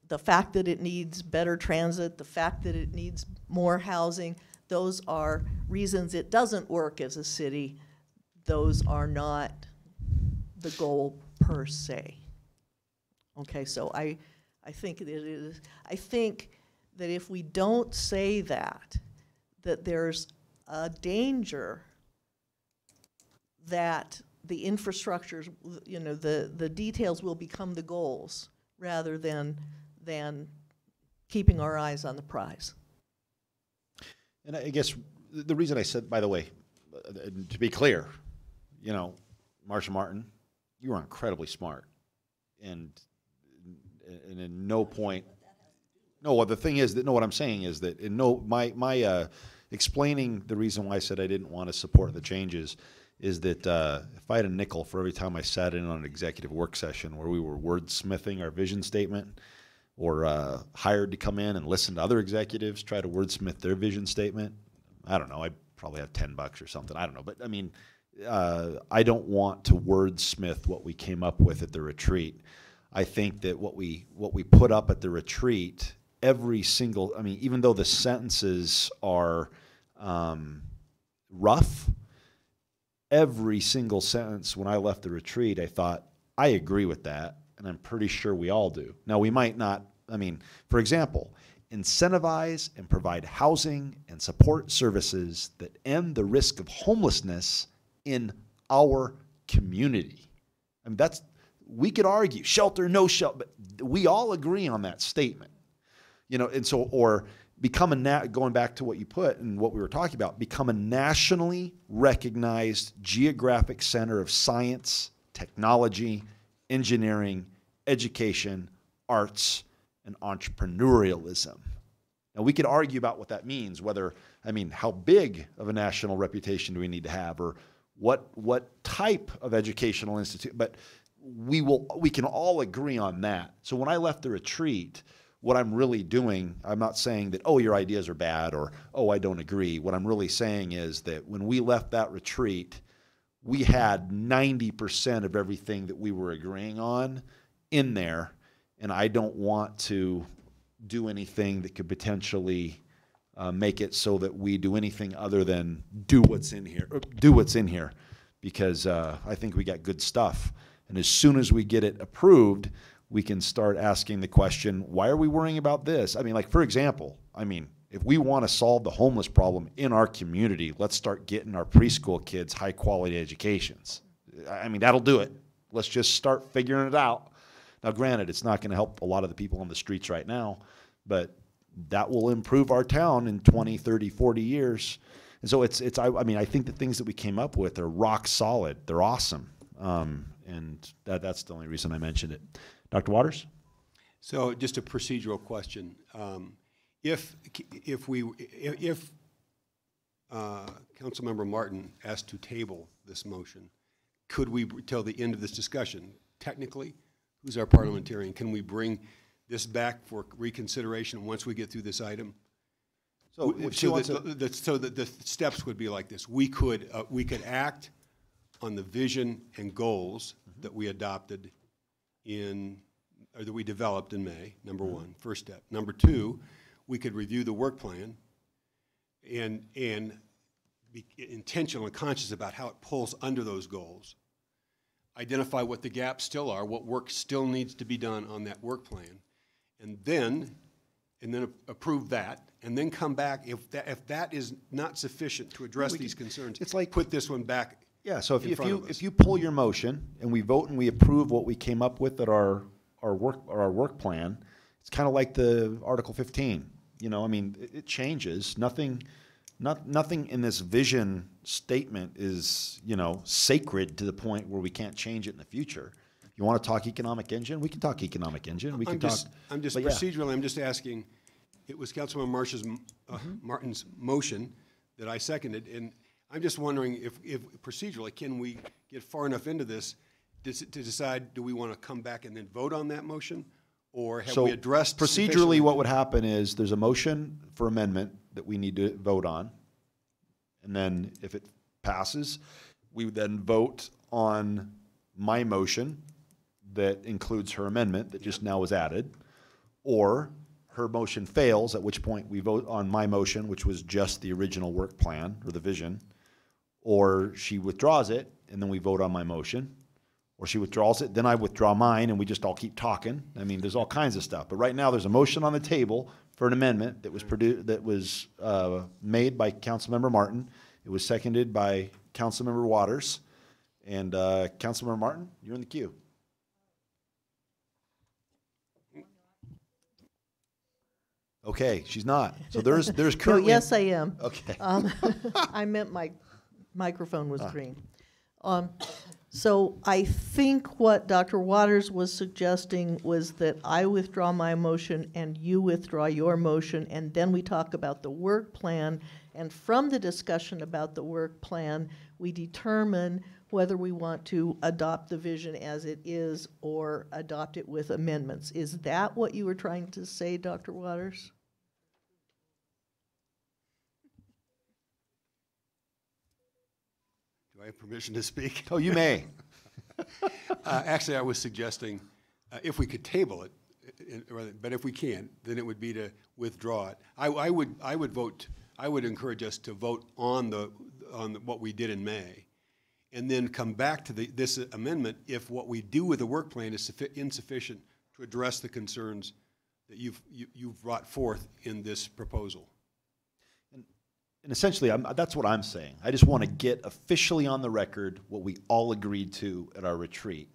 the fact that it needs better transit, the fact that it needs more housing, those are reasons it doesn't work as a city. Those are not the goal per se. Okay, so I think that it is, I think that if we don't say that there's a danger that the infrastructures, the details will become the goals rather than keeping our eyes on the prize. And I guess the reason I said, by the way, to be clear, Marsha Martin, you are incredibly smart, and in no point. No, well, the thing is that what I'm saying is that my explaining the reason why I said I didn't want to support the changes is that if I had a nickel for every time I sat in on an executive work session where we were wordsmithing our vision statement, or hired to come in and listen to other executives try to wordsmith their vision statement, I don't know, I'd probably have $10 or something, I don't know. But I mean, I don't want to wordsmith what we came up with at the retreat. I think that what we put up at the retreat, every single, I mean, even though the sentences are rough, every single sentence when I left the retreat, I thought, I agree with that, and I'm pretty sure we all do. Now, we might not, I mean, for example, incentivize and provide housing and support services that end the risk of homelessness in our community. I mean, we could argue shelter, no shelter, but we all agree on that statement. And so, or become going back to what you put and what we were talking about, become a nationally recognized geographic center of science, technology, engineering, education, arts, and entrepreneurialism. Now, we could argue about what that means, how big of a national reputation do we need to have, or what type of educational institute, but we can all agree on that. So when I left the retreat, what I'm really doing, I'm not saying that, oh, your ideas are bad, or, oh, I don't agree. What I'm really saying is that when we left that retreat, we had 90% of everything that we were agreeing on in there, and I don't want to do anything that could potentially make it so that we do anything other than do what's in here, because I think we got good stuff. And as soon as we get it approved, we can start asking the question, why are we worrying about this? I mean, like, for example, if we want to solve the homeless problem in our community, let's start getting our preschool kids high-quality educations. I mean, that'll do it. Let's just start figuring it out. Now, granted, it's not going to help a lot of the people on the streets right now, but that will improve our town in 20, 30, 40 years. And so I think the things that we came up with are rock solid. They're awesome. and that's the only reason I mentioned it. Dr. Waters? So just a procedural question. If Councilmember Martin asked to table this motion, could we, till the end of this discussion, technically, who's our parliamentarian, can we bring this back for reconsideration once we get through this item? So if she wants So that the steps would be like this. We could act on the vision and goals that we adopted or that we developed in May, number one, first step. Number two, we could review the work plan and be intentional and conscious about how it pulls under those goals. Identify what the gaps still are, what work still needs to be done on that work plan, and then approve that, and then come back if that is not sufficient to address these concerns. It's like put this one back. Yeah. So if you pull your motion and we vote and we approve what we came up with at our work plan, it's kind of like the Article 15. You know, I mean, it changes. Nothing in this vision statement is, you know, sacred to the point where we can't change it in the future. You want to talk economic engine? We can talk economic engine. We can talk. I'm just procedurally. I'm just asking. It was Councilman Martin's motion that I seconded, and I'm just wondering if procedurally, can we get far enough into this to decide, do we want to come back and then vote on that motion, or have we addressed procedurally? What would happen is there's a motion for amendment that we need to vote on, and then if it passes, we would then vote on my motion that includes her amendment that just now was added, or her motion fails, at which point we vote on my motion, which was just the original work plan or the vision, or she withdraws it, and then we vote on my motion, or she withdraws it, then I withdraw mine, and we just all keep talking. I mean, there's all kinds of stuff. But right now, there's a motion on the table for an amendment that was made by Councilmember Martin. It was seconded by Councilmember Waters, and Councilmember Martin, you're in the queue. Okay, she's not. So there's currently. No, yes, I am. Okay. I meant my microphone was green. So I think what Dr. Waters was suggesting was that I withdraw my motion and you withdraw your motion, and then we talk about the work plan. And from the discussion about the work plan, we determine whether we want to adopt the vision as it is or adopt it with amendments. Is that what you were trying to say, Dr. Waters? Do I have permission to speak? Oh, you may. Actually, I was suggesting if we could table it, but if we can't, then it would be to withdraw it. I would encourage us to vote on what we did in May, and then come back to this amendment if what we do with the work plan is insufficient to address the concerns that you've brought forth in this proposal. And essentially, that's what I'm saying. I just want to get officially on the record what we all agreed to at our retreat.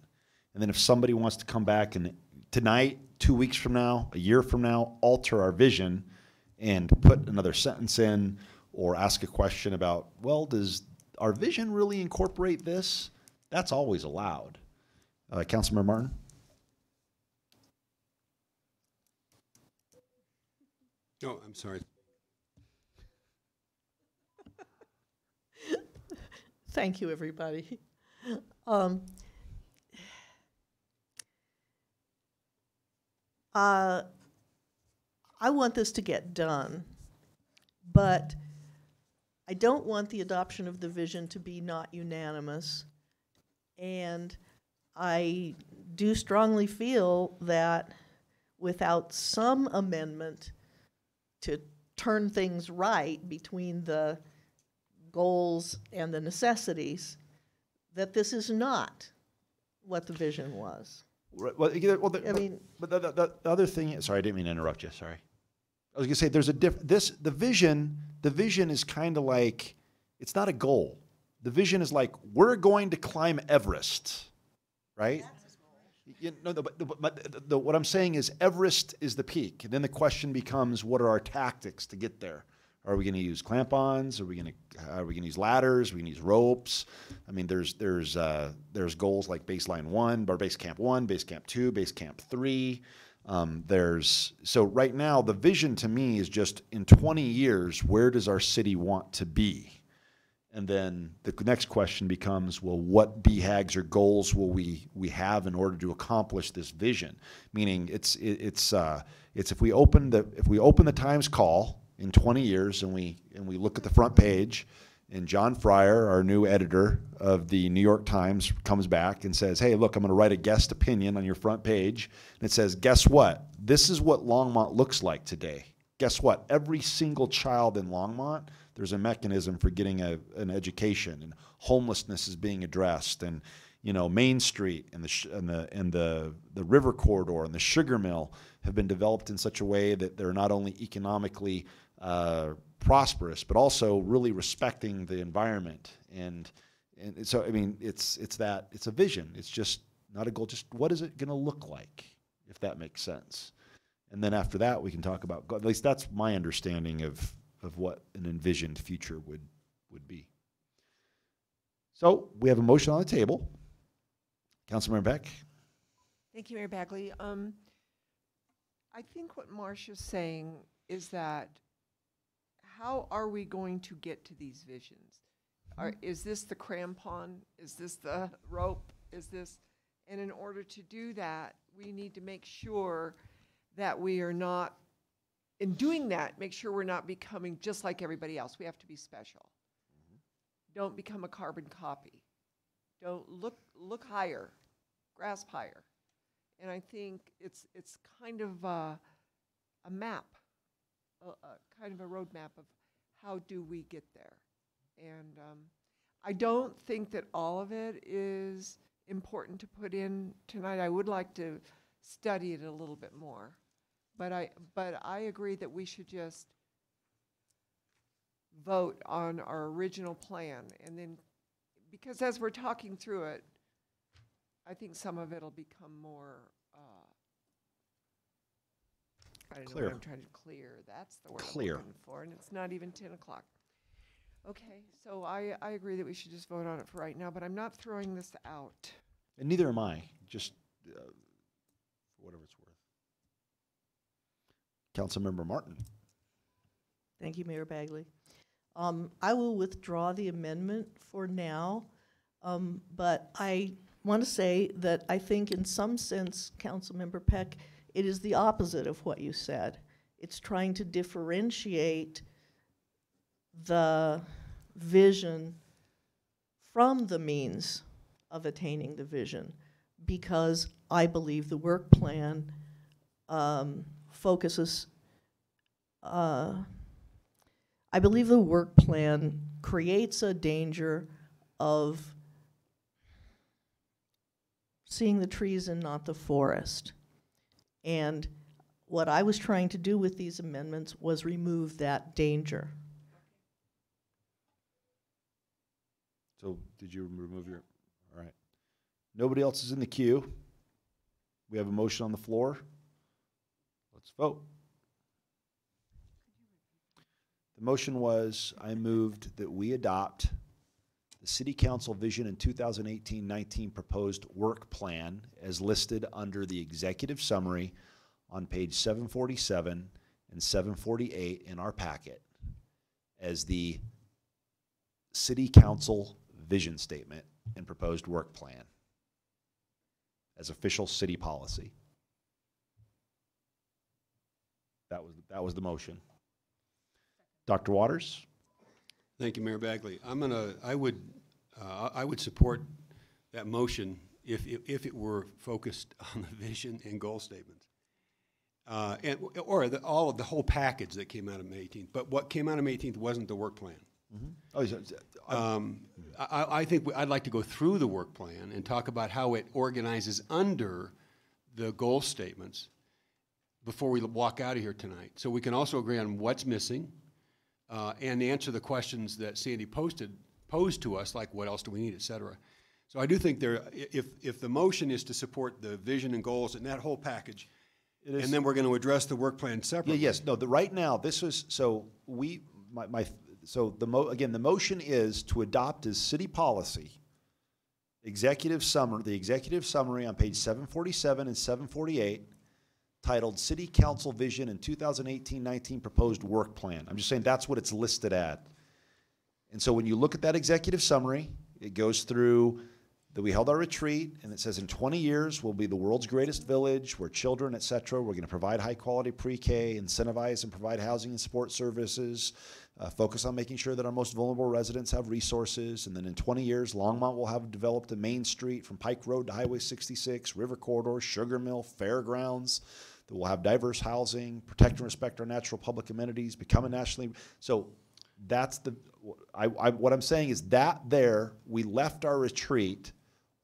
And then if somebody wants to come back and tonight, 2 weeks from now, a year from now, alter our vision and put another sentence in or ask a question about, well, does our vision really incorporate this? That's always allowed. Councilmember Martin? Oh, I'm sorry. Thank you, everybody. I want this to get done, but I don't want the adoption of the vision to be not unanimous. And I do strongly feel that without some amendment to turn things right between the goals and the necessities, that this is not what the vision was. Well, but the other thing, sorry, I didn't mean to interrupt you, sorry. I was gonna say, there's a the vision is kind of like, it's not a goal. The vision is like, we're going to climb Everest, right? But what I'm saying is Everest is the peak. And then the question becomes, what are our tactics to get there? Are we going to use clamp-ons? Are we going to use ladders? Are we going to use ropes? I mean, there's goals like baseline 1, or base camp 1, base camp 2, base camp 3. So right now the vision to me is just in 20 years, where does our city want to be? And then the next question becomes, well, what BHAGs or goals will we have in order to accomplish this vision? Meaning, it's if we open the Times call in 20 years and we look at the front page, and John Fryer, our new editor of the New York Times, comes back and says, "Hey, look, I'm going to write a guest opinion on your front page," and it says, "Guess what? This is what Longmont looks like today." Guess what? Every single child in Longmont, there's a mechanism for getting an education, and homelessness is being addressed, and Main Street and the river corridor and the sugar mill have been developed in such a way that they're not only economically prosperous, but also really respecting the environment. And so, I mean, it's a vision. It's just not a goal. Just what is it going to look like, if that makes sense? And then after that, we can talk about, at least that's my understanding of what an envisioned future would be. So we have a motion on the table. Councilmember Beck. Thank you, Mayor Bagley. I think what Marcia's saying is that how are we going to get to these visions? Is this the crampon? Is this the rope? And in order to do that, we need to make sure that we are not, in doing that, make sure we're not becoming just like everybody else. We have to be special. Don't become a carbon copy. Don't look higher, grasp higher. And I think it's kind of a map, kind of a roadmap of how do we get there. And I don't think that all of it is important to put in tonight. I would like to study it a little bit more. But I agree that we should just vote on our original plan, and then, because as we're talking through it, I think some of it'll become more, I don't know what I'm trying to clear. That's the word I'm looking for, and it's not even 10 o'clock. Okay, so I agree that we should just vote on it for right now, but I'm not throwing this out. And neither am I, just for whatever it's worth. Councilmember Martin. Thank you, Mayor Bagley. I will withdraw the amendment for now, but I want to say that I think in some sense, Councilmember Peck, it is the opposite of what you said. It's trying to differentiate the vision from the means of attaining the vision, because I believe the work plan focuses, I believe the work plan creates a danger of seeing the trees and not the forest. And what I was trying to do with these amendments was remove that danger. So did you remove your, all right. Nobody else is in the queue. We have a motion on the floor. Let's vote. The motion was, I moved that we adopt the City Council Vision in 2018-19 proposed work plan as listed under the executive summary on page 747 and 748 in our packet as the City Council Vision Statement and proposed work plan as official city policy. That was the motion. Dr. Waters? Thank you, Mayor Bagley. I would support that motion if it were focused on the vision and goal statements, or the whole package that came out of May 18th. But what came out of May 18th wasn't the work plan. I think I'd like to go through the work plan and talk about how it organizes under the goal statements before we walk out of here tonight. So we can also agree on what's missing and answer the questions that Sandy posed to us, like what else do we need, et cetera. So I do think if the motion is to support the vision and goals and that whole package, and then we're going to address the work plan separately. Yes, no, right now, this is, so so again, the motion is to adopt as city policy the executive summary on page 747 and 748 titled City Council Vision and 2018-19 Proposed Work Plan. I'm just saying that's what it's listed at. And so when you look at that executive summary, it goes through that we held our retreat, and it says in 20 years we'll be the world's greatest village where children, et cetera, we're going to provide high-quality pre-K, incentivize and provide housing and support services, focus on making sure that our most vulnerable residents have resources, and then in 20 years, Longmont will have developed a main street from Pike Road to Highway 66, River Corridor, Sugar Mill, Fairgrounds, that will have diverse housing, protect and respect our natural public amenities, become a nationally, so that's what I'm saying is that there, we left our retreat.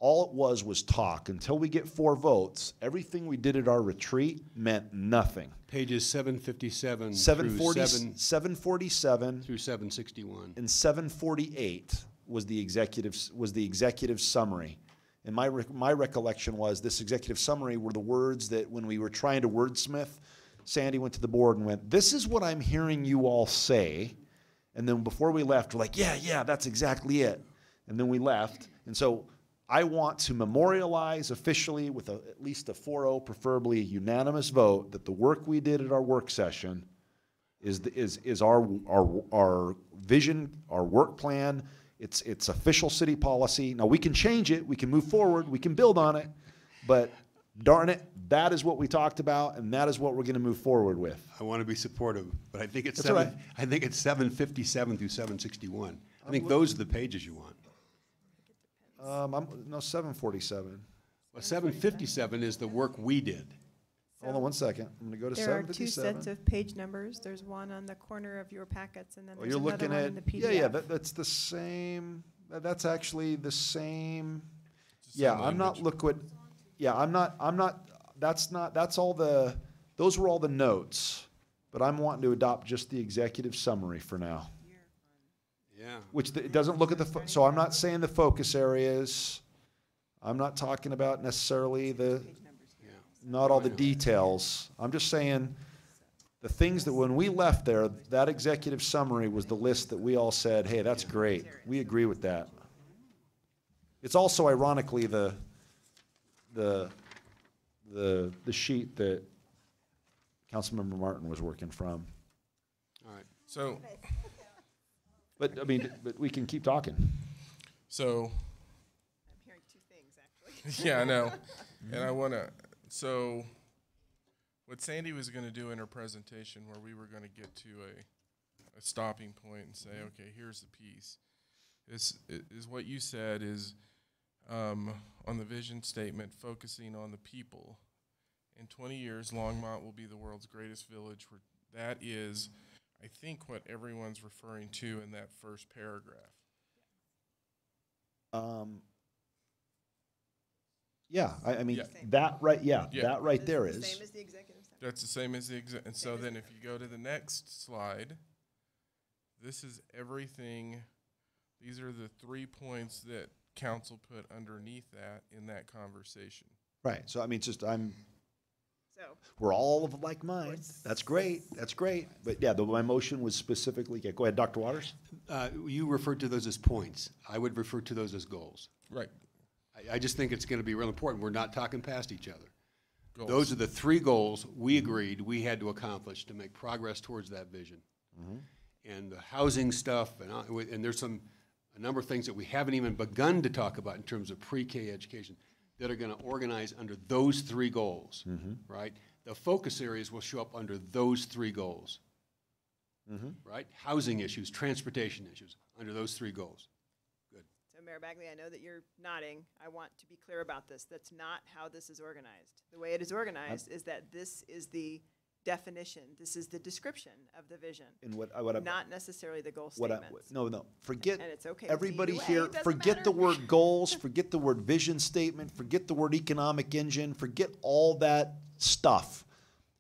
All it was talk. Until we get 4 votes, everything we did at our retreat meant nothing. Pages 757 747 through 761. And 748 was the executive summary. And my recollection was this executive summary were the words that when we were trying to wordsmith, Sandy went to the board and went, this is what I'm hearing you all say. And then before we left, we're like, yeah, that's exactly it. And then we left. And so I want to memorialize officially with at least a 4-0, preferably a unanimous vote, that the work we did at our work session is our vision, our work plan. It's official city policy. Now we can change it, we can move forward, we can build on it, but darn it, that is what we talked about, and that is what we're going to move forward with. I want to be supportive, but I think it's That's all right. I think it's 757 through 761. I think those are the pages you want. No, 747. Well, 757 is the work we did. Hold on one second. I'm going to go to There are 2 757. sets of page numbers. There's one on the corner of your packets, and then there's You're another looking one at, in the PDF. yeah, that's the same, that's actually the same. It's the Yeah, same I'm not language. that's all those were all the notes, but I'm wanting to adopt just the executive summary for now. Yeah. Which it doesn't look at so I'm not saying the focus areas. I'm not talking about necessarily not all the details. I'm just saying the things that when we left there, that executive summary was the list that we all said, hey, that's great. We agree with that. It's also ironically the sheet that Councilmember Martin was working from. All right. So, but I mean, but we can keep talking. So, I'm hearing 2 things, actually. yeah, I know. And I want to, so what Sandy was going to do in her presentation where we were going to get to a stopping point and say, okay, here's the piece, is what you said is on the vision statement, focusing on the people. In 20 years, Longmont will be the world's greatest village. That is, I think, what everyone's referring to in that first paragraph. Yeah, I mean, Yeah. that right, yeah, Yeah. that right there It's the is. same as the executive summary. That's the same as the and so then if you go to the next slide, this is everything. These are the 3 points that council put underneath that in that conversation. Right, so I mean, it's just, So, we're all of like minds. That's great, that's great. But yeah, my motion was specifically, yeah, go ahead, Dr. Waters. You referred to those as points. I would refer to those as goals. Right. I just think it's going to be real important. We're not talking past each other. Goals. Those are the 3 goals we agreed we had to accomplish to make progress towards that vision. And the housing stuff, and there's a number of things that we haven't even begun to talk about in terms of pre-K education that are going to organize under those 3 goals, right? The focus areas will show up under those 3 goals, right? Housing issues, transportation issues, under those 3 goals. So Mayor Bagley, I know that you're nodding. I want to be clear about this. That's not how this is organized. The way it is organized is that this is the definition. This is the description of the vision. And not necessarily the goal what statements. no, forget And it's okay to see everybody either way. here, It doesn't forget matter. the word goals, forget the word vision statement, forget the word economic engine, forget all that stuff.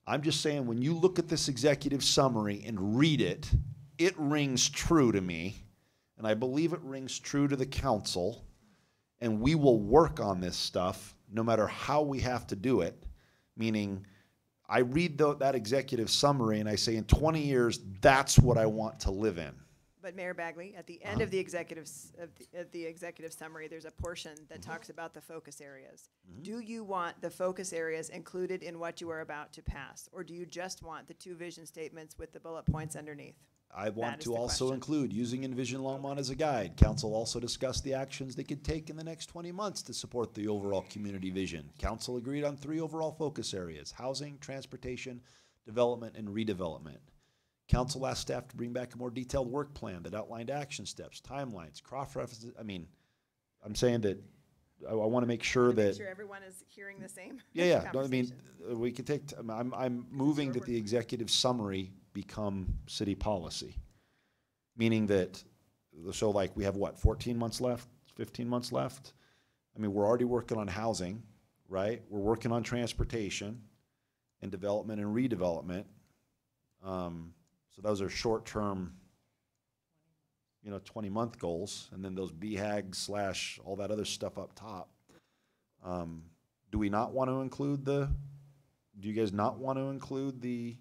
I'm just saying, when you look at this executive summary and read it, it rings true to me, and I believe it rings true to the council, and we will work on this stuff no matter how we have to do it, meaning I read that executive summary and I say, in 20 years, that's what I want to live in. But Mayor Bagley, at the end of the executive summary, there's a portion that talks about the focus areas. Do you want the focus areas included in what you are about to pass, or do you just want the 2 vision statements with the bullet points underneath? I want is to the also question. include using Envision Longmont as a guide. Council also discussed the actions they could take in the next 20 months to support the overall community vision. Council agreed on 3 overall focus areas: housing, transportation, development, and redevelopment. Council asked staff to bring back a more detailed work plan that outlined action steps, timelines, cross-references. I mean, I'm saying that I want to make sure that. Make sure everyone is hearing the same. Yeah. No, I mean, we can take. I'm moving that the executive summary become city policy, meaning that. So, like, we have what, 14 months left, 15 months left. I mean, we're already working on housing, right? We're working on transportation, and development and redevelopment. So those are short-term, 20-month goals, and then those BHAG / all that other stuff up top. Do we not want to include do you guys not want to include the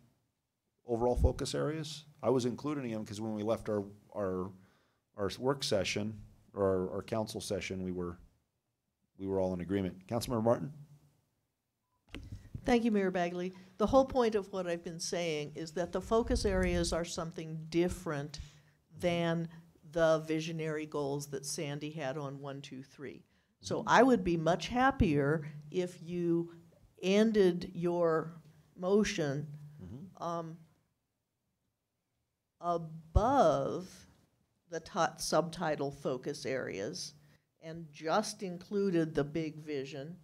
overall focus areas? I was including them because when we left our work session, or our council session, we were all in agreement. Councilmember Martin? Thank you, Mayor Bagley. The whole point of what I've been saying is that the focus areas are something different than the visionary goals that Sandy had on 1, 2, 3. So I would be much happier if you ended your motion above the subtitle focus areas and just included the big vision.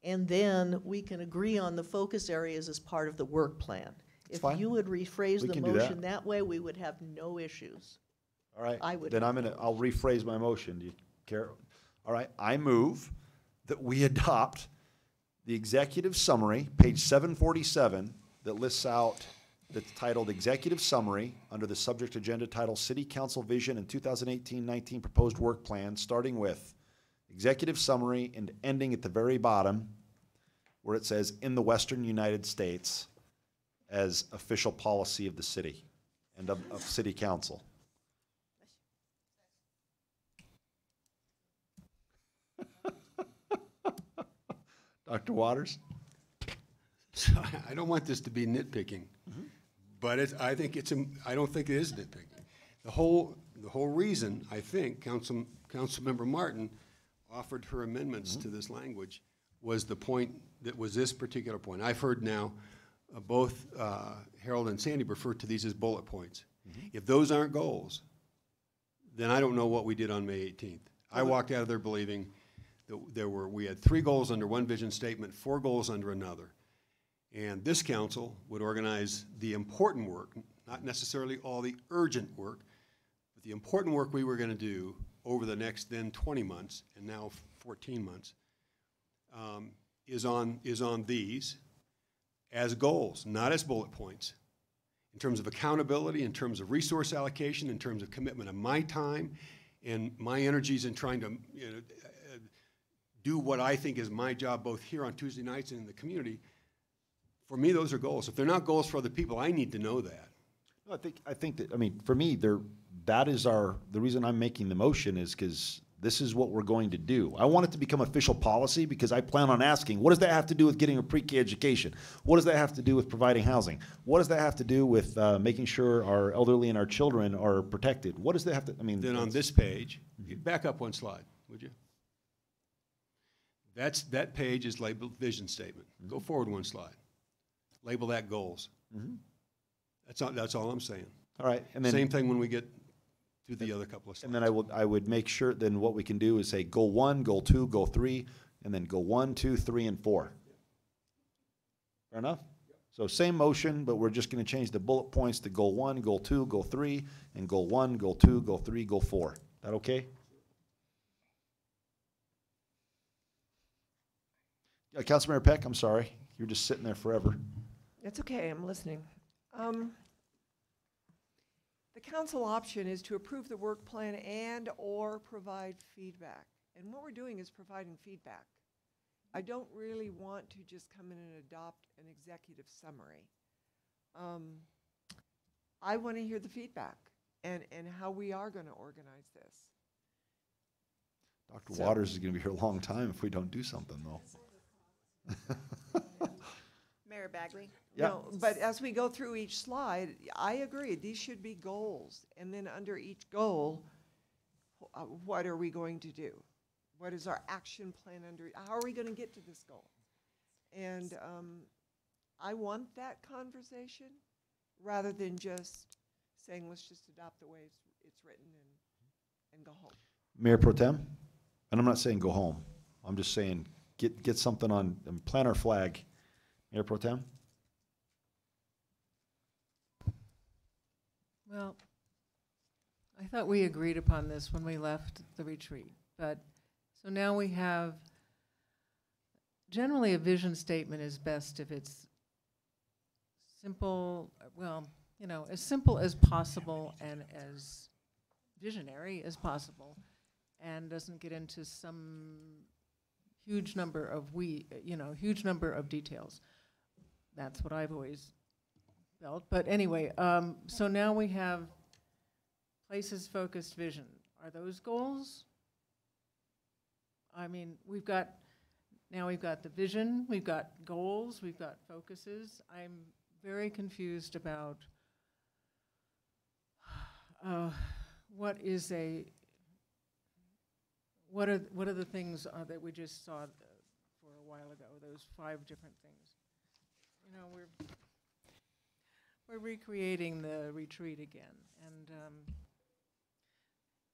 And then we can agree on the focus areas as part of the work plan. That's If fine. you would rephrase We the can do motion that. that way, we would have no issues. All right. I would Then have I'll rephrase my motion. Do you care? All right. I move that we adopt the executive summary, page 747, that lists out, that's titled Executive Summary under the subject agenda title City Council Vision and 2018-19 Proposed Work Plan, starting with executive summary and ending at the very bottom where it says in the Western United States as official policy of the city and of city council. Dr. Waters? So I don't want this to be nitpicking, but I don't think it is nitpicking. The whole reason, I think, Councilmember Martin offered her amendments to this language was the point that was this particular point. I've heard now both Harold and Sandy refer to these as bullet points. If those aren't goals, then I don't know what we did on May 18th. I walked out of there believing that we had 3 goals under one vision statement, 4 goals under another. And this council would organize the important work, not necessarily all the urgent work, but the important work we were going to do over the next then 20 months and now 14 months is on these as goals, not as bullet points. In terms of accountability, in terms of resource allocation, in terms of commitment of my time and my energies in trying to do what I think is my job both here on Tuesday nights and in the community. For me, those are goals. If they're not goals for other people, I need to know that. No, I think that, I mean, for me, that is the reason I'm making the motion is because this is what we're going to do. I want it to become official policy because I plan on asking, what does that have to do with getting a pre-K education? What does that have to do with providing housing? What does that have to do with making sure our elderly and our children are protected? What does that have to, I mean. Then on this page, back up one slide, would you? That page is labeled vision statement. Go forward one slide. Label that goals. That's all I'm saying. All right. And then, same thing when we get to the other couple of slides. And then I would make sure then what we can do is say goal 1, goal 2, goal 3, and then goal 1, 2, 3, and 4. Fair enough? So same motion, but we're just going to change the bullet points to goal 1, goal 2, goal 3, and goal 1, goal 2, goal 3, goal 4. That okay? Councilmember Peck, I'm sorry. You're just sitting there forever. It's okay, I'm listening. The council option is to approve the work plan and/or provide feedback. And what we're doing is providing feedback. I don't really want to just come in and adopt an executive summary. I want to hear the feedback and how we are going to organize this. Dr. Waters is going to be here a long time if we don't do something, though. Mayor Bagley? Yeah. No, but as we go through each slide, I agree, these should be goals. And then under each goal, what are we going to do? What is our action plan under, how are we going to get to this goal? And I want that conversation rather than just saying, let's just adopt the way it's written and go home. Mayor Pro Tem, and I'm not saying go home. I'm just saying get something on and plant our flag. Mayor Pro Tem? Well, I thought we agreed upon this when we left the retreat, but so now we have, generally a vision statement is best if it's simple, well, you know, as simple as possible and as visionary as possible, and doesn't get into some huge number of huge number of details. That's what I've always felt. But anyway, so now we have places-focused vision. Are those goals? I mean, we've got the vision, we've got goals, we've got focuses. I'm very confused about what are the things that we just saw for a while ago, those 5 different things. You know, we're recreating the retreat again, and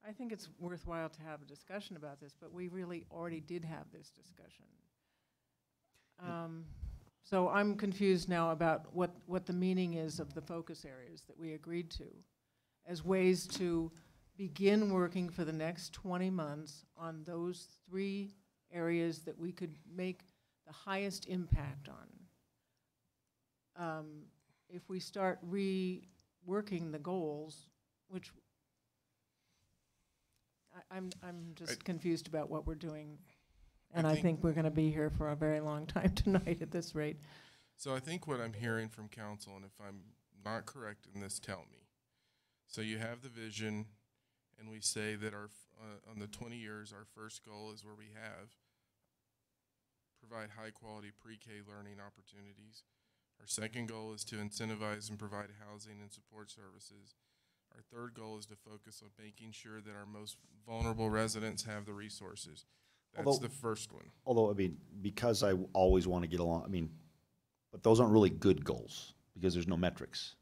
I think it's worthwhile to have a discussion about this, but we really already did have this discussion. So I'm confused now about what the meaning is of the focus areas that we agreed to as ways to begin working for the next 20 months on those 3 areas that we could make the highest impact on. If we start reworking the goals, which I'm just confused about what we're doing, and I think we're going to be here for a very long time tonight at this rate. So I think what I'm hearing from council, and if I'm not correct in this, tell me. So you have the vision, and we say that our on the 20 years, our first goal is where we have provide high-quality pre-K learning opportunities. Our second goal is to incentivize and provide housing and support services. Our third goal is to focus on making sure that our most vulnerable residents have the resources. That's the first one. Although, I mean, because I always want to get along, I mean, but those aren't really good goals because there's no metrics.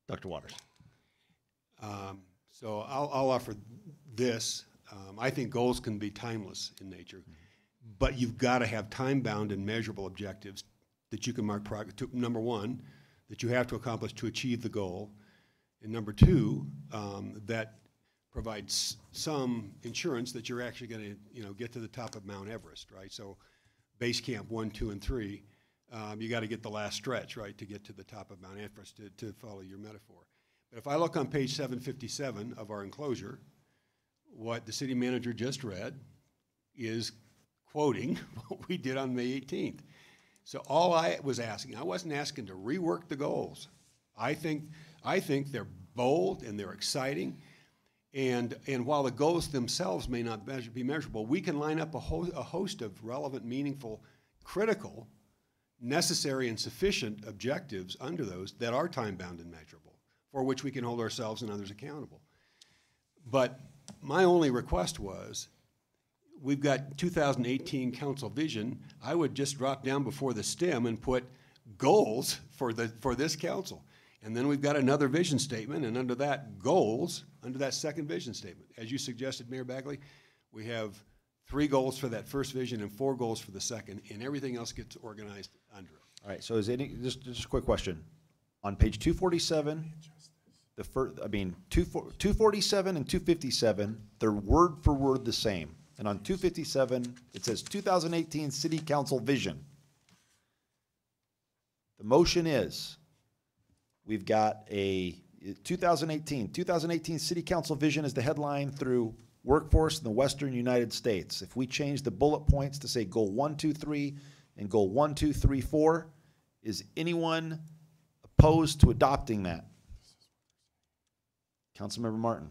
Dr. Waters. So I'll offer this. I think goals can be timeless in nature, but you've got to have time-bound and measurable objectives that you can mark progress to. Number one, that you have to accomplish to achieve the goal, and number two, that provides some insurance that you're actually going to, get to the top of Mount Everest, right? So, base camp 1, 2, and 3, you got to get the last stretch, right, to get to the top of Mount Everest, to follow your metaphor. But if I look on page 757 of our enclosure, what the city manager just read is quoting what we did on May 18th. So all I was asking, I wasn't asking to rework the goals. I think they're bold and they're exciting. And while the goals themselves may not be measurable, we can line up a host of relevant, meaningful, critical, necessary, and sufficient objectives under those that are time-bound and measurable, for which we can hold ourselves and others accountable. But my only request was, we've got 2018 council vision. I would just drop down before the stem and put goals for this council. And then we've got another vision statement, and under that, goals, under that second vision statement. As you suggested, Mayor Bagley, we have 3 goals for that first vision and 4 goals for the second, and everything else gets organized under it. All right, so just a quick question. On page 247, 247 and 257, they're word for word the same. And on 257, it says 2018 City Council Vision. The motion is, we've got a 2018 City Council Vision as the headline through workforce in the western United States. If we change the bullet points to say goal 1, 2, 3 and goal 1, 2, 3, 4, is anyone opposed to adopting that? Councilmember Martin.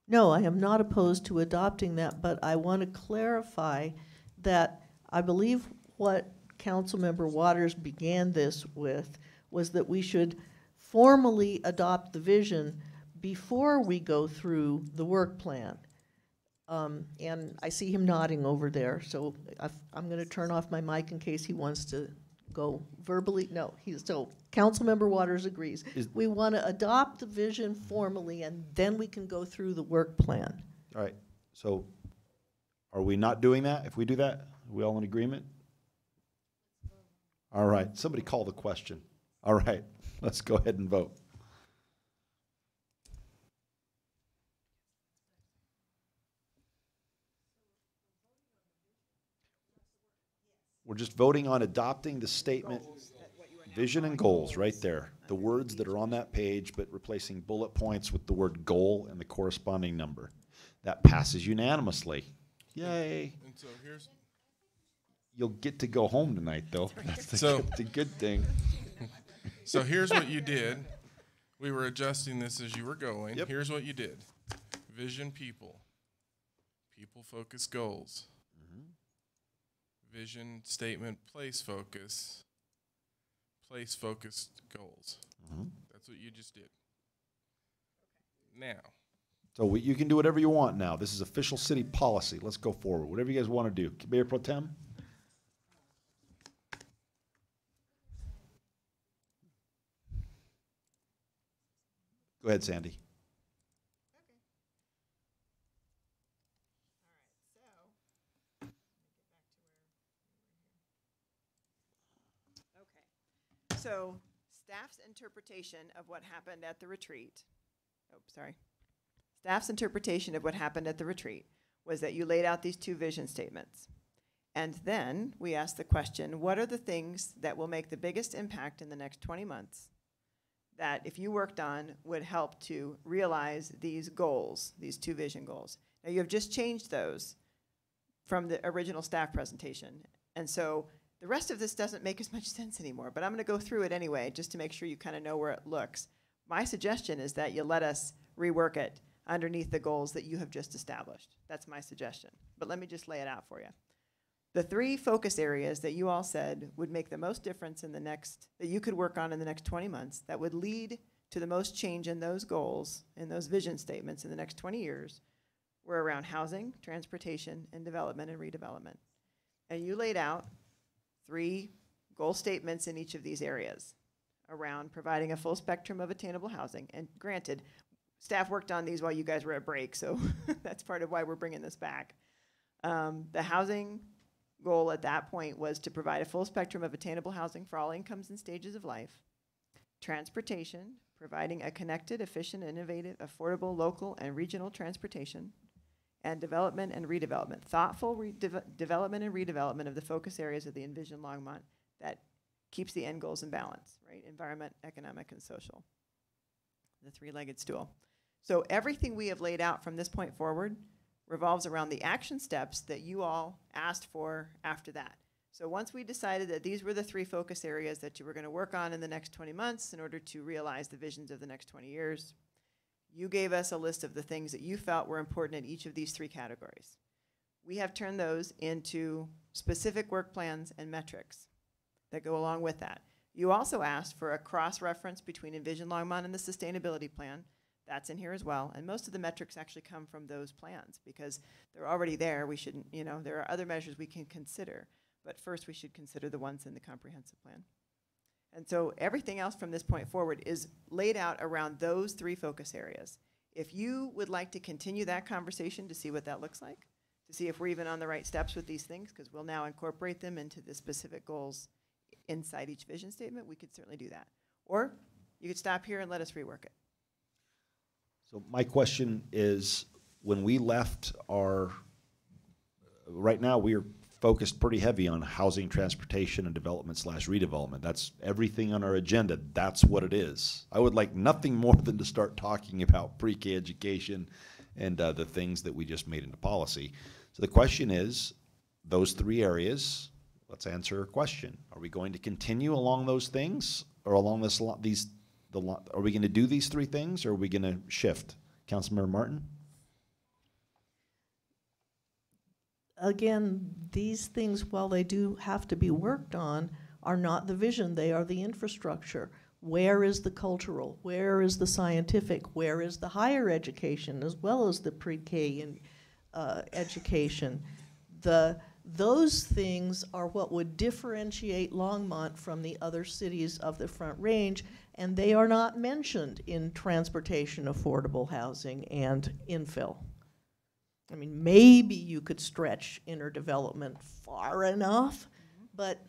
No, I am not opposed to adopting that, but I want to clarify that I believe what Councilmember Waters began this with was that we should formally adopt the vision before we go through the work plan. And I see him nodding over there, so I'm going to turn off my mic in case he wants to go verbally. No, so Councilmember Waters agrees. We want to adopt the vision formally, and then we can go through the work plan. All right, so are we not doing that if we do that? Are we all in agreement? All right, somebody call the question. All right, let's go ahead and vote. We're just voting on adopting the statement, vision and goals, right there. The words that are on that page, but replacing bullet points with the word goal and the corresponding number. That passes unanimously. Yay. And so here's... You'll get to go home tonight, though. That's the good thing. So here's what you did. We were adjusting this as you were going. Yep. Here's what you did. Vision, people. People-focused goals. Vision, statement, place-focused goals. That's what you just did. Now. So you can do whatever you want now. This is official city policy. Let's go forward. Whatever you guys want to do. Mayor Pro Tem? Go ahead, Sandy. So staff's interpretation of what happened at the retreat, staff's interpretation of what happened at the retreat was that you laid out these two vision statements. And then we asked the question, what are the things that will make the biggest impact in the next 20 months that if you worked on would help to realize these goals, these two vision goals? Now you have just changed those from the original staff presentation. And so the rest of this doesn't make as much sense anymore, but I'm going to go through it anyway just to make sure you kind of know where it looks. My suggestion is that you let us rework it underneath the goals that you have just established. That's my suggestion. But let me just lay it out for you. The three focus areas that you all said would make the most difference in the next, that you could work on in the next 20 months, that would lead to the most change in those goals, in those vision statements in the next 20 years, were around housing, transportation, and development and redevelopment. And you laid out 3 goal statements in each of these areas around providing a full spectrum of attainable housing. And granted, staff worked on these while you guys were at break, so that's part of why we're bringing this back. The housing goal at that point was to provide a full spectrum of attainable housing for all incomes and stages of life. Transportation, providing a connected, efficient, innovative, affordable, local, and regional transportation. And development and redevelopment, thoughtful development and redevelopment of the focus areas of the Envision Longmont that keeps the end goals in balance, right? Environment, economic, and social. The three-legged stool. So everything we have laid out from this point forward revolves around the action steps that you all asked for after that. So once we decided that these were the 3 focus areas that you were going to work on in the next 20 months in order to realize the visions of the next 20 years, you gave us a list of the things that you felt were important in each of these 3 categories. We have turned those into specific work plans and metrics that go along with that. You also asked for a cross-reference between Envision Longmont and the sustainability plan. That's in here as well. And most of the metrics actually come from those plans because they're already there. We shouldn't, there are other measures we can consider. But first we should consider the ones in the comprehensive plan. And so everything else from this point forward is laid out around those 3 focus areas. If you would like to continue that conversation to see what that looks like, to see if we're even on the right steps with these things, because we'll now incorporate them into the specific goals inside each vision statement, we could certainly do that. Or you could stop here and let us rework it. So my question is, when we left right now we are focused pretty heavy on housing, transportation, and development / redevelopment. That's everything on our agenda. That's what it is. I would like nothing more than to start talking about pre-K education and the things that we just made into policy. So the question is, those three areas, let's answer a question. Are we going to continue along those things, or along this are we going to do these three things, or are we going to shift? Councilmember Martin? Again, these things, while they do have to be worked on, are not the vision, they are the infrastructure. Where is the cultural? Where is the scientific? Where is the higher education, as well as the pre-K and education? Those things are what would differentiate Longmont from the other cities of the Front Range, and they are not mentioned in transportation, affordable housing, and infill. I mean, maybe you could stretch inner development far enough, but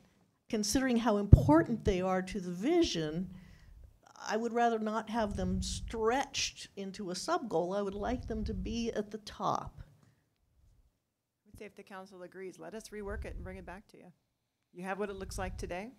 considering how important they are to the vision, I would rather not have them stretched into a sub-goal. I would like them to be at the top. I would say if the council agrees, let us rework it and bring it back to you. You have what it looks like today.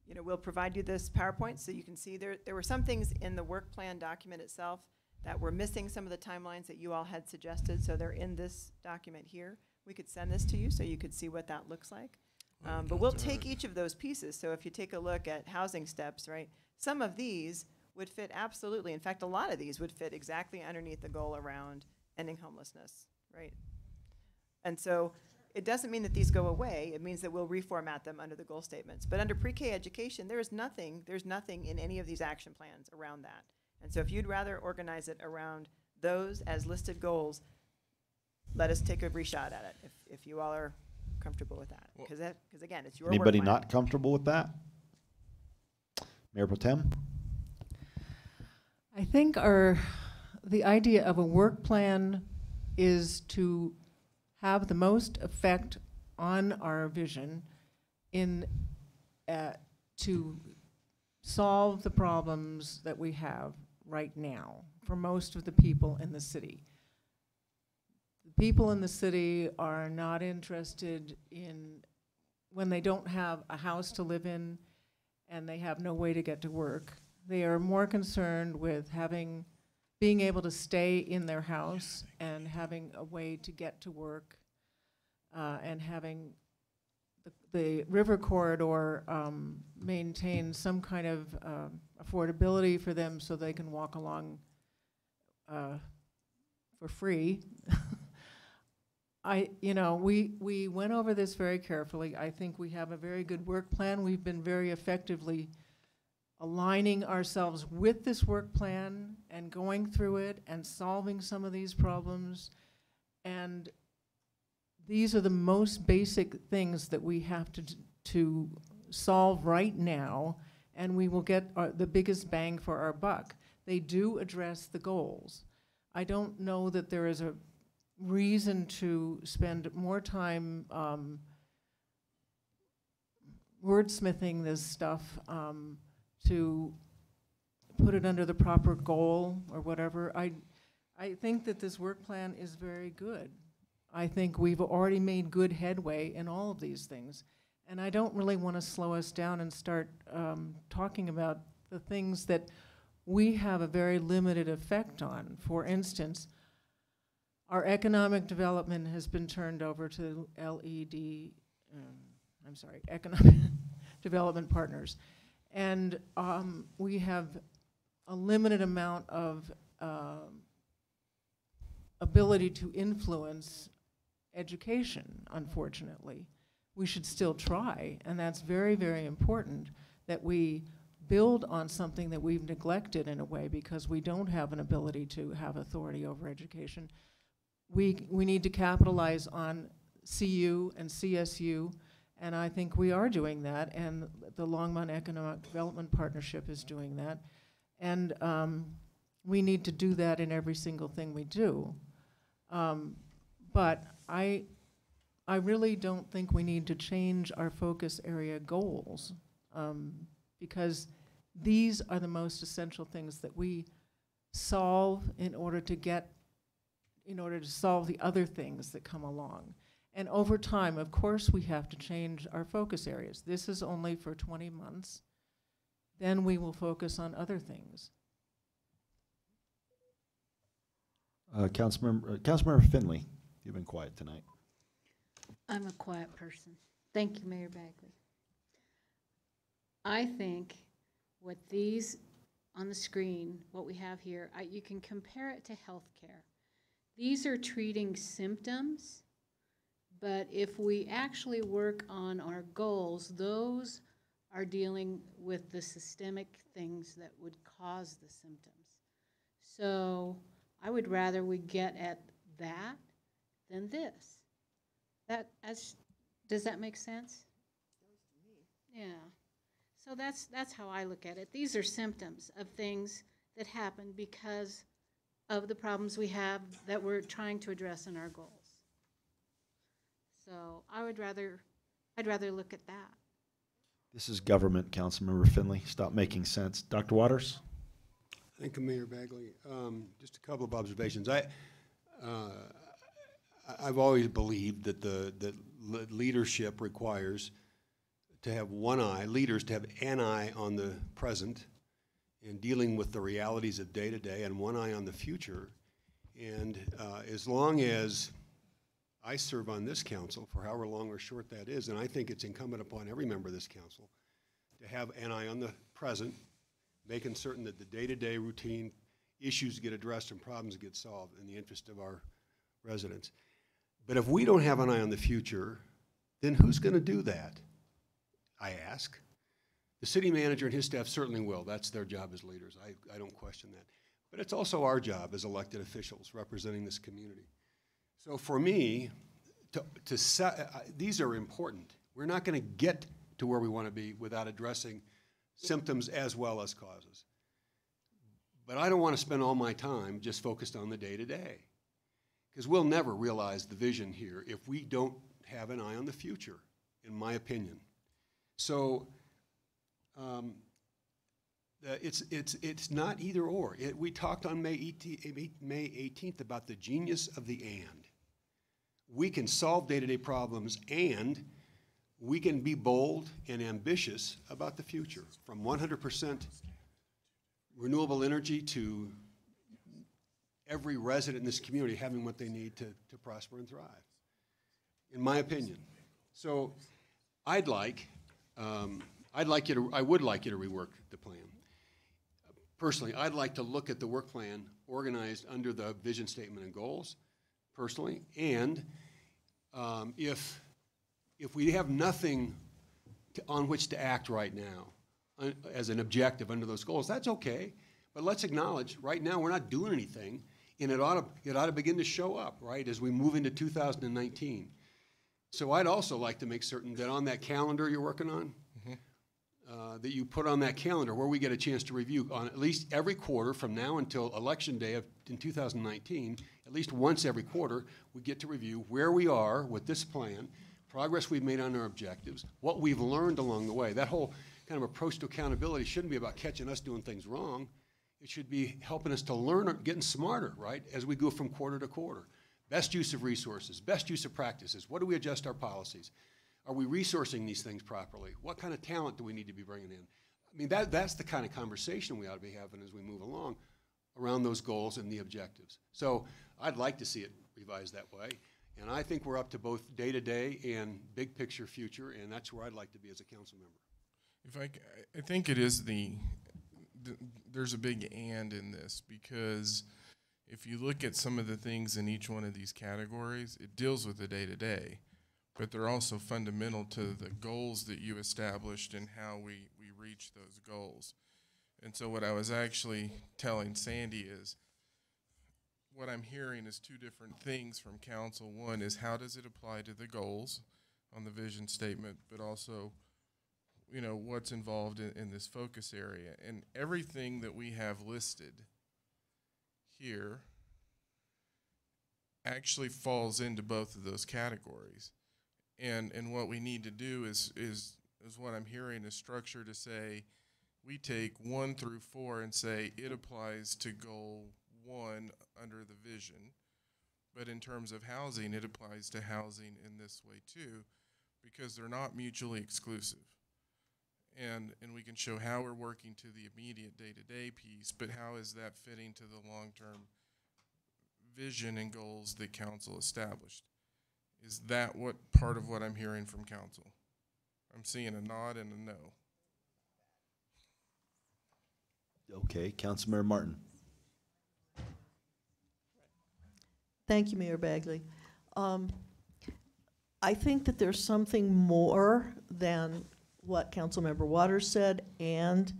You know, we'll provide you this PowerPoint so you can see there were some things in the work plan document itself that were missing some of the timelines that you all had suggested, so they're in this document here. We could send this to you so you could see what that looks like. But we'll take each of those pieces. So if you take a look at housing steps, right, some of these would fit absolutely. In fact, a lot of these would fit exactly underneath the goal around ending homelessness, right? And so it doesn't mean that these go away. It means that we'll reformat them under the goal statements. But under pre-K education, there's nothing in any of these action plans around that. And so if you'd rather organize it around those as listed goals, let us take a reshot at it if you all are comfortable with that. Because again, it's your work Anybody plan. not comfortable with that? Mayor Pro Tem? I think the idea of a work plan is to have the most effect on our vision to solve the problems that we have right now for most of the people in the city. The people in the city are not interested in, when they don't have a house to live in and they have no way to get to work, they are more concerned with being able to stay in their house and having a way to get to work, and having the river corridor maintain some kind of affordability for them so they can walk along for free. We went over this very carefully. I think we have a very good work plan. We've been very effectively aligning ourselves with this work plan and going through it and solving some of these problems. And these are the most basic things that we have to solve right now, and we will get the biggest bang for our buck. They do address the goals. I don't know that there is a reason to spend more time wordsmithing this stuff to put it under the proper goal or whatever. I think that this work plan is very good. I think we've already made good headway in all of these things. And I don't really want to slow us down and start talking about the things that we have a very limited effect on. For instance, our economic development has been turned over to Economic Development Partners. And we have a limited amount of ability to influence education, unfortunately. We should still try, and that's very, very important that we build on something that we've neglected in a way because we don't have an ability to have authority over education. We need to capitalize on CU and CSU, and I think we are doing that, and the Longmont Economic Development Partnership is doing that. And we need to do that in every single thing we do. But I really don't think we need to change our focus area goals because these are the most essential things that we solve in order to solve the other things that come along. And over time, of course, we have to change our focus areas. This is only for 20 months. Then we will focus on other things. Councilmember Finley, you've been quiet tonight. I'm a quiet person. Thank you, Mayor Bagley. I think what these on the screen, what we have here, you can compare it to healthcare. These are treating symptoms, but if we actually work on our goals, those are dealing with the systemic things that would cause the symptoms. So I would rather we get at that than this. Does that make sense? Yeah. So that's how I look at it. These are symptoms of things that happen because of the problems we have that we're trying to address in our goals. So I'd rather look at that. This is government, Councilmember Finley. Stop making sense. Dr. Waters? Thank you, Mayor Bagley. Just a couple of observations. I've always believed that that leadership requires to have one eye, leaders to have an eye on the present and dealing with the realities of day to day and one eye on the future. And as long as I serve on this council, for however long or short that is, and I think it's incumbent upon every member of this council to have an eye on the present, making certain that the day-to-day routine issues get addressed and problems get solved in the interest of our residents. But if we don't have an eye on the future, then who's going to do that? I ask. The city manager and his staff certainly will. That's their job as leaders. I don't question that. But it's also our job as elected officials representing this community. So for me, these are important. We're not going to get to where we want to be without addressing symptoms as well as causes. But I don't want to spend all my time just focused on the day-to-day, because we'll never realize the vision here if we don't have an eye on the future, in my opinion. So it's not either or. We talked on May 18th about the genius of the and. We can solve day-to-day problems and we can be bold and ambitious about the future, from 100% renewable energy to every resident in this community having what they need to prosper and thrive, in my opinion. So I would like you to rework the plan. Personally, I'd like to look at the work plan organized under the vision statement and goals, personally, and if we have nothing on which to act right now as an objective under those goals, that's okay. But let's acknowledge right now we're not doing anything, and it ought to begin to show up, right, as we move into 2019. So I'd also like to make certain that on that calendar you're working on, that you put on that calendar where we get a chance to review on at least every quarter from now until Election Day in 2019, at least once every quarter, we get to review where we are with this plan, progress we've made on our objectives, what we've learned along the way. That whole kind of approach to accountability shouldn't be about catching us doing things wrong. It should be helping us to learn, getting smarter, right, as we go from quarter to quarter. Best use of resources, best use of practices. What do we adjust our policies? Are we resourcing these things properly? What kind of talent do we need to be bringing in? I mean, that's the kind of conversation we ought to be having as we move along around those goals and the objectives. So I'd like to see it revised that way. And I think we're up to both day-to-day and big picture future, and that's where I'd like to be as a council member. I think it is there's a big and in this, because if you look at some of the things in each one of these categories, it deals with the day-to-day, but they're also fundamental to the goals that you established and how we reach those goals. And so what I was actually telling Sandy is, what I'm hearing is two different things from council. One is, how does it apply to the goals on the vision statement, but also, you know, what's involved in this focus area. And everything that we have listed here actually falls into both of those categories. And what we need to do is what I'm hearing is structure to say, we take 1 through 4 and say it applies to goal 1 under the vision, but in terms of housing, it applies to housing in this way too, because they're not mutually exclusive. And we can show how we're working to the immediate day-to-day piece, but how is that fitting to the long-term vision and goals that council established. Is that what part of what I'm hearing from council? I'm seeing a nod and a no. Okay, Councilmember Martin. Thank you, Mayor Bagley. I think that there's something more than what Councilmember Waters said, and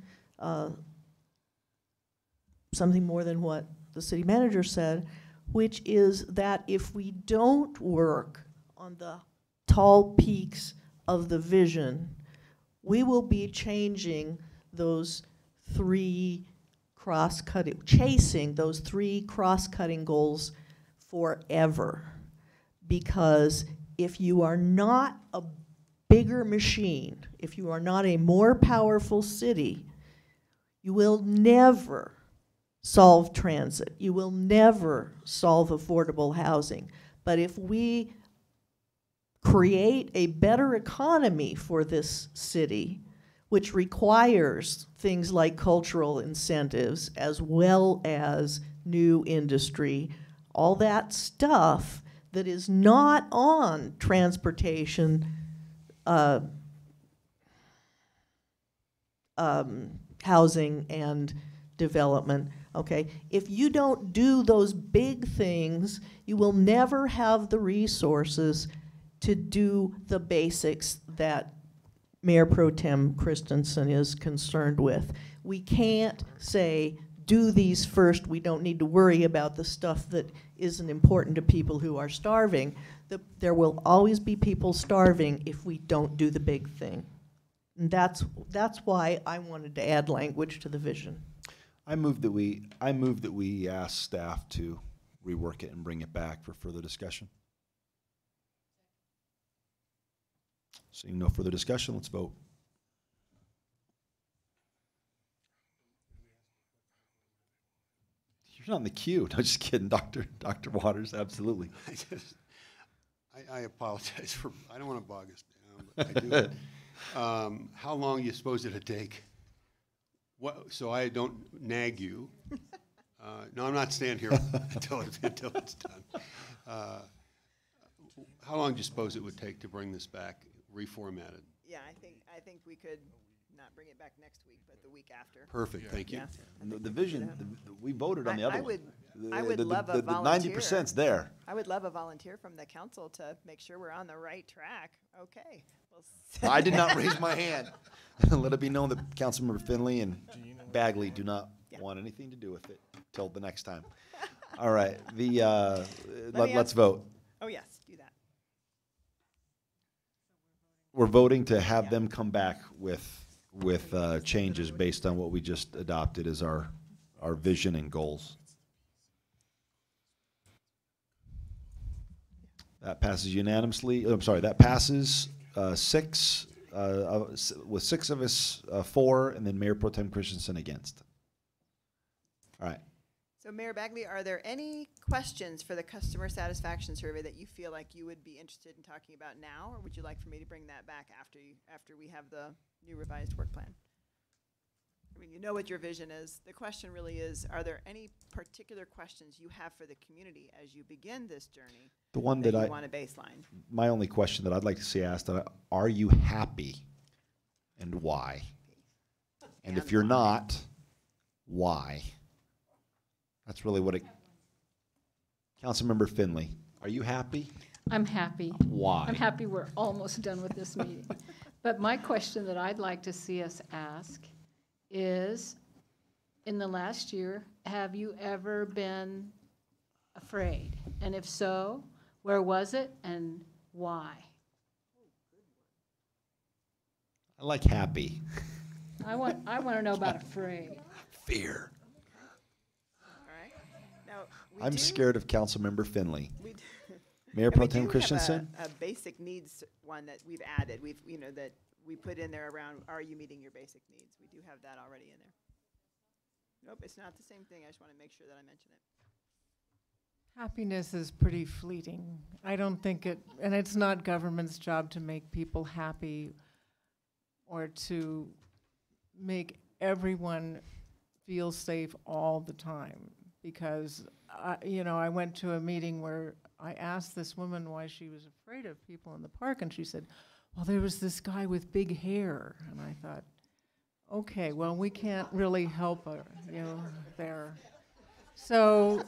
something more than what the city manager said, which is that if we don't work on the tall peaks of the vision, we will be chasing those three cross-cutting goals forever. Because if you are not a bigger machine, if you are not a more powerful city, you will never solve transit. You will never solve affordable housing. But if we create a better economy for this city, which requires things like cultural incentives as well as new industry, all that stuff that is not on transportation, housing and development, okay? If you don't do those big things, you will never have the resources to do the basics that Mayor Pro Tem Christensen is concerned with. We can't say, do these first, we don't need to worry about the stuff that isn't important to people who are starving. There will always be people starving if we don't do the big thing. And that's why I wanted to add language to the vision. I move that we ask staff to rework it and bring it back for further discussion. Seeing no further discussion, let's vote. You're not in the queue. No, just kidding, Dr. Waters, absolutely. I apologize for, I don't want to bog us down, but I do. How long do you suppose it'd take? What, so I don't nag you. No, I'm not staying here until it's done. How long do you suppose it would take to bring this back, reformatted? Yeah, I think we could not bring it back next week, but the week after. Perfect, thank you. Yeah. The vision, we voted on the other one. I would love a the volunteer. 90%'s there. I would love a volunteer from the council to make sure we're on the right track. Okay. I did not raise my hand. Let it be known that Councilmember Finley and Bagley do not want anything to do with it till the next time. All right, let's vote. Oh, yes, do that. We're voting to have them come back with changes based on what we just adopted as our vision and goals. That passes unanimously. I'm sorry, that passes with 6 of us for, and then Mayor Pro Tem Christensen against. All right. So Mayor Bagley, are there any questions for the customer satisfaction survey that you feel like you would be interested in talking about now, or would you like for me to bring that back after we have the new revised work plan? I mean, you know what your vision is. The question really is, are there any particular questions you have for the community as you begin this journey? The one that that you I want a baseline. My only question that I'd like to see asked: are you happy, and why? And if you're not, why? That's really what it. Councilmember Finley, are you happy? I'm happy. Why? I'm happy we're almost done with this meeting. But my question that I'd like to see us ask is, in the last year, have you ever been afraid? And if so, where was it and why? I like happy. I want to know about afraid. Fear. Now, I'm scared of Councilmember Finley. Mayor And Pro we Tem do Christensen? have a basic needs one that we've added. That we put in there around, are you meeting your basic needs? We do have that already in there. Nope, it's not the same thing. I just want to make sure that I mention it. Happiness is pretty fleeting. I don't think and it's not government's job to make people happy or to make everyone feel safe all the time. because, I went to a meeting where I asked this woman why she was afraid of people in the park, and she said, well, there was this guy with big hair. And I thought, okay, well, we can't really help her, there. So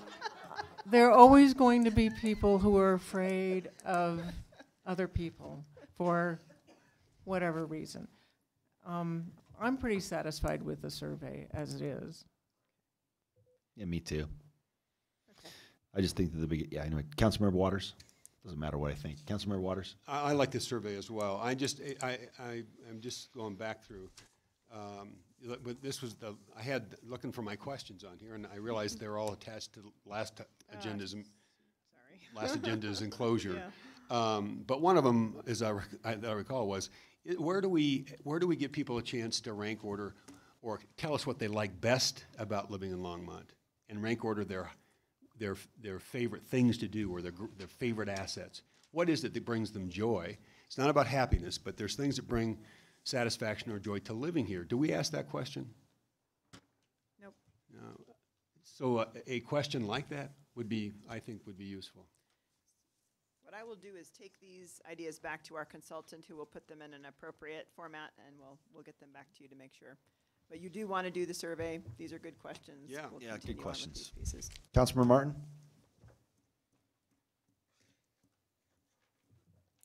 there are always going to be people who are afraid of other people for whatever reason. I'm pretty satisfied with the survey as it is. Yeah, me too. Okay. I just think that anyway, Councilmember Waters? Doesn't matter what I think. Councilmember Waters? I like this survey as well. I'm just going back through. But this was I had looking for my questions on here, and I realized they're all attached to last agenda's. Sorry. Last agenda's enclosure. Yeah. But one of them, as I recall, was where do we give people a chance to rank order, or tell us what they like best about living in Longmont, and rank order their favorite things to do or their favorite assets. What is it that brings them joy? It's not about happiness, but there's things that bring satisfaction or joy to living here. Do we ask that question? Nope. No. So a question like that I think would be useful. What I will do is take these ideas back to our consultant, who will put them in an appropriate format, and we'll get them back to you to make sure. But you do want to do the survey. These are good questions. Yeah, we'll good questions. Pieces. Councilmember Martin?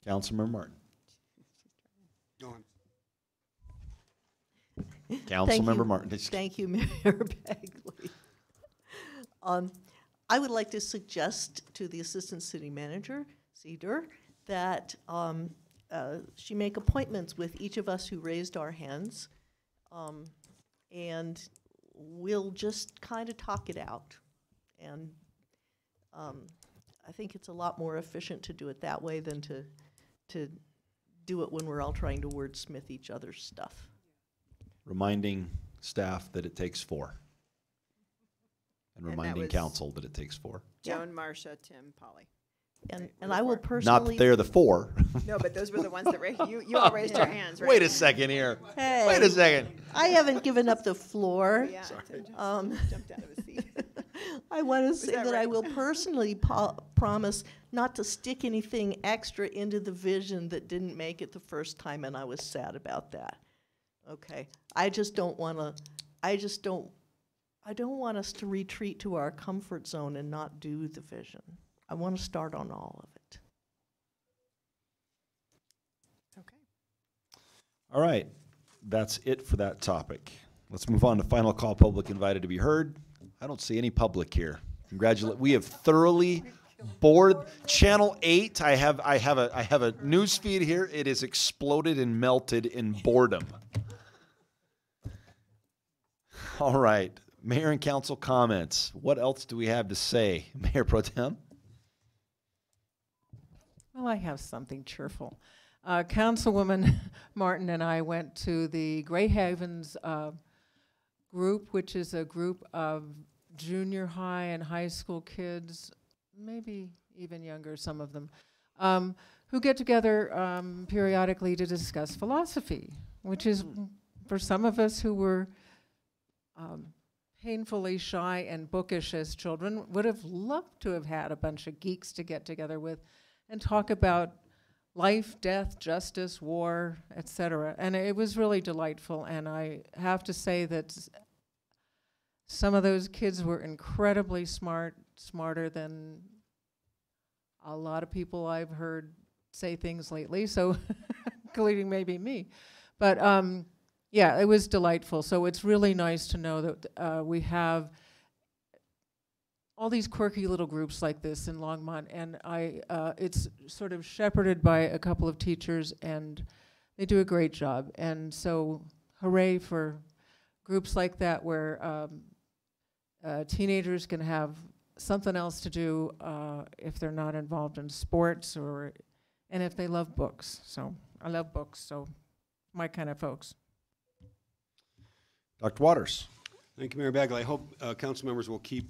Councilmember Martin. Go on. Councilmember Martin. Thank you, Mayor Bagley. I would like to suggest to the Assistant City Manager, Cedar, that she make appointments with each of us who raised our hands, and we'll just kind of talk it out. And I think it's a lot more efficient to do it that way than to do it when we're all trying to wordsmith each other's stuff. Reminding staff that it takes 4. And reminding council that it takes 4. Joan, Marcia, Tim, Polly. And I will personally... Not that they're the 4. No, but those were the ones that you all raised your hands, right? Wait a second here. Hey, wait a second. I haven't given up the floor. Yeah, jumped out of his seat. I want to say that right? I will personally promise not to stick anything extra into the vision that didn't make it the first time, and I was sad about that. Okay, I don't want us to retreat to our comfort zone and not do the vision. I want to start on all of it. Okay. All right, that's it for that topic. Let's move on to final call, public invited to be heard. I don't see any public here. We have thoroughly bored. Channel 8, I have a news feed here. It is exploded and melted in boredom. All right, Mayor and Council comments. What else do we have to say? Mayor Pro Tem? Well, I have something cheerful. Councilwoman Martin and I went to the Gray Havens group, which is a group of junior high and high school kids, maybe even younger, some of them, who get together periodically to discuss philosophy, which is, for some of us who were painfully shy and bookish as children, would have loved to have had a bunch of geeks to get together with and talk about life, death, justice, war, etc. And it was really delightful, and I have to say that some of those kids were incredibly smart, smarter than a lot of people I've heard say things lately, so including maybe me. But yeah, it was delightful. So it's really nice to know that we have all these quirky little groups like this in Longmont, and it's sort of shepherded by a couple of teachers, and they do a great job. And so hooray for groups like that where teenagers can have something else to do if they're not involved in sports, and if they love books. So I love books, so my kind of folks. Dr. Waters. Thank you, Mayor Bagley. I hope council members will keep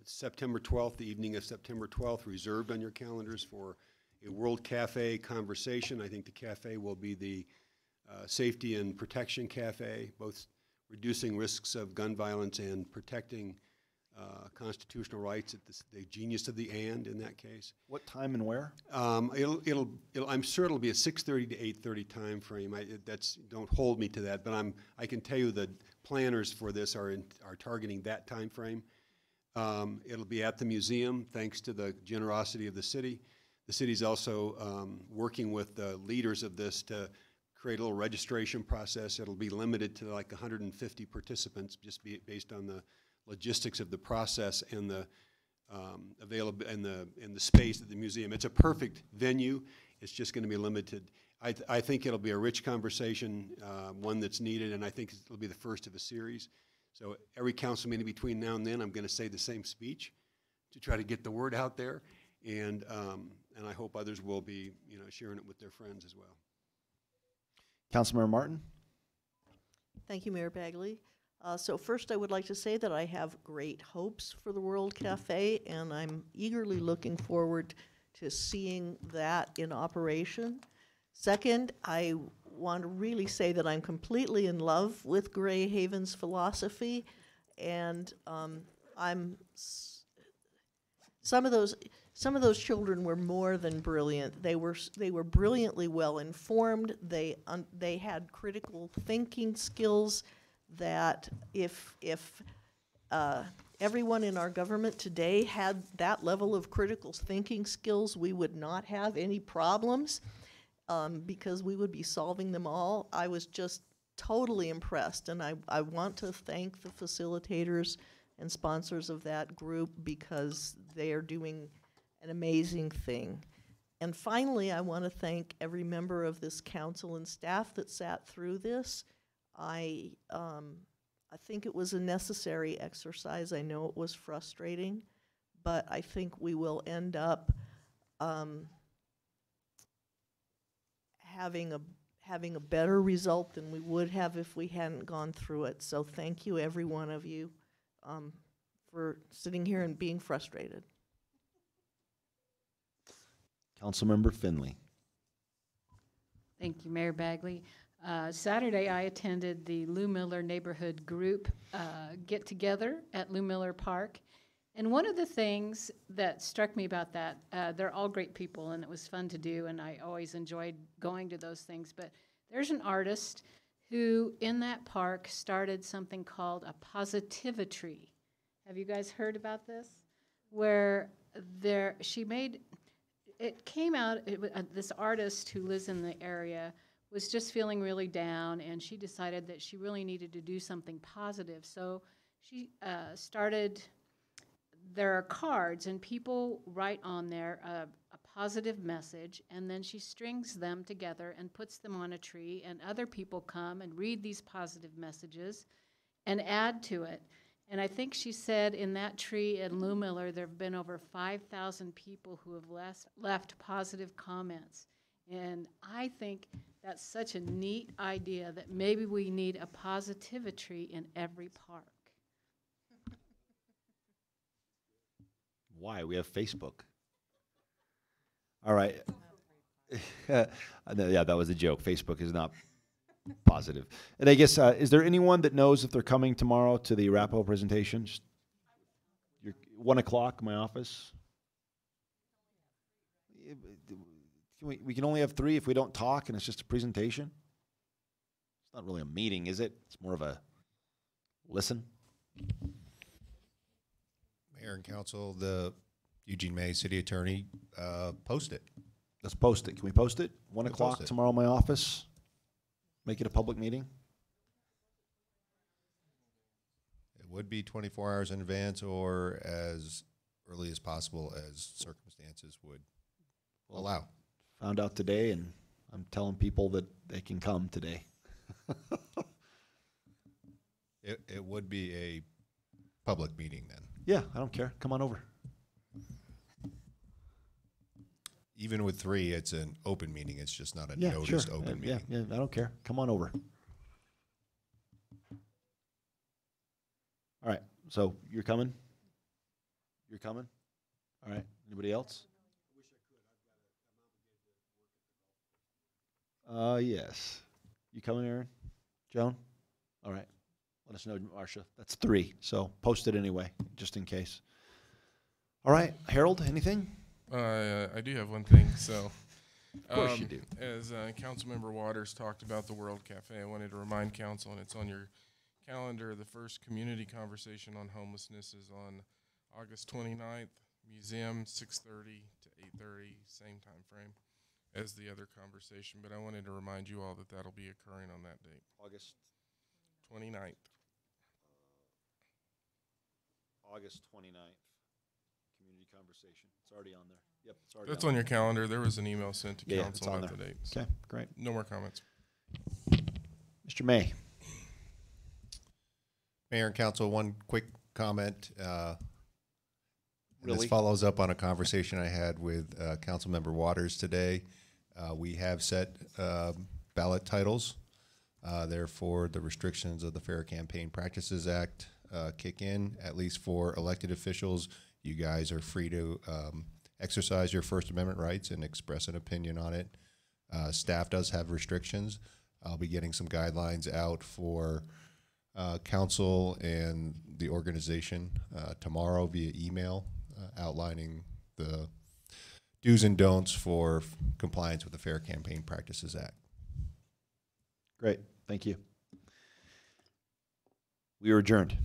September 12th, the evening of September 12th, reserved on your calendars for a World Cafe conversation. I think the cafe will be the Safety and Protection Cafe, both reducing risks of gun violence and protecting constitutional rights, at the genius of the and in that case. What time and where? I'm sure it'll be a 6:30 to 8:30 time frame. Don't hold me to that, but I can tell you the planners for this are targeting that time frame. It'll be at the museum, thanks to the generosity of the city. The city's also working with the leaders of this to create a little registration process. It'll be limited to like 150 participants, just based on the logistics of the process and the available and the space at the museum. It's a perfect venue. It's just going to be limited. I think it'll be a rich conversation, one that's needed, and I think it'll be the first of a series. So every council meeting between now and then, I'm going to say the same speech to try to get the word out there, and I hope others will be, sharing it with their friends as well. Councilmember Martin. Thank you, Mayor Bagley. So first, I would like to say that I have great hopes for the World Cafe, and I'm eagerly looking forward to seeing that in operation. Second, I want to really say that I'm completely in love with Gray Haven's philosophy, and some of those children were more than brilliant. They were brilliantly well informed. They had critical thinking skills that if everyone in our government today had that level of critical thinking skills, we would not have any problems, because we would be solving them all. I was just totally impressed, and I want to thank the facilitators and sponsors of that group, because they are doing an amazing thing. And finally, I want to thank every member of this council and staff that sat through this. I think it was a necessary exercise. I know it was frustrating, but I think we will end up having a better result than we would have if we hadn't gone through it. So thank you, every one of you, for sitting here and being frustrated. Councilmember Finley. Thank you, Mayor Bagley. Saturday, I attended the Lou Miller Neighborhood Group get-together at Lou Miller Park. And one of the things that struck me about that, they're all great people, and it was fun to do, and I always enjoyed going to those things. But there's an artist who, in that park, started something called a positivity. Have you guys heard about this? Where she made, it came out, this artist who lives in the area was just feeling really down, and she decided that she really needed to do something positive. So she started, there are cards, and people write on there a positive message, and then she strings them together and puts them on a tree, and other people come and read these positive messages and add to it. And I think she said in that tree in Lou Miller, there have been over 5,000 people who have left positive comments. And I think that's such a neat idea that maybe we need a positivity in every park. Why? We have Facebook. All right. Yeah, that was a joke. Facebook is not positive. And I guess, is there anyone that knows if they're coming tomorrow to the Arapahoe presentation? Just 1 o'clock, my office. We can only have 3 if we don't talk and it's just a presentation. It's not really a meeting, is it? It's more of a listen. Mayor and council, the Eugene May city attorney, post it. Let's post it. Can we post it? 1 We'll o'clock post it. tomorrow in my office? Make it a public meeting? It would be 24 hours in advance or as early as possible as circumstances would allow. Found out today, and I'm telling people that they can come today. It would be a public meeting then. Yeah, I don't care. Come on over. Even with 3, it's an open meeting. It's just not a noticed open meeting. Yeah, I don't care. Come on over. All right, so you're coming? You're coming? All right, anybody else? Yes. You coming, Aaron? Joan? All right. let us know, Marcia. That's 3, so post it anyway, just in case. All right, Harold, anything? I do have one thing. So, of course you do. As Councilmember Waters talked about the World Cafe, I wanted to remind council, and it's on your calendar, the first community conversation on homelessness is on August 29th, museum, 6:30 to 8:30, same time frame as the other conversation. But I wanted to remind you all that that'll be occurring on that date. August 29th. August 29th, community conversation. It's already on there. Yep, it's already That's on your calendar. There was an email sent to Yeah, council it's on about the there. date. Okay, great. No more comments. Mr. May. Mayor and council, one quick comment. And Really? this follows up on a conversation I had with Councilmember Waters today. We have set ballot titles. Therefore, the restrictions of the Fair Campaign Practices Act kick in, at least for elected officials. You guys are free to exercise your First Amendment rights and express an opinion on it. Staff does have restrictions. I'll be getting some guidelines out for council and the organization tomorrow via email, outlining the do's and don'ts for compliance with the Fair Campaign Practices Act. Great, thank you. We are adjourned.